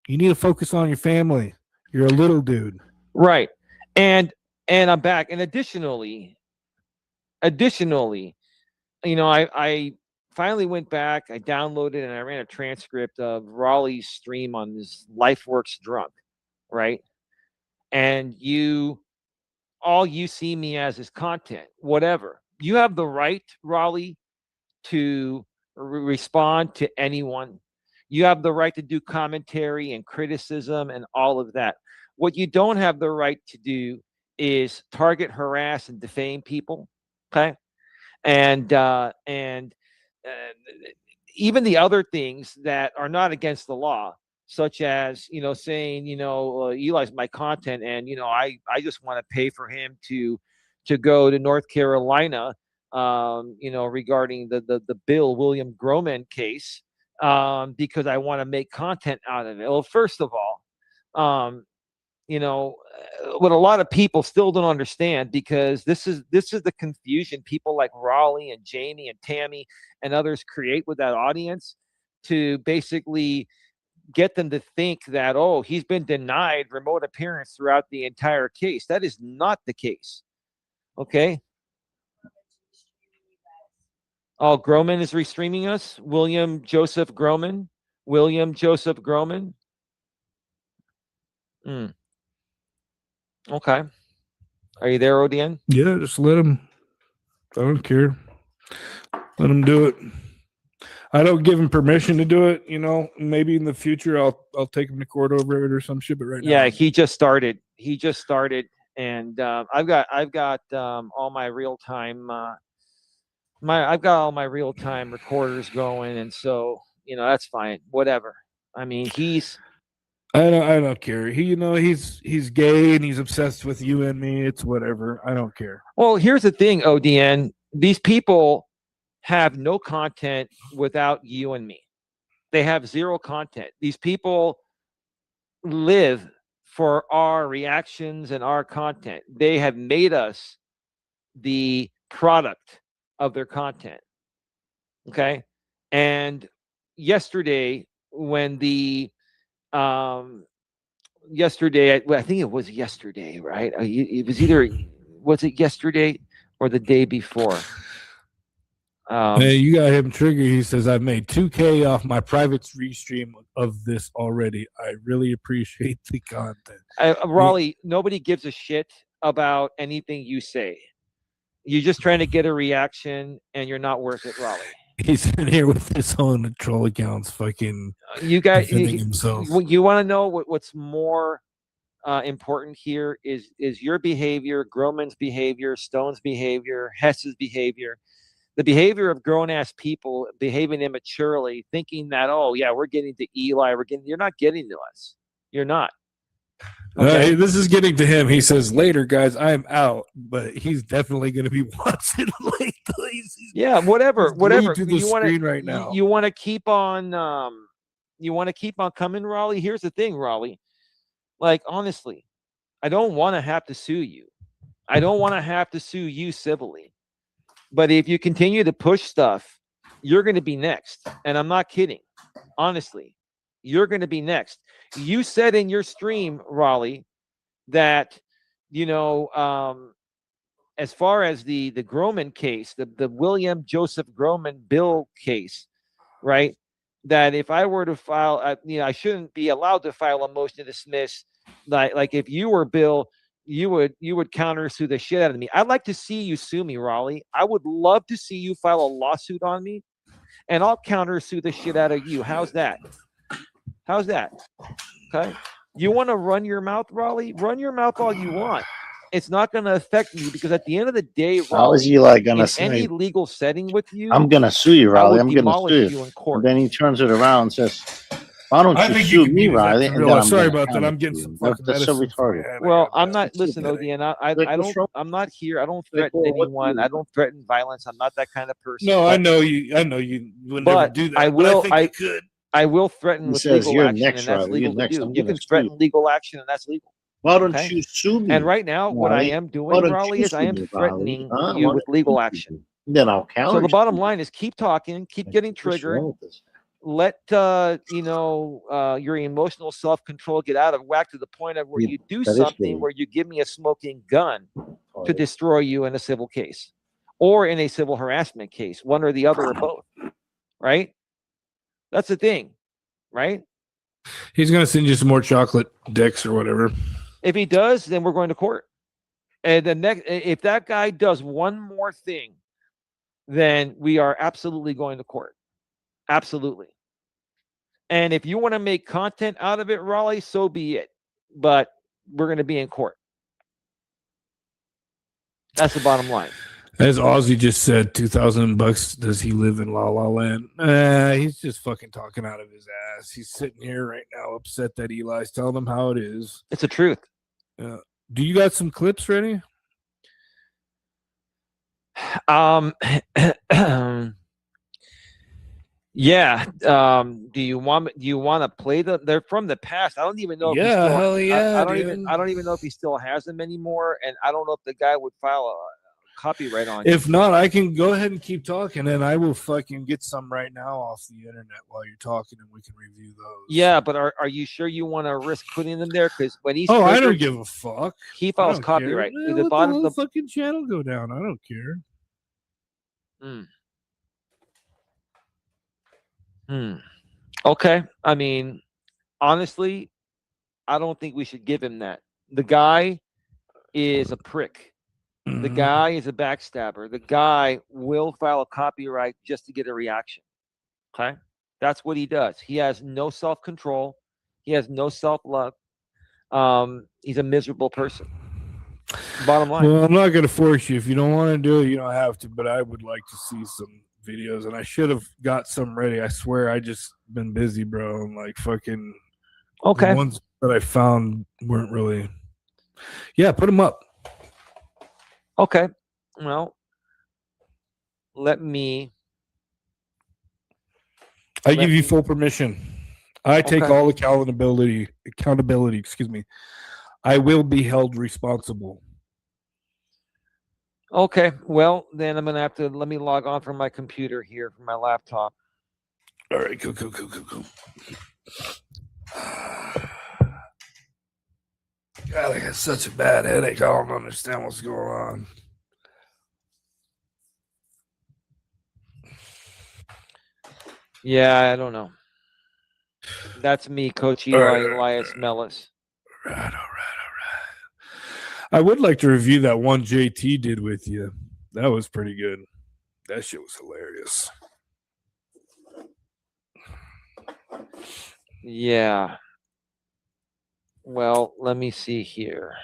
You need to focus on your family. You're a little dude. Right. And I'm back. And additionally, you know, I finally went back, I downloaded and I ran a transcript of Raleigh's stream on this LifeWorks Drunk, right? And all you see me as is content, whatever. You have the right, Raleigh, to respond to anyone. You have the right to do commentary and criticism and all of that. What you don't have the right to do is target, harass, and defame people. Okay. And even the other things that are not against the law, such as, you know, saying, you know, Eli's my content, and, you know, I just want to pay for him to go to North Carolina, you know, regarding the Bill William Groman case, because I want to make content out of it. Well, first of all, you know, what a lot of people still don't understand, because this is the confusion people like Raleigh and Jamie and Tammy and others create with that audience, to basically get them to think that, oh, he's been denied remote appearance throughout the entire case. That is not the case. Okay. Oh, Groman is restreaming us. William Joseph Groman. Okay. Are you there, ODN? Yeah, just let him. I don't care. Let him do it. I don't give him permission to do it. You know, maybe in the future I'll take him to court over it or some shit. But right now, yeah, he just started, and I've got all my real time I've got all my real time recorders going, and so, you know, that's fine. Whatever. I mean, I don't care. He, you know, he's gay and he's obsessed with you and me. It's whatever. I don't care. Well, here's the thing, ODN. These people have no content without you and me. They have zero content. These people live for our reactions and our content. They have made us the product of their content. Okay. And yesterday, when I think it was yesterday, right? It was was it yesterday or the day before? Hey, you got him triggered. He says, I've made $2K off my private restream of this already. I really appreciate the content. Raleigh, nobody gives a shit about anything you say. You're just trying to get a reaction, and you're not worth it, Raleigh. He's in here with his own troll accounts, fucking you guys. Himself. You want to know what's more important here is your behavior, Groman's behavior, Stone's behavior, Hess's behavior. The behavior of grown-ass people behaving immaturely, thinking that, oh, yeah, we're getting to Eli. You're not getting to us. You're not. Okay. This is getting to him. He says, later, guys, I'm out. But he's definitely going to be watching later. Yeah, whatever. To the screen right now. You want to keep on coming, Raleigh? Here's the thing, Raleigh. Like, honestly, I don't want to have to sue you. I don't want to have to sue you civilly. But if you continue to push stuff, you're going to be next. And I'm not kidding. Honestly, you're going to be next. You said in your stream, Raleigh, that, you know, as far as the Groman case, the William Joseph Groman Bill case, right, that if I were to file, you know, I shouldn't be allowed to file a motion to dismiss. Like if you were Bill, you would countersue the shit out of me. I'd like to see you sue me, Raleigh. I would love to see you file a lawsuit on me, and I'll countersue the shit out of you. How's that? How's that? Okay. You want to run your mouth, Raleigh? Run your mouth all you want. It's not going to affect me, because at the end of the day, Raleigh, how is Eli gonna say any legal setting with you? I'm gonna sue you, Raleigh. I'm gonna demolish sue you in court. And then he turns it around and says, "Why don't you sue me, Riley?" And then sorry about that. I'm getting some fucking That's so medicine. retarded. Well, I'm not. Listen, ODN. I'm not here. I don't threaten anyone. I don't threaten violence. I'm not that kind of person. No, I know you would never do that. I will. But I think you could. I will threaten with legal action, and that's legal to do. You can threaten legal action, and that's legal. Why don't you sue me? And right now, what I am doing, Raleigh, is I am threatening you with legal action. Then I'll counter. So the bottom line is keep talking, keep getting triggered, let your emotional self-control get out of whack to the point of where you do something where you give me a smoking gun to destroy you in a civil case or in a civil harassment case, one or the other or both, right? That's the thing, right? He's gonna send you some more chocolate dicks or whatever. If he does, then we're going to court. And if that guy does one more thing, then we are absolutely going to court. Absolutely. And if you want to make content out of it, Raleigh, so be it. But we're going to be in court. That's the bottom line. As Ozzy just said, $2,000. Does he live in La La Land? He's just fucking talking out of his ass. He's sitting here right now, upset that Eli's telling him how it is. It's the truth. Do you got some clips ready? Yeah. Do you want to play them? They're from the past. I don't even know. Yeah, if hell yeah. I don't even know if he still has them anymore, and I don't know if the guy would file a copyright on. If not, I can go ahead and keep talking, and I will fucking get some right now off the internet while you're talking, and we can review those. Yeah, but are you sure you want to risk putting them there? Because when he's I don't give a fuck. He files copyright. Let the whole fucking channel go down. I don't care. Okay. I mean, honestly, I don't think we should give him that. The guy is a prick. The guy is a backstabber. The guy will file a copyright just to get a reaction. Okay? That's what he does. He has no self-control. He has no self-love. He's a miserable person. Bottom line. Well, I'm not going to force you. If you don't want to do it, you don't have to, but I would like to see some videos, and I should have got some ready. I swear I just been busy, bro. And like fucking okay. The ones that I found weren't really. Yeah, put them up. Okay. Well, let me. I give you full permission. I take all accountability. Excuse me. I will be held responsible. Okay. Well, then I'm gonna have to let me log on from my computer here from my laptop. All right. Go. God, I got such a bad headache. I don't understand what's going on. Yeah, I don't know. That's me, Coach Eli Elias Mellis. All right. I would like to review that one JT did with you. That was pretty good. That shit was hilarious. Yeah. Well, let me see here.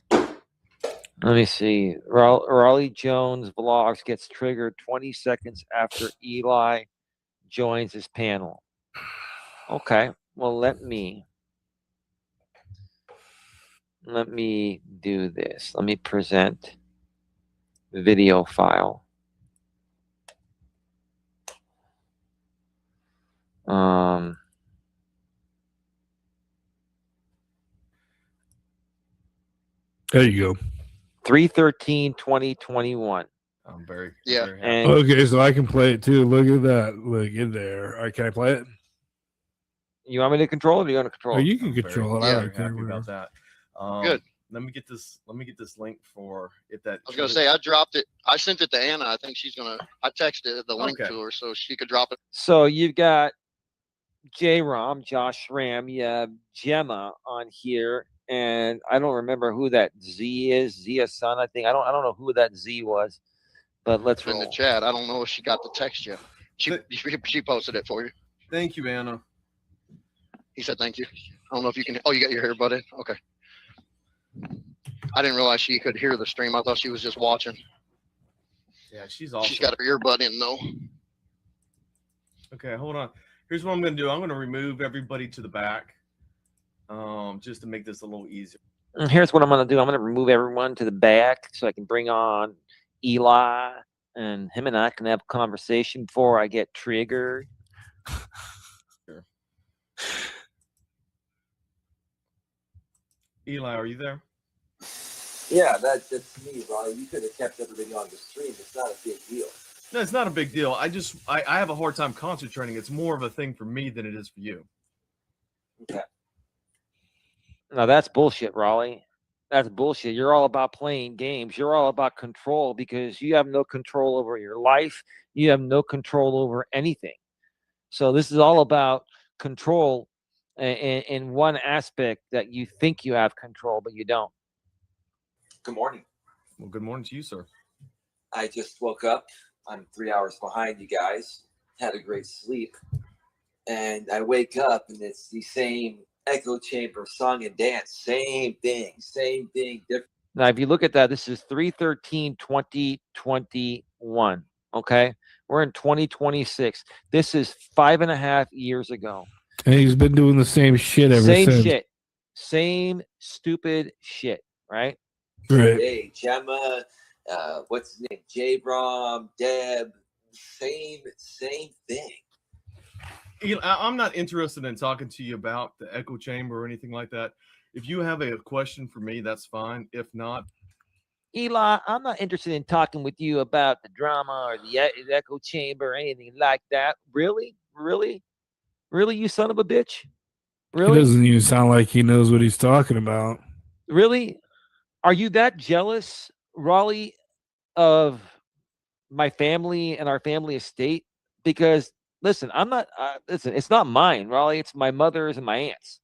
Let me see. Raleigh Jones vlogs gets triggered 20 seconds after Eli joins his panel. Okay. Well, let me do this. Let me present video file. There you go. 3/13/2021. I'm very And okay, so I can play it too. Look at that. Look in there. All right, can I play it? You want me to control it or do you want to control it? You can control it. Yeah, I don't care. happy about that. Good. Let me get this link for if that. I was gonna say I dropped it. I sent it to Anna. I think she's gonna. I texted the link to her so she could drop it. So you've got J-Rom, Josh Ram, you have Gemma on here, and I don't remember who that Z is. Zia Sun, I think. I don't know who that Z was, but let's in roll. the chat. I don't know if she got the text yet. She posted it for you. Thank you, Anna. He said thank you. I don't know if you can. Oh, you got your earbud in? Okay. I didn't realize she could hear the stream. I thought she was just watching. Yeah, she's awesome. She's got her earbud in though. Okay, hold on. Here's what I'm going to do. I'm going to remove everybody to the back, just to make this a little easier. And here's what I'm going to do. I'm going to remove everyone to the back so I can bring on Eli, and him and I can have a conversation before I get triggered. Sure. Eli, are you there? Yeah, that's me, Ronnie. You could have kept everybody on the stream. It's not a big deal. No, it's not a big deal. I have a hard time concentrating. It's more of a thing for me than it is for you. Okay. No, that's bullshit, Raleigh. That's bullshit. You're all about playing games. You're all about control because you have no control over your life. You have no control over anything. So this is all about control in one aspect that you think you have control, but you don't. Good morning. Well, good morning to you, sir. I just woke up. I'm 3 hours behind you guys. Had a great sleep. And I wake up and it's the same echo chamber song and dance. Same thing, different. Now, if you look at that, this is 3/13/2021. Okay. We're in 2026. This is 5.5 years ago. And he's been doing the same shit ever Same since. shit. Same stupid shit, right? Right. Hey, Gemma, what's his name? J-Brom, Deb, same thing. I'm not interested in talking to you about the echo chamber or anything like that. If you have a question for me, that's fine. If not, Eli, I'm not interested in talking with you about the drama or the echo chamber or anything like that. Really? You son of a bitch? Really? He doesn't even sound like he knows what he's talking about. Really? Are you that jealous, Raleigh, of my family and our family estate? Because listen, I'm not. Listen, it's not mine, Raleigh. It's my mother's and my aunt's.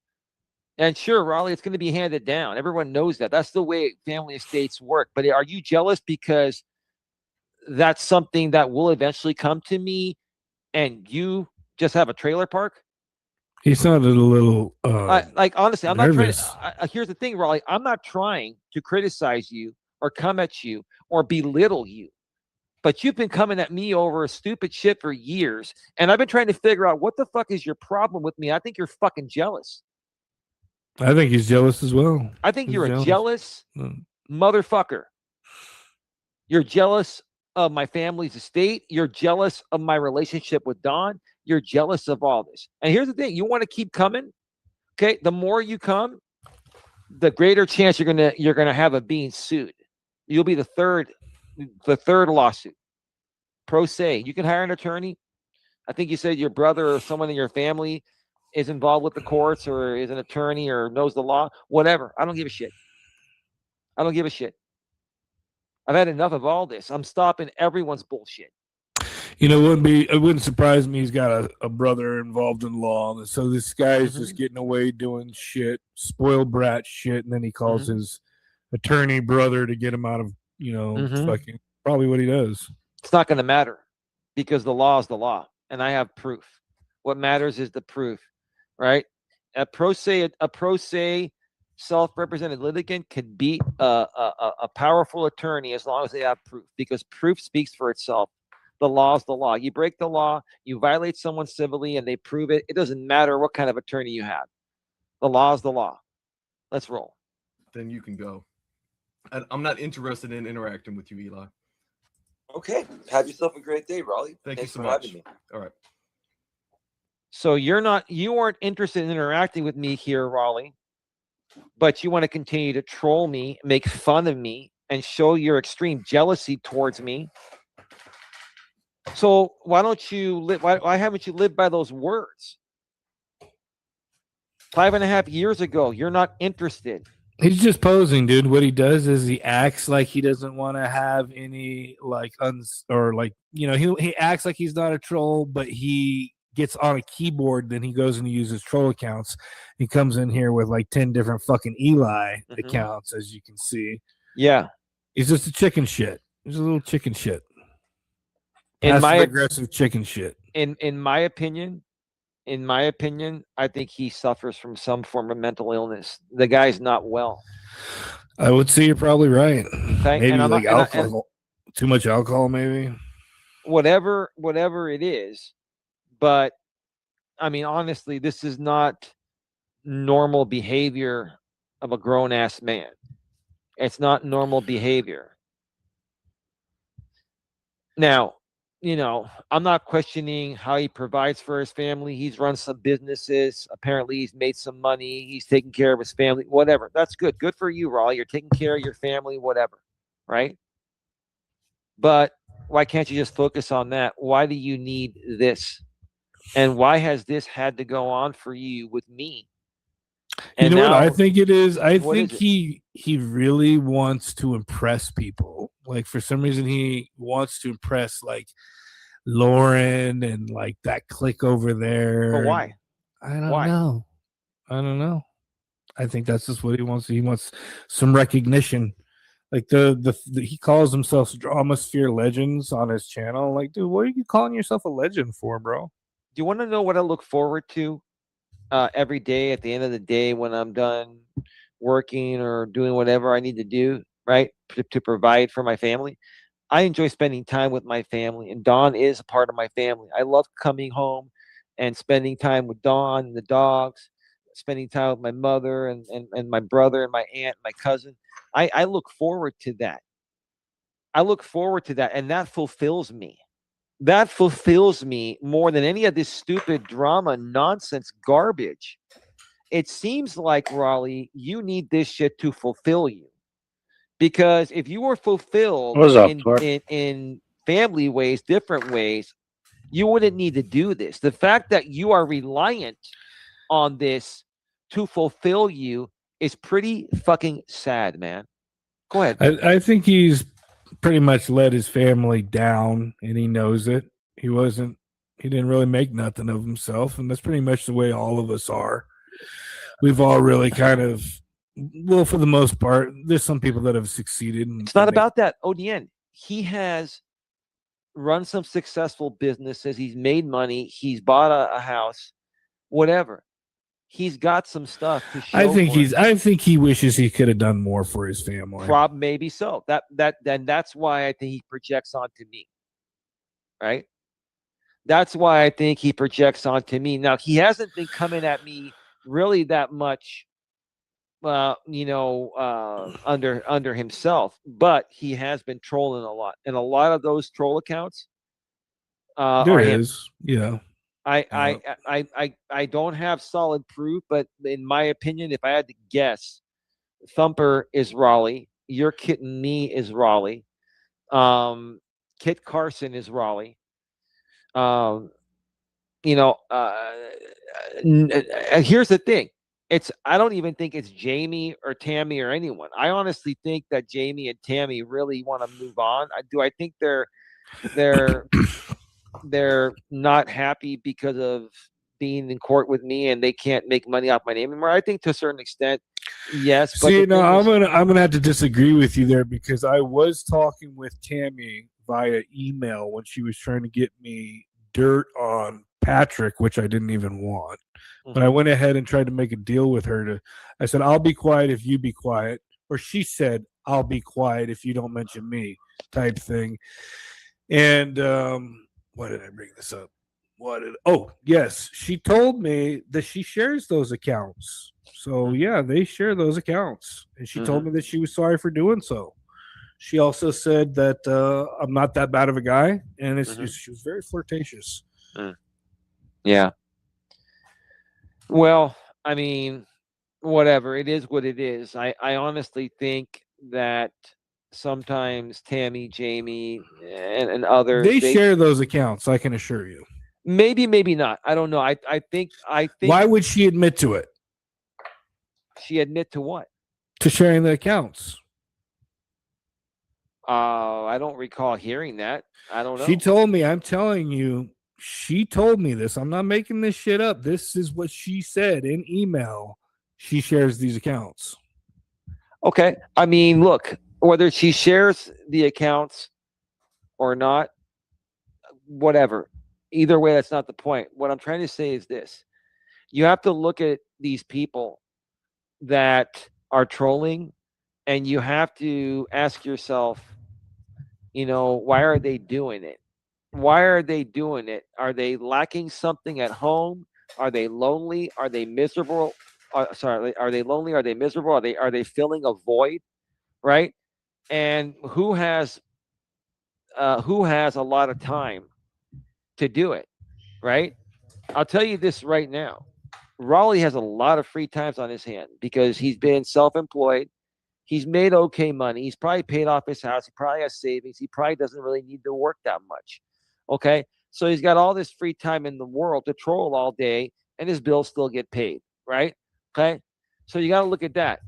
And sure, Raleigh, it's going to be handed down. Everyone knows that. That's the way family estates work. But are you jealous because that's something that will eventually come to me, and you just have a trailer park? He sounded a little like honestly, I'm nervous. not trying. Here's the thing, Raleigh. I'm not trying to criticize you or come at you or belittle you. But you've been coming at me over stupid shit for years, and I've been trying to figure out what the fuck is your problem with me. I think you're fucking jealous. I think he's jealous as well. I think He's you're a jealous motherfucker. You're jealous of my family's estate. You're jealous of my relationship with Don. You're jealous of all this. And here's the thing: you want to keep coming. Okay, the more you come, the greater chance you're gonna have of being sued. You'll be the third lawsuit. Pro se. You can hire an attorney. I think you said your brother or someone in your family is involved with the courts or is an attorney or knows the law. Whatever. I don't give a shit. I've had enough of all this. I'm stopping everyone's bullshit. You know, it wouldn't surprise me. He's got a brother involved in law, so this guy's just getting away doing shit, spoiled brat shit, and then he calls his attorney brother to get him out of, fucking probably what he does. It's not going to matter because the law is the law, and I have proof. What matters is the proof, right? A pro se self-represented litigant could beat a powerful attorney as long as they have proof, because proof speaks for itself. The law is the law. You break the law, you violate someone civilly, and they prove it. It doesn't matter what kind of attorney you have. The law is the law. Let's roll. Then you can go. I'm not interested in interacting with you, Eli. Okay. Have yourself a great day, Raleigh. Thanks you so for much. having me. All right. So you aren't interested in interacting with me here, Raleigh, but you want to continue to troll me, make fun of me, and show your extreme jealousy towards me. So why don't you live? Why haven't you lived by those words? 5.5 years ago, you're not interested. He's just posing, dude. What he does is he acts like he doesn't want to have any he acts like he's not a troll, but he gets on a keyboard, then he goes and he uses troll accounts. He comes in here with like 10 different fucking Eli accounts, as you can see. Yeah. He's just a chicken shit. He's a little chicken shit. In my aggressive chicken shit. In my opinion, I think he suffers from some form of mental illness. The guy's not well. I would say you're probably right. Okay? Maybe And like alcohol, too much alcohol, maybe. Whatever it is, but I mean, honestly, this is not normal behavior of a grown-ass man. It's not normal behavior. Now, I'm not questioning how he provides for his family. He's run some businesses. Apparently, he's made some money. He's taking care of his family, whatever. That's good. Good for you, Raleigh. You're taking care of your family, whatever. Right? But why can't you just focus on that? Why do you need this? And why has this had to go on for you with me? You And know what I now, think it is? I what think is it? he really wants to impress people. Like for some reason he wants to impress like Lauren and like that clique over there. But why? I don't Why? know. I don't know. I think that's just what he wants. He wants some recognition. Like the he calls himself Dramasphere Legends on his channel. Like, dude, what are you calling yourself a legend for, bro? Do you want to know what I look forward to every day at the end of the day when I'm done working or doing whatever I need to do, right? To provide for my family. I enjoy spending time with my family, and Dawn is a part of my family. I love coming home and spending time with Dawn and the dogs, spending time with my mother and my brother and my aunt, my cousin. I look forward to that. I look forward to that, and that fulfills me. That fulfills me more than any of this stupid drama, nonsense, garbage. It seems like, Raleigh, you need this shit to fulfill you. Because if you were fulfilled What's up, in, Clark? in family ways, different ways, you wouldn't need to do this. The fact that you are reliant on this to fulfill you is pretty fucking sad, man. Go ahead. I think he's pretty much let his family down, and he knows it. He didn't really make nothing of himself, and that's pretty much the way all of us are. We've all really kind of, well, for the most part, there's some people that have succeeded. It's not about that, ODN. He has run some successful businesses. He's made money. He's bought a house, whatever. He's got some stuff to show. I think he wishes he could have done more for his family. Maybe so. That's why I think he projects onto me. Right? That's why I think he projects onto me. Now, he hasn't been coming at me really that much under himself, but he has been trolling a lot, and a lot of those troll accounts There are him. is, yeah. I don't have solid proof, but in my opinion, if I had to guess, Thumper is Raleigh. Your Kitten Me is Raleigh. Kit Carson is Raleigh. Here's the thing. I don't even think it's Jamie or Tammy or anyone. I honestly think that Jamie and Tammy really want to move on. I think they're not happy because of being in court with me and they can't make money off my name anymore. I think to a certain extent, yes. But See, no, I'm gonna have to disagree with you there, because I was talking with Tammy via email when she was trying to get me dirt on Patrick, which I didn't even want. But I went ahead and tried to make a deal with her. I said, I'll be quiet if you be quiet. Or she said, I'll be quiet if you don't mention me, type thing. And why did I bring this up? Yes, she told me that she shares those accounts. So yeah, they share those accounts. And she told me that she was sorry for doing so. She also said that I'm not that bad of a guy, and she was very flirtatious. Yeah. Well, I mean, whatever. It is what it is. I honestly think that sometimes Tammy, Jamie, and others They share those accounts, I can assure you. Maybe not. I don't know. I think. Why would she admit to it? She admit to what? To sharing the accounts. I don't recall hearing that. I don't know. She told me. I'm telling you. She told me this. I'm not making this shit up. This is what she said in email. She shares these accounts. Okay. I mean, look, whether she shares the accounts or not, whatever. Either way, that's not the point. What I'm trying to say is this. You have to look at these people that are trolling, and you have to ask yourself, why are they doing it? Why are they doing it? Are they lacking something at home? Are they lonely? Are they miserable? Are they lonely? Are they miserable? Are they filling a void? Right? And who has who has a lot of time to do it, right? I'll tell you this right now. Raleigh has a lot of free times on his hand because he's been self-employed. He's made okay money. He's probably paid off his house. He probably has savings. He probably doesn't really need to work that much. Okay. So he's got all this free time in the world to troll all day and his bills still get paid. Right. Okay. So you got to look at that.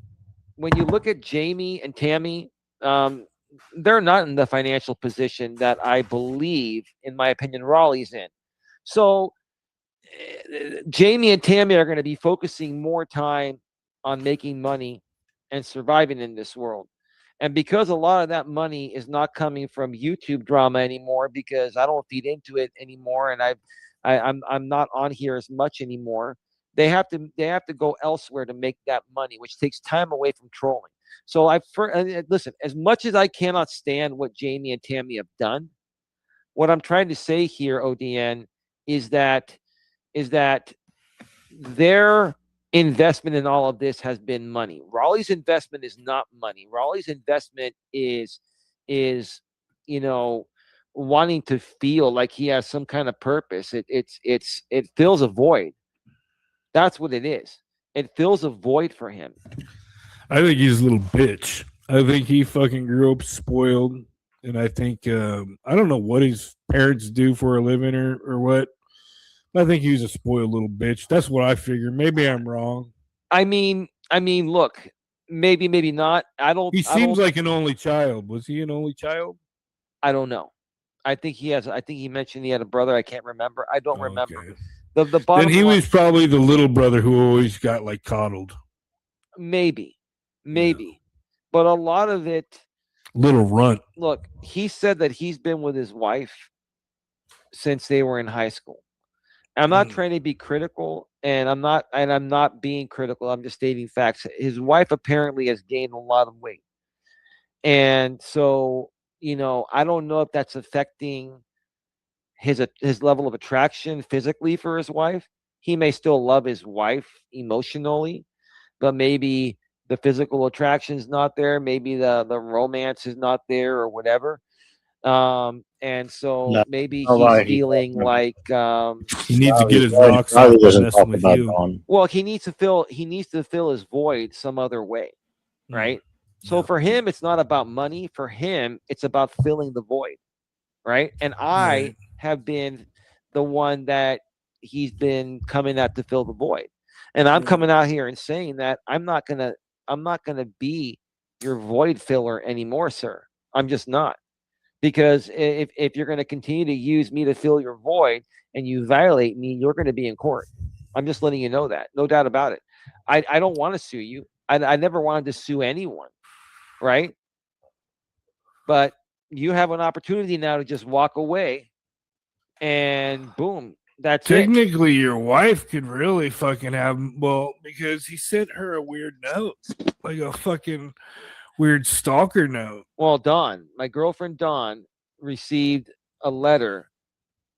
When you look at Jamie and Tammy, they're not in the financial position that I believe, in my opinion, Raleigh's in. So Jamie and Tammy are going to be focusing more time on making money and surviving in this world. And because a lot of that money is not coming from YouTube drama anymore, because I don't feed into it anymore, and I'm not on here as much anymore. They have to go elsewhere to make that money, which takes time away from trolling. So listen, as much as I cannot stand what Jamie and Tammy have done, what I'm trying to say here, ODN, is that their investment in all of this has been money. Raleigh's investment is not money. Raleigh's investment is wanting to feel like he has some kind of purpose. It fills a void. That's what it is. It fills a void for him. I think he's a little bitch. I think he fucking grew up spoiled, and I think I don't know what his parents do for a living or what. I think he's a spoiled little bitch. That's what I figure. Maybe I'm wrong. I mean, look, maybe not. He seems like an only child. Was he an only child? I don't know. I think he mentioned he had a brother. I can't remember. I don't remember. The bottom Then he line, was probably the little brother who always got like coddled. maybe. But a lot of it, Little runt. look, he said that he's been with his wife since they were in high school. I'm not trying to be critical, and I'm not being critical. I'm just stating facts. His wife apparently has gained a lot of weight. And so, I don't know if that's affecting his level of attraction physically for his wife. He may still love his wife emotionally, but maybe the physical attraction is not there. Maybe the romance is not there or whatever. And so maybe he's feeling like he needs to get his rocks off by messing with you. Well, he needs to fill his void some other way, right? So for him, it's not about money. For him, it's about filling the void, right? And I have been the one that he's been coming at to fill the void, and I'm coming out here and saying that I'm not gonna be your void filler anymore, sir. I'm just not. Because if you're going to continue to use me to fill your void and you violate me, you're going to be in court. I'm just letting you know that. No doubt about it. I don't want to sue you. I never wanted to sue anyone, right? But you have an opportunity now to just walk away and boom, that's Technically, your wife could really fucking have, because he sent her a weird note, like a fucking weird stalker note. Well, Dawn, my girlfriend Dawn, received a letter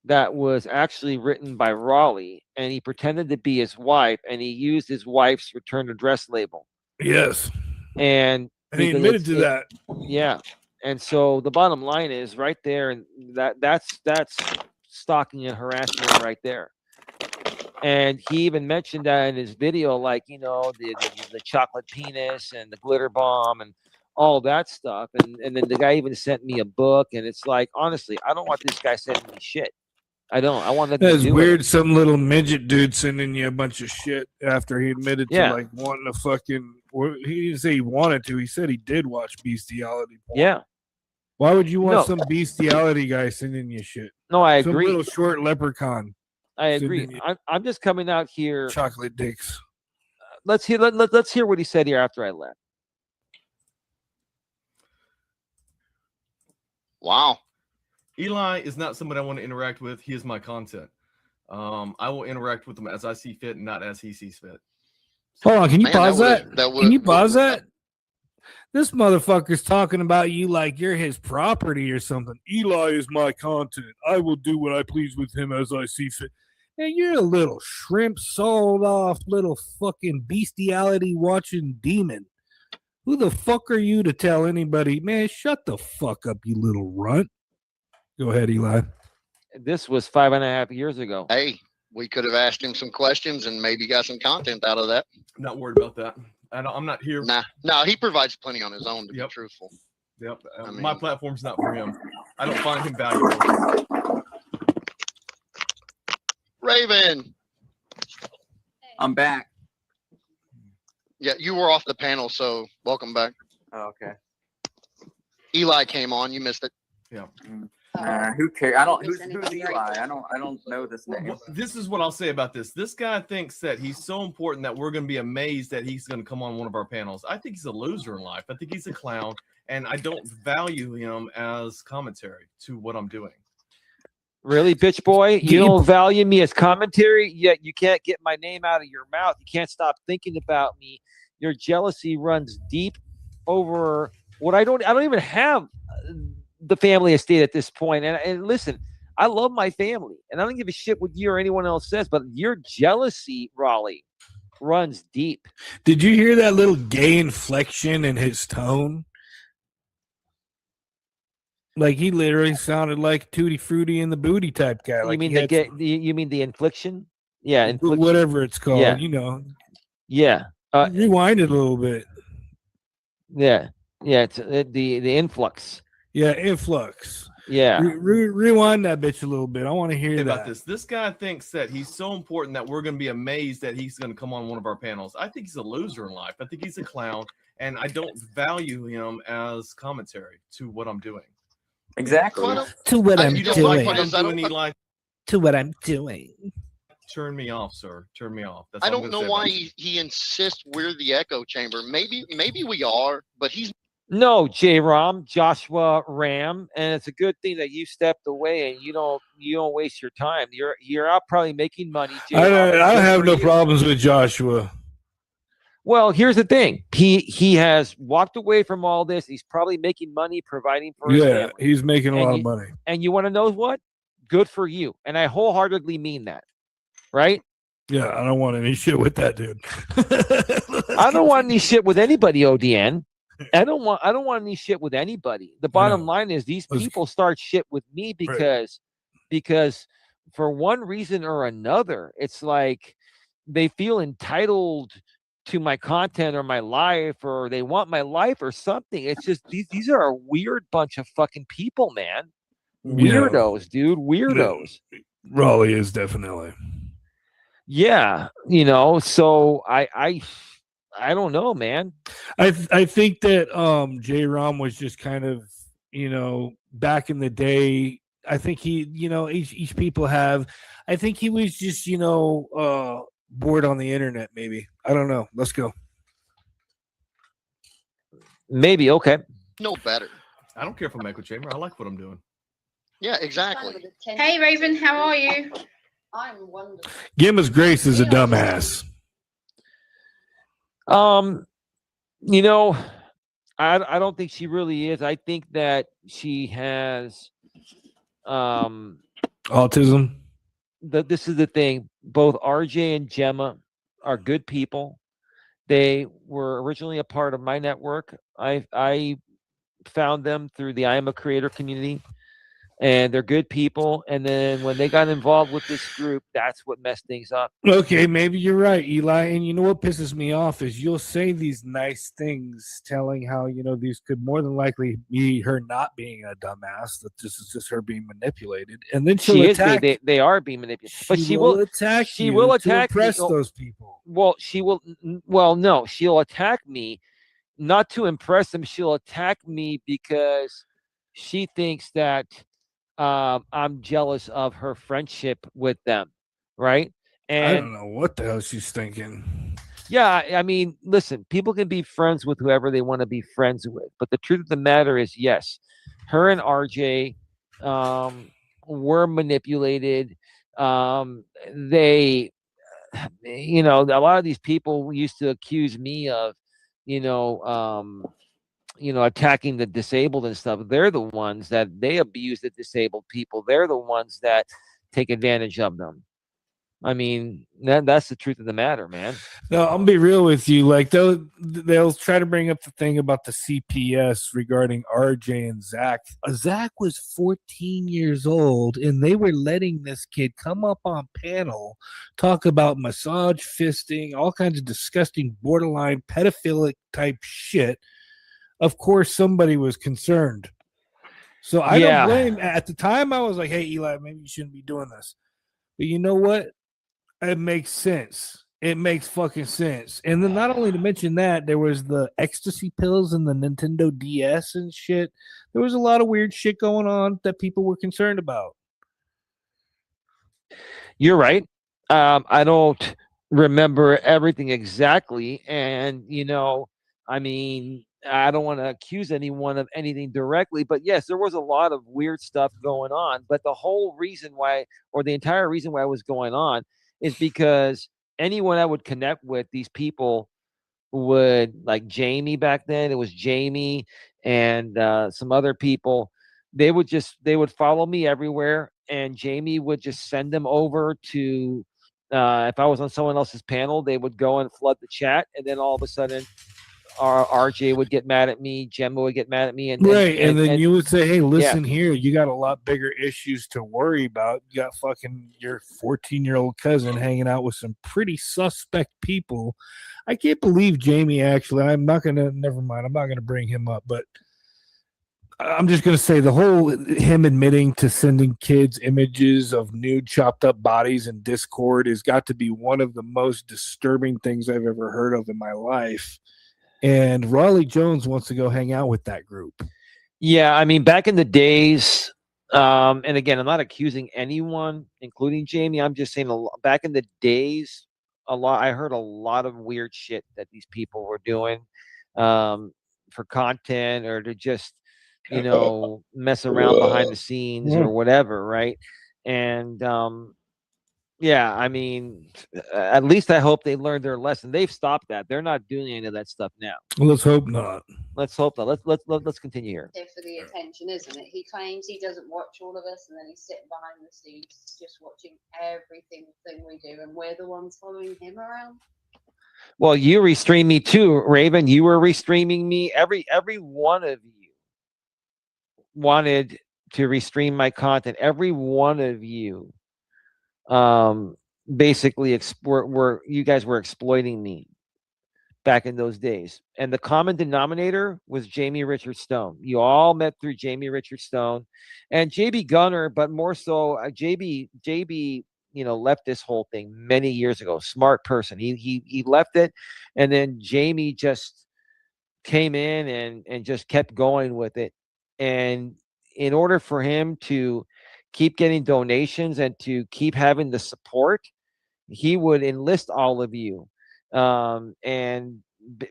that was actually written by Raleigh, and he pretended to be his wife, and he used his wife's return address label. Yes. And he admitted to that. Yeah. And so the bottom line is right there, and that's stalking and harassment right there. And he even mentioned that in his video, like, the chocolate penis and the glitter bomb and all that stuff. And then the guy even sent me a book, and it's like, honestly, I don't want this guy sending me shit. I don't. I want nothing to That's do weird. with it. Some little midget dude sending you a bunch of shit after he admitted to Yeah. like wanting to fucking. He didn't say he wanted to. He said he did watch bestiality porn. Yeah. Why would you want No. some bestiality guy sending you shit? No, I Some agree. little short leprechaun. I agree. sending you I'm just coming out here. chocolate dicks. Let's hear what he said here after I left. Wow. Eli is not somebody I want to interact with. He is my content. I will interact with him as I see fit and not as he sees fit. Hold on, can you Man, pause that? that Can you pause that? This motherfucker's talking about you like you're his property or something. Eli is my content. I will do what I please with him as I see fit. And you're a little shrimp sold off little fucking bestiality watching demon. Who the fuck are you to tell anybody, man, shut the fuck up, you little runt? Go ahead, Eli. This was 5.5 years ago. Hey, we could have asked him some questions and maybe got some content out of that. Not worried about that. I'm not here. Nah, no, he provides plenty on his own, to be truthful. Yep. I My mean- platform's not for him. I don't find him valuable. Raven. I'm back. Yeah, you were off the panel, so welcome back. Oh, okay. Eli came on. You missed it. Yeah. Who cares? I don't. Who's Eli? I don't know this name. Well, this is what I'll say about this. This guy thinks that he's so important that we're going to be amazed that he's going to come on one of our panels. I think he's a loser in life. I think he's a clown, and I don't value him as commentary to what I'm doing. Really, bitch boy? You don't value me as commentary, yet you can't get my name out of your mouth. You can't stop thinking about me. Your jealousy runs deep over what I don't even have the family estate at this point. And listen, I love my family, and I don't give a shit what you or anyone else says, but your jealousy, Raleigh, runs deep. Did you hear that little gay inflection in his tone? Like he literally sounded like Tutti Frutti in the Booty type guy. Like You mean the infliction? Yeah, infliction. Whatever it's called. Yeah. You know. Yeah. Rewind it a little bit. Yeah. Yeah. It's the influx. Yeah, influx. Yeah. Rewind that bitch a little bit. I want to hear About that. this. This guy thinks that he's so important that we're going to be amazed that he's going to come on one of our panels. I think he's a loser in life. I think he's a clown, and I don't value him as commentary to what I'm doing. Exactly. To what I'm you don't doing. like what I'm doing, Eli? To what I'm doing. Turn me off, sir. Turn me off. That's I all I'm don't gonna know say why about it. he insists we're the echo chamber. Maybe we are, but he's No, J-Rom, Joshua Ram, and it's a good thing that you stepped away and you don't waste your time. You're out probably making money. I have no problems with Joshua. Well, here's the thing. He has walked away from all this. He's probably making money, providing for his family. He's making a And lot you- of money. And you want to know what? Good for you. And I wholeheartedly mean that. Right? Yeah, I don't want any shit with that dude. I don't want any shit with anybody, ODN. I don't want any shit with anybody. The bottom line is these people start shit with me because for one reason or another, it's like they feel entitled to my content or my life, or they want my life or something. It's just these are a weird bunch of fucking people, man. Weirdos, dude. Weirdos. Raleigh is definitely. Yeah, so I don't know, man. I think that J-Rom was just kind of, back in the day. I think he, each people have. I think he was just, bored on the internet. Maybe, I don't know. Let's go. Maybe, okay. no better. I don't care if I'm echo chamber. I like what I'm doing. Yeah, exactly. Hey Raven, how are you? I'm wonderful. Gimma's Grace is a dumbass. I don't think she really is. I think that she has Autism. This is the thing. Both RJ and Gemma are good people. They were originally a part of my network. I found them through the I Am a Creator community, and they're good people. And then when they got involved with this group, that's what messed things up. Okay, maybe you're right, Eli. And you know what pisses me off is you'll say these nice things telling how, these could more than likely be her not being a dumbass, that this is just her being manipulated. And then she'll attack. They are being manipulated. But she will will attack She you will to attack impress me. those people. Well, she will. Well, no, she'll attack me, not to impress them. She'll attack me because she thinks that I'm jealous of her friendship with them, right? And I don't know what the hell she's thinking. yeah, I mean, listen, people can be friends with whoever they want to be friends with, but the truth of the matter is, yes, her and RJ were manipulated. They, a lot of these people used to accuse me of, attacking the disabled and stuff. They're the ones that they abuse the disabled people. They're the ones that take advantage of them. I mean, that's the truth of the matter, man. No, I'll be real with you. Like they'll try to bring up the thing about the CPS regarding RJ and Zach. Zach was 14 years old, and they were letting this kid come up on panel, talk about massage fisting, all kinds of disgusting, borderline pedophilic type shit. Of course, somebody was concerned. So I don't blame. At the time, I was like, "Hey, Eli, maybe you shouldn't be doing this." But you know what? It makes sense. It makes fucking sense. And then not only to mention that, there was the ecstasy pills and the Nintendo DS and shit. There was a lot of weird shit going on that people were concerned about. You're right. I don't remember everything exactly. And, I mean, I don't want to accuse anyone of anything directly, but yes, there was a lot of weird stuff going on. But the whole reason why, or the entire reason why it was going on, is because anyone I would connect with, these people would, like Jamie back then, it was Jamie and some other people, they would follow me everywhere, and Jamie would just send them over to, if I was on someone else's panel, they would go and flood the chat, and then all of a sudden RJ would get mad at me, Gemma would get mad at me, and then you would say, "Hey, listen here, you got a lot bigger issues to worry about. You got fucking your 14-year-old cousin hanging out with some pretty suspect people." I can't believe Jamie actually. Never mind. I'm not gonna bring him up, but I'm just gonna say the whole him admitting to sending kids images of nude chopped up bodies in Discord has got to be one of the most disturbing things I've ever heard of in my life. And Raleigh Jones wants to go hang out with that group. Yeah, I mean, back in the days, and again, I'm not accusing anyone, including Jamie. I'm just saying, back in the days, I heard a lot of weird shit that these people were doing for content, or to just, mess around behind the scenes or whatever, right? And yeah, I mean, at least I hope they learned their lesson. They've stopped that. They're not doing any of that stuff now. Let's hope not. Let's hope not. Let's continue here. For the attention, isn't it? He claims he doesn't watch all of us, and then he's sitting behind the scenes just watching every single thing we do, and we're the ones following him around. Well, you restream me too, Raven. You were restreaming me. Every one of you wanted to restream my content. Every one of you basically you guys were exploiting me back in those days. And the common denominator was Jamie Richard Stone. You all met through Jamie Richard Stone and JB Gunner, but more so JB left this whole thing many years ago. Smart person. He left it, and then Jamie just came in and just kept going with it. And in order for him to keep getting donations and to keep having the support, he would enlist all of you. And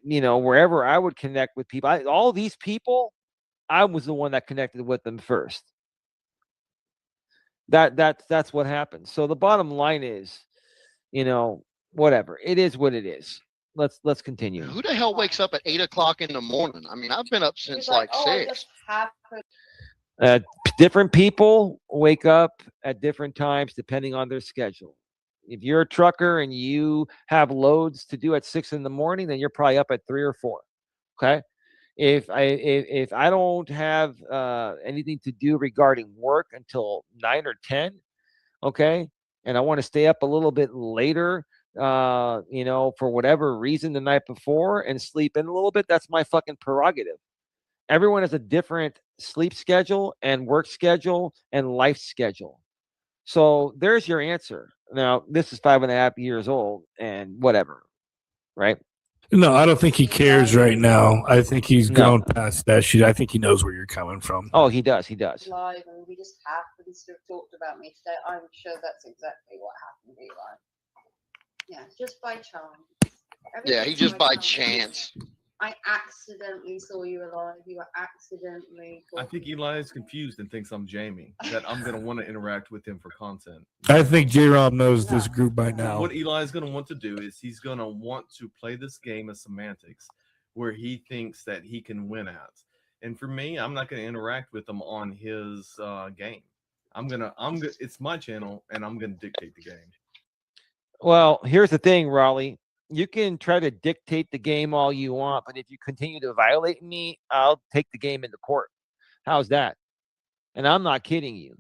wherever I would connect with people, all these people, I was the one that connected with them first. That's what happened. So the bottom line is, whatever. It is what it is. Let's continue. Who the hell wakes up at 8 o'clock in the morning? I mean, I've been up since like 6. Different people wake up at different times depending on their schedule. If you're a trucker and you have loads to do at 6 in the morning, then you're probably up at 3 or 4. Okay. If I don't have anything to do regarding work until 9 or 10, okay, and I want to stay up a little bit later, for whatever reason the night before and sleep in a little bit, that's my fucking prerogative. Everyone has a different sleep schedule and work schedule and life schedule. So there's your answer. Now, this is 5.5 years old and whatever, right? No, I don't think he cares right now. I think he's gone past that shit. I think he knows where you're coming from. Oh, he does. He does. Live, and we just happened to have talked about me today. I'm sure that's exactly what happened, Eli. Yeah, just by chance. Yeah, he just by chance. I accidentally saw you alive. You were accidentally. I think Eli is confused and thinks I'm Jamie. That I'm going to want to interact with him for content. I think J-Rob knows this group by now. What Eli is going to want to do is he's going to want to play this game of semantics where he thinks that he can win at. And for me, I'm not going to interact with him on his game. It's my channel, and I'm going to dictate the game. Well, here's the thing, Raleigh. You can try to dictate the game all you want, but if you continue to violate me, I'll take the game into court. How's that? And I'm not kidding you.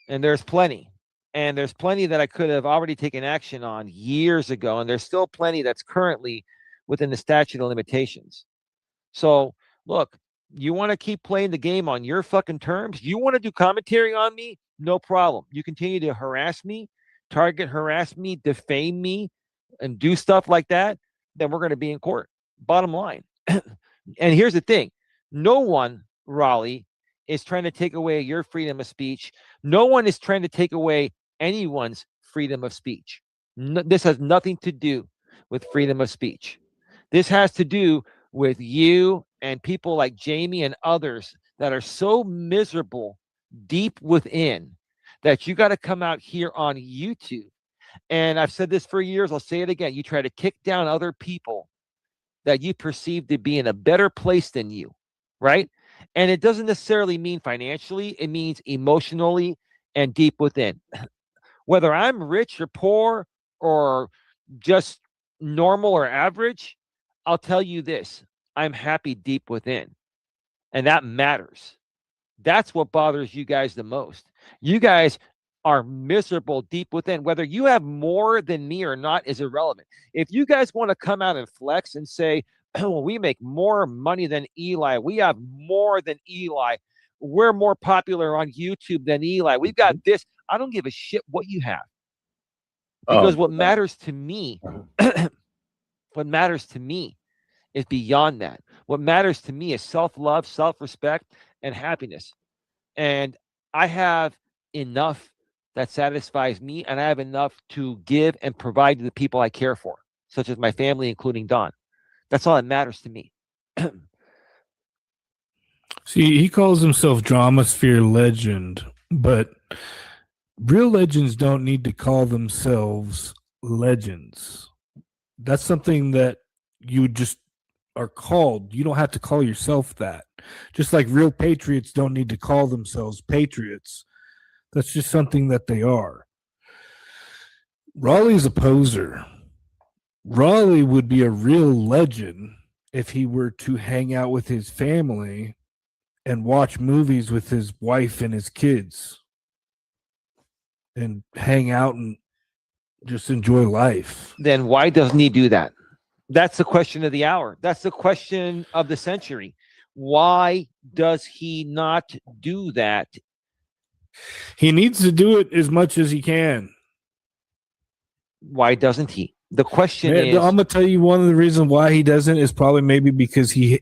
And there's plenty. And there's plenty that I could have already taken action on years ago. And there's still plenty that's currently within the statute of limitations. So, look, you want to keep playing the game on your fucking terms? You want to do commentary on me? No problem. You continue to harass me, harass me, defame me, and do stuff like that, then we're going to be in court. Bottom line. And here's the thing. No one, Raleigh, is trying to take away your freedom of speech. No one is trying to take away anyone's freedom of speech. This has nothing to do with freedom of speech. This has to do with you and people like Jamie and others that are so miserable deep within that you got to come out here on YouTube. And I've said this for years. I'll say it again. You try to kick down other people that you perceive to be in a better place than you, right? And it doesn't necessarily mean financially. It means emotionally and deep within. Whether I'm rich or poor or just normal or average, I'll tell you this. I'm happy deep within. And that matters. That's what bothers you guys the most. You guys are miserable deep within. Whether you have more than me or not is irrelevant. If you guys want to come out and flex and say, oh, we make more money than Eli, we have more than Eli, we're more popular on YouTube than Eli, we've got this, I don't give a shit what you have. Because what matters to me, what matters to me is beyond that. What matters to me is self-love, self-respect, and happiness. And I have enough that satisfies me, and I have enough to give and provide to the people I care for, such as my family, including Don. That's all that matters to me. See, he calls himself Dramasphere Legend, but real legends don't need to call themselves legends. That's something that you just are called. You don't have to call yourself that. Just like real patriots don't need to call themselves patriots. That's just something that they are. Raleigh's a poser. Raleigh would be a real legend if he were to hang out with his family and watch movies with his wife and his kids and hang out and just enjoy life. Then why doesn't he do that? That's the question of the hour. That's the question of the century. Why does he not do that? He needs to do it as much as he can. Why doesn't he? The question is, I'm gonna tell you one of the reasons why he doesn't is probably maybe because he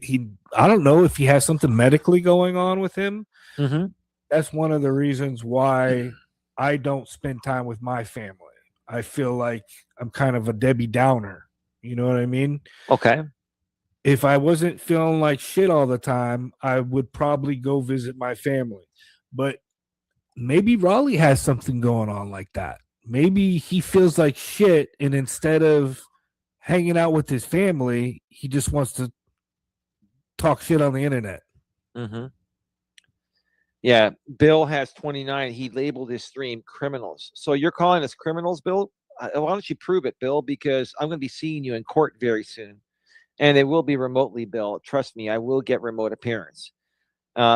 I don't know if he has something medically going on with him. Mm-hmm. That's one of the reasons why I don't spend time with my family. I feel like I'm kind of a Debbie Downer. You know what I mean? Okay. If I wasn't feeling like shit all the time, I would probably go visit my family. But maybe Raleigh has something going on like that. Maybe he feels like shit, and instead of hanging out with his family, he just wants to talk shit on the internet. Mm-hmm. Yeah, Bill has 29. He labeled his stream criminals. So you're calling us criminals, Bill? Why don't you prove it, Bill? Because I'm going to be seeing you in court very soon. And it will be remotely, Bill. Trust me, I will get remote appearance.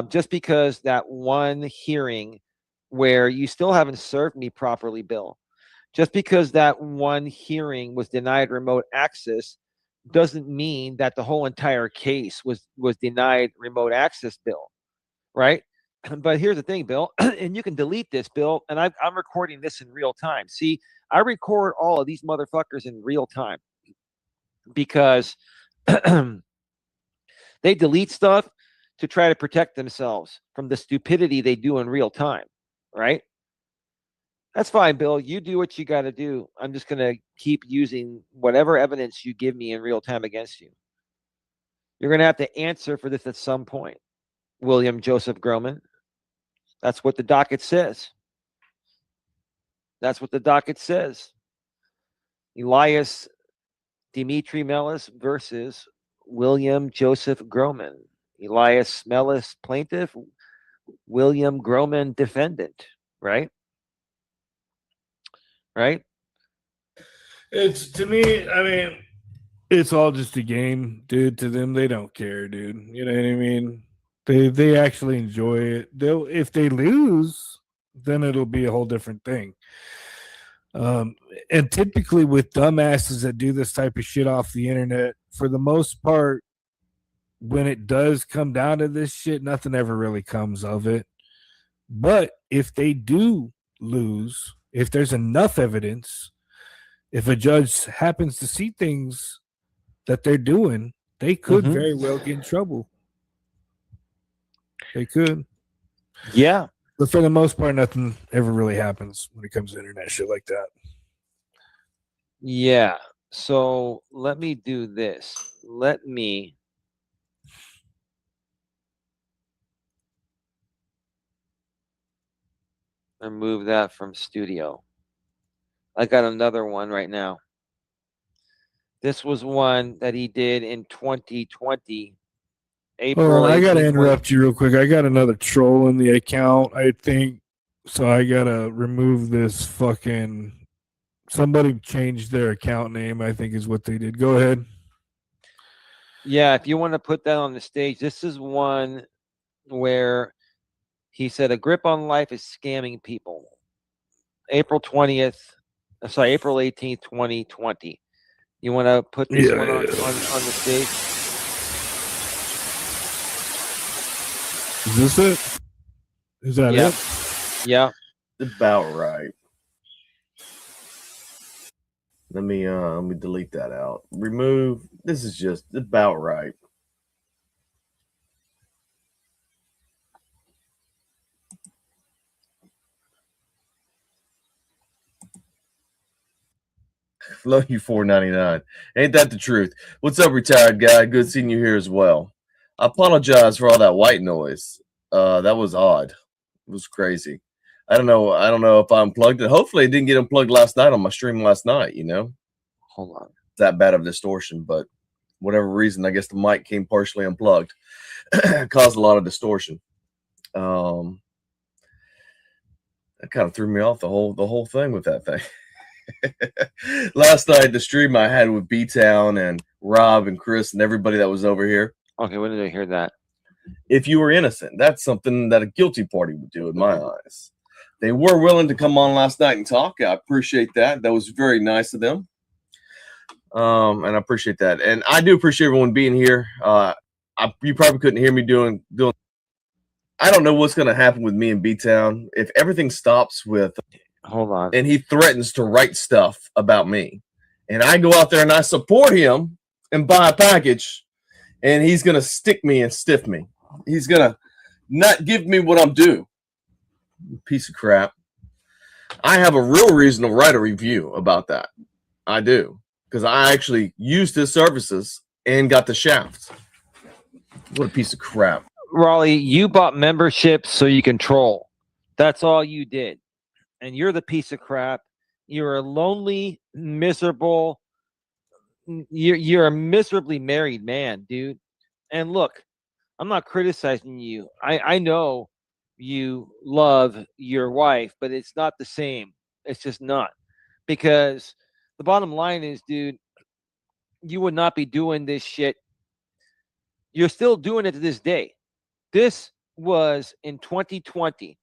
Just because that one hearing where you still haven't served me properly, Bill. Just because that one hearing was denied remote access doesn't mean that the whole entire case was denied remote access, Bill. Right? But here's the thing, Bill, and you can delete this, Bill, and I'm recording this in real time. See, I record all of these motherfuckers in real time because they delete stuff to try to protect themselves from the stupidity they do in real time, right? That's fine, Bill. You do what you got to do. I'm just going to keep using whatever evidence you give me in real time against you. You're going to have to answer for this at some point, William Joseph Groman. That's what the docket says. That's what the docket says. Elias Dimitri Mellis versus William Joseph Groman. Elias Mellis plaintiff, William Groman defendant, right? Right? It's to me, I mean, it's all just a game, dude. To them, they don't care, dude. You know what I mean? They actually enjoy it. They'll if they lose, then it'll be a whole different thing. And typically with dumbasses that do this type of shit off the internet, for the most part, when it does come down to this shit, nothing ever really comes of it. But if they do lose, if there's enough evidence, if a judge happens to see things that they're doing, they could very well get in trouble. They could. Yeah. But for the most part, nothing ever really happens when it comes to internet shit like that. Yeah. So let me do this. Let me remove that from studio. I got another one right now. This was one that he did in 2020. April. I gotta 18th, interrupt you real quick. I got another troll in the account, I think. So I gotta remove this fucking. Somebody changed their account name, I think is what they did. Go ahead. Yeah, if you want to put that on the stage, this is one where he said a grip on life is scamming people. April 18th, 2020. You want to put this one on the stage? Is this it? Is that it? Yeah. About right. Let me delete that out. Remove. This is just about right. Flow you $4.99. Ain't that the truth? What's up, retired guy? Good seeing you here as well. I apologize for all that white noise. That was odd. It was crazy. I don't know if I unplugged it. Hopefully it didn't get unplugged last night on my stream last night, you know. Hold on. That bad of distortion, but whatever reason, I guess the mic came partially unplugged. Caused a lot of distortion. That kind of threw me off the whole thing with that thing. Last night, the stream I had with B-Town and Rob and Chris and everybody that was over here. Okay, when did I hear that? If you were innocent, that's something that a guilty party would do in my eyes. They were willing to come on last night and talk. I appreciate that. That was very nice of them. And I appreciate that. And I do appreciate everyone being here. You probably couldn't hear me doing. I don't know what's going to happen with me and B-Town. If everything stops with, hold on, and he threatens to write stuff about me, and I go out there and I support him and buy a package, and he's going to stick me and stiff me. He's going to not give me what I'm due. Piece of crap. I have a real reason to write a review about that. I do. Because I actually used his services and got the shaft. What a piece of crap. Raleigh, you bought memberships so you can troll. That's all you did. And you're the piece of crap. You're a lonely, miserable, you're a miserably married man, dude. And look, I'm not criticizing you. I know you love your wife, but it's not the same. It's just not. Because the bottom line is, dude, you would not be doing this shit. You're still doing it to this day. This was in 2020.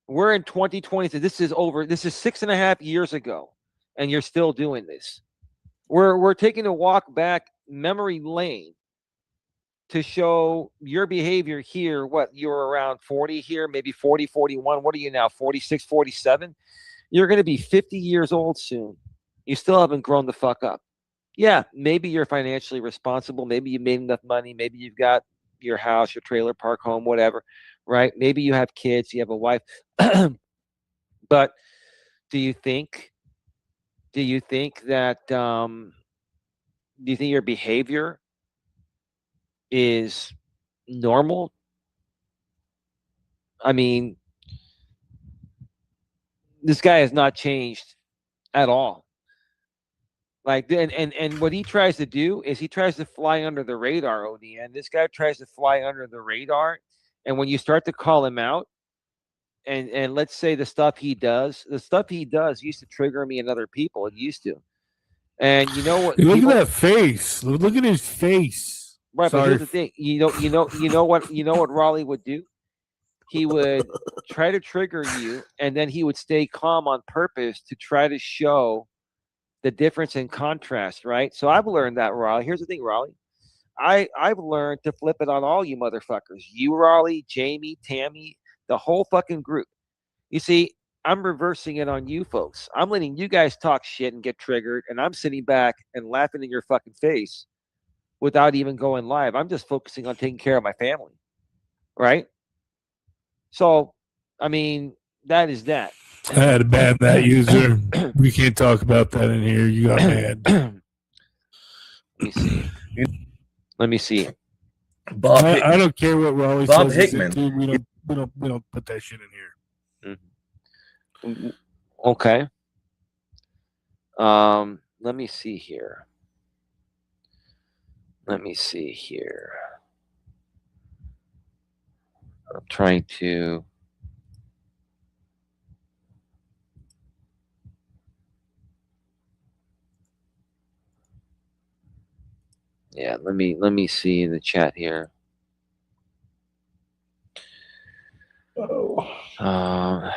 We're in 2020. So this is 6.5 years ago, and you're still doing this. We're taking a walk back memory lane to show your behavior here. What, you're around 40 here, maybe 40, 41. What are you now, 46, 47? You're going to be 50 years old soon. You still haven't grown the fuck up. Yeah, maybe you're financially responsible. Maybe you made enough money. Maybe you've got your house, your trailer park home, whatever, right? Maybe you have kids, you have a wife. But do you think that do you think your behavior is normal? I mean, this guy has not changed at all. Like, and what he tries to do is he tries to fly under the radar, ODN. This guy tries to fly under the radar. And when you start to call him out, and let's say the stuff he does used to trigger me and other people. It used to. And you know what? Look at that face. Look at his face. Right, but Sorry. here's the thing. You know what Raleigh would do? He would try to trigger you, and then he would stay calm on purpose to try to show the difference in contrast, right? So I've learned that, Raleigh. Here's the thing, Raleigh. I've learned to flip it on all you motherfuckers. You, Raleigh, Jamie, Tammy, the whole fucking group. You see, I'm reversing it on you folks. I'm letting you guys talk shit and get triggered, and I'm sitting back and laughing in your fucking face without even going live. I'm just focusing on taking care of my family, right? So, I mean, that is that. I had to ban that user. We can't talk about that in here. You got banned. Let me see. Bob, I don't care what Raleigh Bob says. Hickman. We don't put that shit in here. Okay. Let me see here. I'm trying to. Yeah, let me see in the chat here. Let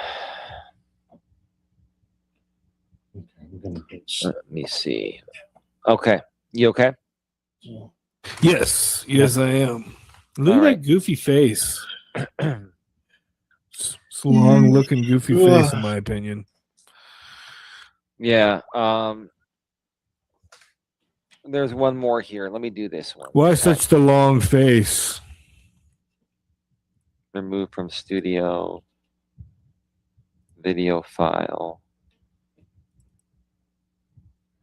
me see. Okay, you okay? Yes, I am. Look at that goofy face. It's a long-looking goofy face, in my opinion. Yeah. There's one more here. Let me do this one. Why such the long face? Remove from studio. Video file.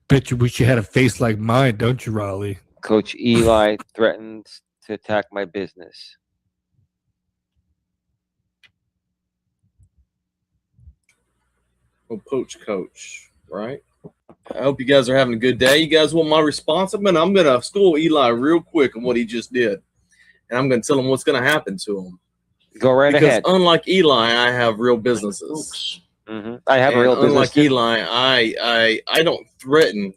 Bet you wish you had a face like mine, don't you, Raleigh? Coach Eli threatens to attack my business. Well, poach coach, right? I hope you guys are having a good day. You guys want my response? I'm gonna school Eli real quick on what he just did, and I'm gonna tell him what's gonna happen to him. Go right because ahead. Unlike Eli, I have real businesses. I have a real business. Unlike Eli, I don't threaten